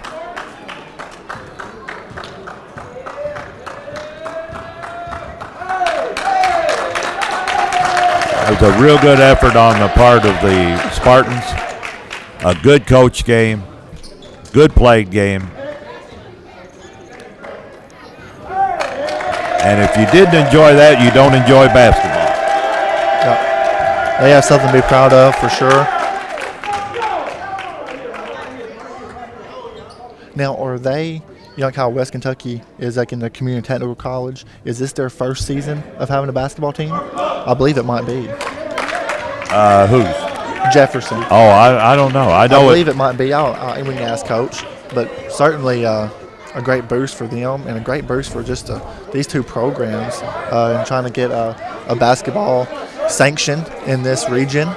It was a real good effort on the part of the Spartans. A good coach game. Good played game. And if you didn't enjoy that, you don't enjoy basketball. Yep. They have something to be proud of for sure. Now, are they, you know, like how West Kentucky is like in the community technical college, is this their first season of having a basketball team? I believe it might be. Who's? Jefferson. Oh, I don't know. I believe it might be. We can ask Coach, but certainly a great boost for them and a great boost for just these two programs and trying to get a basketball sanctioned in this region,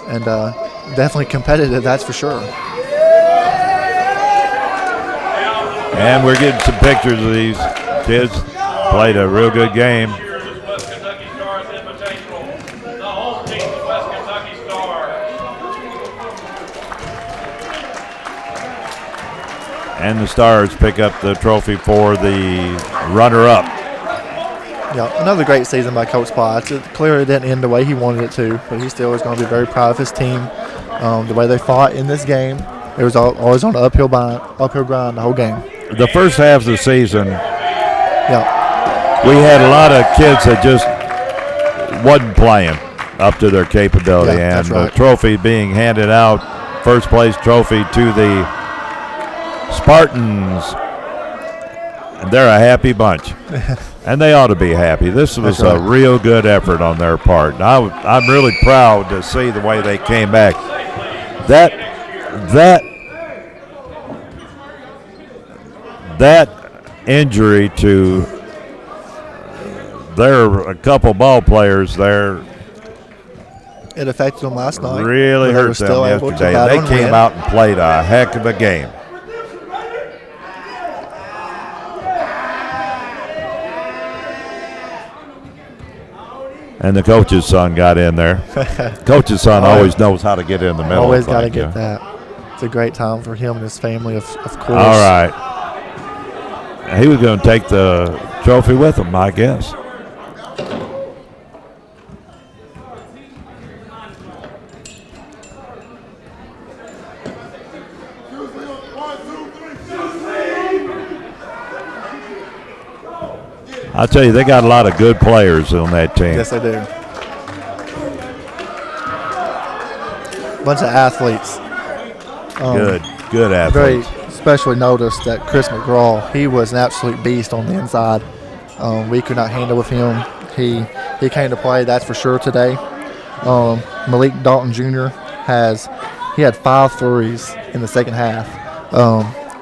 and definitely competitive, that's for sure. And we're getting some pictures of these kids. Played a real good game. Here is West Kentucky Stars Invitational, the home team of West Kentucky Stars. And the Stars pick up the trophy for the runner-up. Yeah, another great season by Coach Potts. It clearly didn't end the way he wanted it to, but he still is going to be very proud of his team. The way they fought in this game, it was always on the uphill grind the whole game. The first half of the season, Yeah, we had a lot of kids that just wasn't playing up to their capability, Yeah, and that's right. the trophy being handed out, first place trophy to the Spartans. And they're a happy bunch, and they ought to be happy. This was That's right. a real good effort on their part. And I'm really proud to see the way they came back. That injury to a couple ball players there it affected them last night. really but they were hurt them still able to yesterday. battle They and came win. out and played a heck of a game. And the coach's son got in there. Coach's son always knows how to get in the middle. Always I got to think, get yeah. that. It's a great time for him and his family, of course. All right. He was going to take the trophy with him, I guess. I tell you, they got a lot of good players on that team. Yes, they do. Bunch of athletes. Good Very athletes. especially noticed that Chris McGraw, he was an absolute beast on the inside. We could not handle with him. He came to play, that's for sure today. Malik Dalton Jr. had 5 threes in the second half.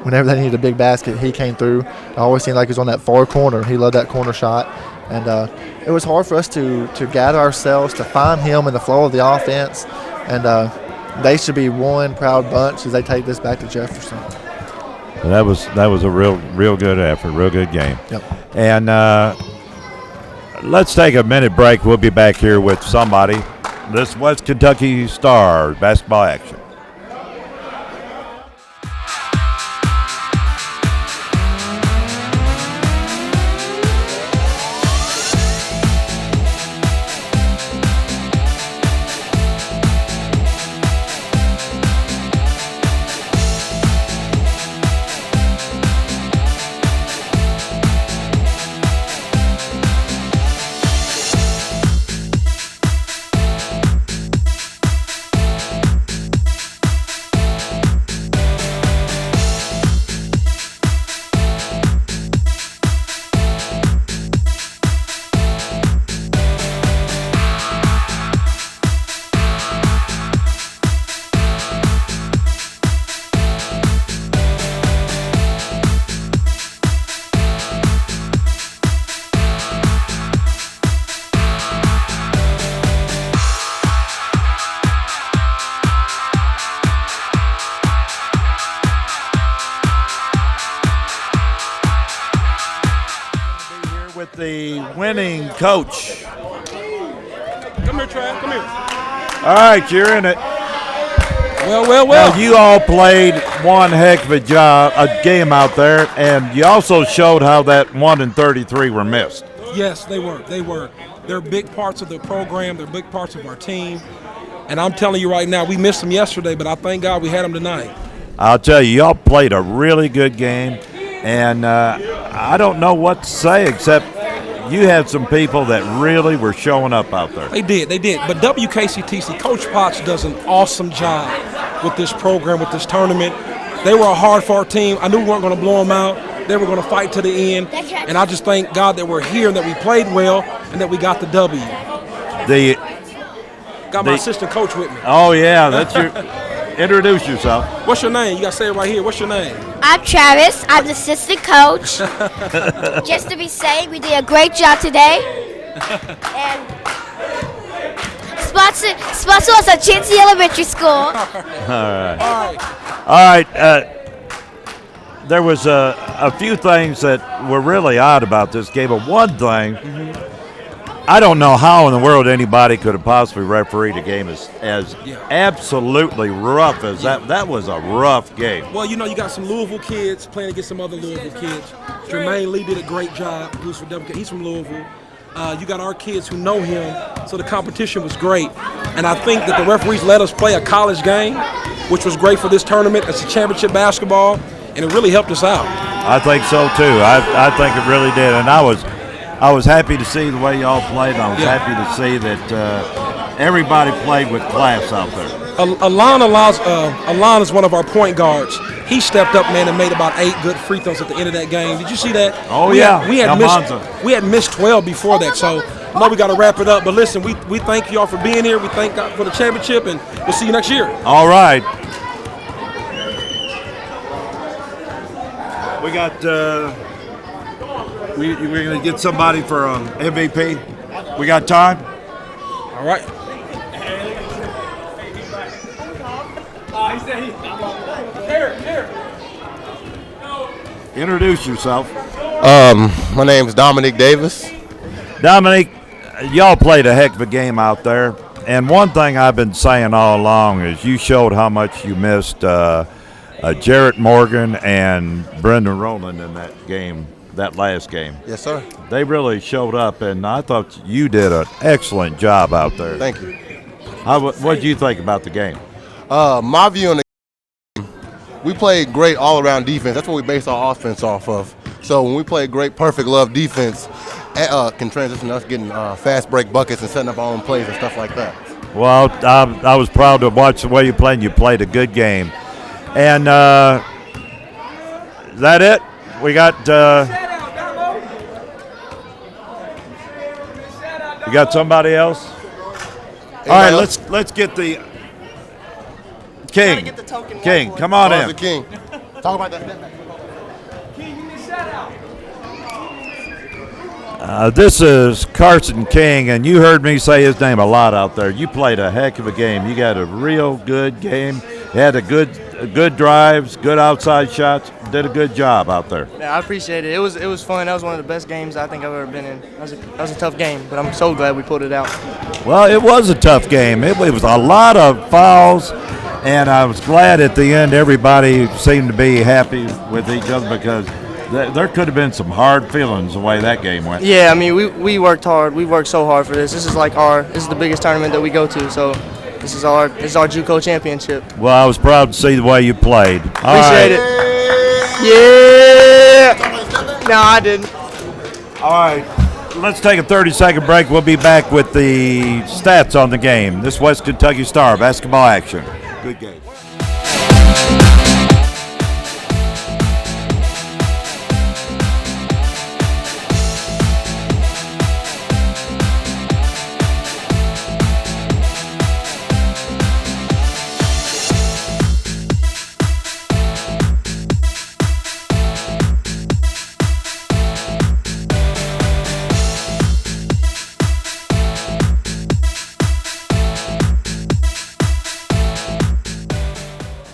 Whenever they needed a big basket, he came through. It always seemed like he was on that far corner. He loved that corner shot. And it was hard for us to gather ourselves, to find him in the flow of the offense. And they should be one proud bunch as they take this back to Jefferson. That was a real good effort, real good game. Yep. And let's take a minute break. We'll be back here with somebody. This West Kentucky Stars basketball action. With the winning coach. Come here, Trav. Come here. All right, you're in it. Well. Now, you all played one heck of a game out there, and you also showed how that 1 and 33 were missed. Yes, they were. They're big parts of the program. They're big parts of our team. And I'm telling you right now, we missed them yesterday, but I thank God we had them tonight. I'll tell you, y'all played a really good game, and I don't know what to say except you had some people that really were showing up out there. They did. But WKCTC, Coach Potts does an awesome job with this program, with this tournament. They were a hard-fought team. I knew we weren't going to blow them out. They were going to fight to the end. And I just thank God that we're here and that we played well and that we got the W. Got my assistant coach with me. Oh, yeah, that's your – introduce yourself. What's your name? You got to say it right here. What's your name? I'm Travis. I'm the assistant coach. Just to be safe, we did a great job today. And sponsor us at Chintzy Elementary School. All right. There was a few things that were really odd about this game, but one thing, I don't know how in the world anybody could have possibly refereed a game as absolutely rough as that. That was a rough game. Well, you got some Louisville kids playing against some other Louisville kids. Jermaine Lee did a great job. He was for WK. He's from Louisville. You got our kids who know him, so the competition was great. And I think that the referees let us play a college game, which was great for this tournament. It's a championship basketball, and it really helped us out. I think so too. I think it really did, and I was happy to see the way y'all played. I was happy to see that everybody played with class out there. Alon is one of our point guards. He stepped up, man, and made about 8 good free throws at the end of that game. Did you see that? Oh, we had missed 12 before that, so I know we got to wrap it up. But listen, we thank y'all for being here. We thank God for the championship, and we'll see you next year. All right. We got we're going to get somebody for MVP. We got time? All right. Introduce yourself. My name is Dominic Davis. Dominic, y'all played a heck of a game out there. And one thing I've been saying all along is you showed how much you missed Jarrett Morgan and Brendan Rowland in that game, that last game. Yes, sir. They really showed up, and I thought you did an excellent job out there. Thank you. What did you think about the game? My view on the game, we played great all-around defense. That's what we base our offense off of. So when we play great, perfect love defense, can transition us getting fast break buckets and setting up our own plays and stuff like that. Well, I was proud to watch the way you played. You played a good game. And is that it? We got you got somebody else? All right, let's get the King. King, come on in. The King. Talk about that. This is Carson King, and you heard me say his name a lot out there. You played a heck of a game. You got a real good game. You had good drives, good outside shots. Did a good job out there. Yeah, I appreciate it. It was fun. That was one of the best games I think I've ever been in. That was a tough game, but I'm so glad we pulled it out. Well, it was a tough game. It was a lot of fouls, and I was glad at the end everybody seemed to be happy with each other because there could have been some hard feelings the way that game went. Yeah, I mean, we worked hard. We worked so hard for this. This is the biggest tournament that we go to, so this is our JUCO championship. Well, I was proud to see the way you played. Appreciate it. Yeah. No, I didn't. All right. Let's take a 30-second break. We'll be back with the stats on the game. This West Kentucky Star basketball action. Good game.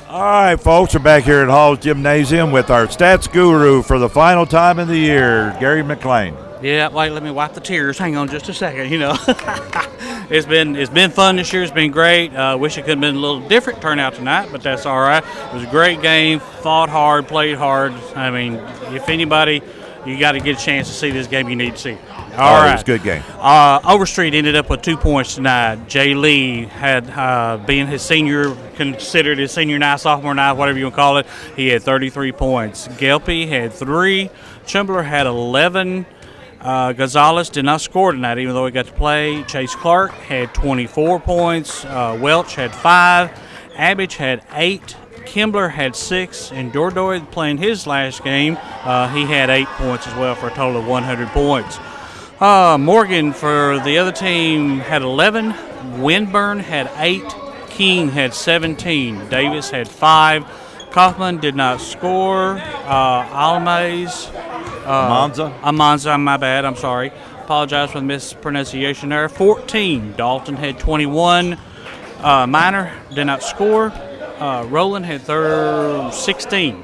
All right, folks, we're back here at Hall's Gymnasium with our stats guru for the final time of the year, Gary McLean. Yeah, let me wipe the tears. Hang on just a second, It's been fun this year. It's been great. Wish it could have been a little different turnout tonight, but that's all right. It was a great game. Fought hard, played hard. I mean, if anybody, you got to get a chance to see this game, you need to see. All right. It was a good game. Overstreet ended up with 2 points tonight. Jay Lee had, being his senior, considered his senior night, sophomore night, whatever you want to call it, he had 33 points. Gelpy had 3. Chumbler had 11. Gonzalez did not score tonight, even though he got to play. Chase Clark had 24 points. Welch had 5. Abbage had 8. Kimbler had 6, and Dordoy playing his last game, he had 8 points as well for a total of 100 points. Morgan for the other team had 11. Winburn had 8. King had 17. Davis had 5. Kaufman did not score. Almaze. Almanza, my bad, I'm sorry. Apologize for the mispronunciation there. 14. Dalton had 21. Minor did not score. Rowland had 16.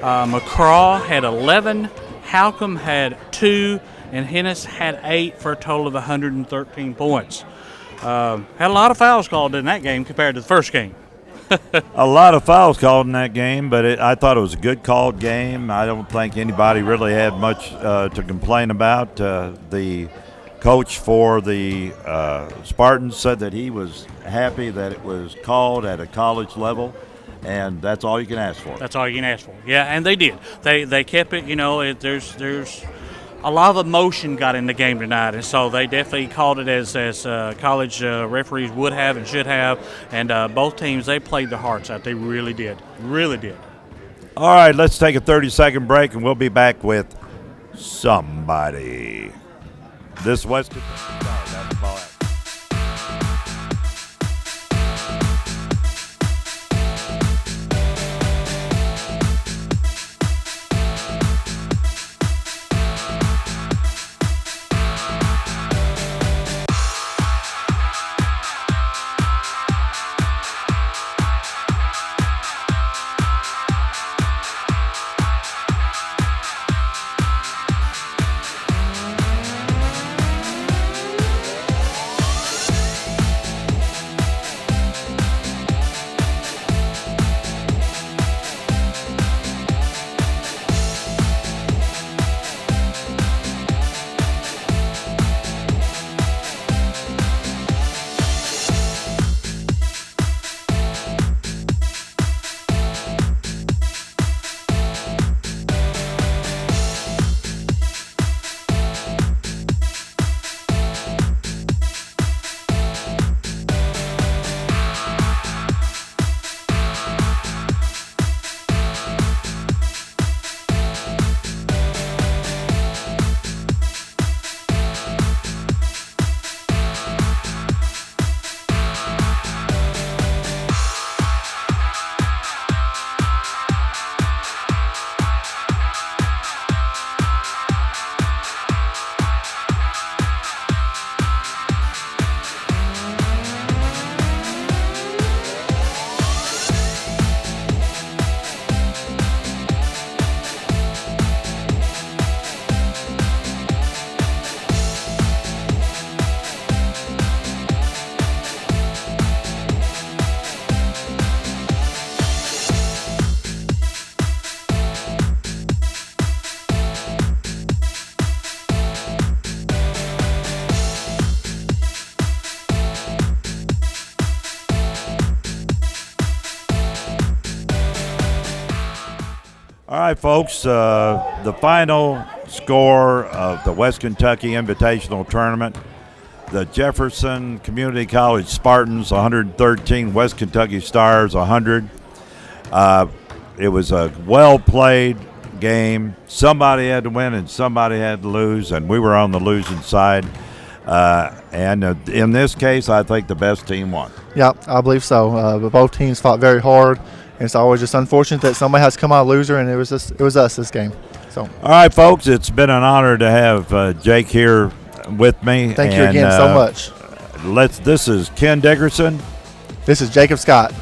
McCraw had 11. Halcomb had 2. And Hennis had 8 for a total of 113 points. Had a lot of fouls called in that game compared to the first game. A lot of fouls called in that game, but I thought it was a good called game. I don't think anybody really had much to complain about. The coach for the Spartans said that he was happy that it was called at a college level, and that's all you can ask for. That's all you can ask for. Yeah, and they did. They kept it. You know, there's a lot of emotion got in the game tonight, and so they definitely called it as college referees would have and should have. And both teams, they played their hearts out. They really did. Really did. All right, let's take a 30-second break, and we'll be back with somebody. This West Kentucky Stars basketball action. All right, folks, the final score of the West Kentucky Invitational Tournament, the Jefferson Community College Spartans 113, West Kentucky Stars 100. It was a well-played game. Somebody had to win and somebody had to lose, and we were on the losing side. And in this case, I think the best team won. Yeah, I believe so. But both teams fought very hard. And it's always just unfortunate that somebody has to come out a loser, and it was us this game. So. All right, folks, it's been an honor to have Jake here with me. Thank you again so much. This is Ken Dickerson. This is Jacob Scott.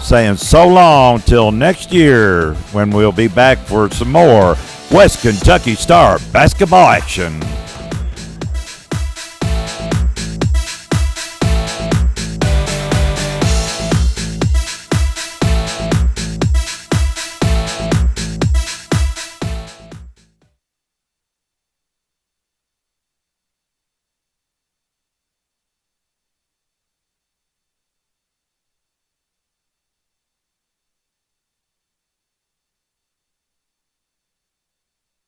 Saying so long till next year when we'll be back for some more West Kentucky Star basketball action.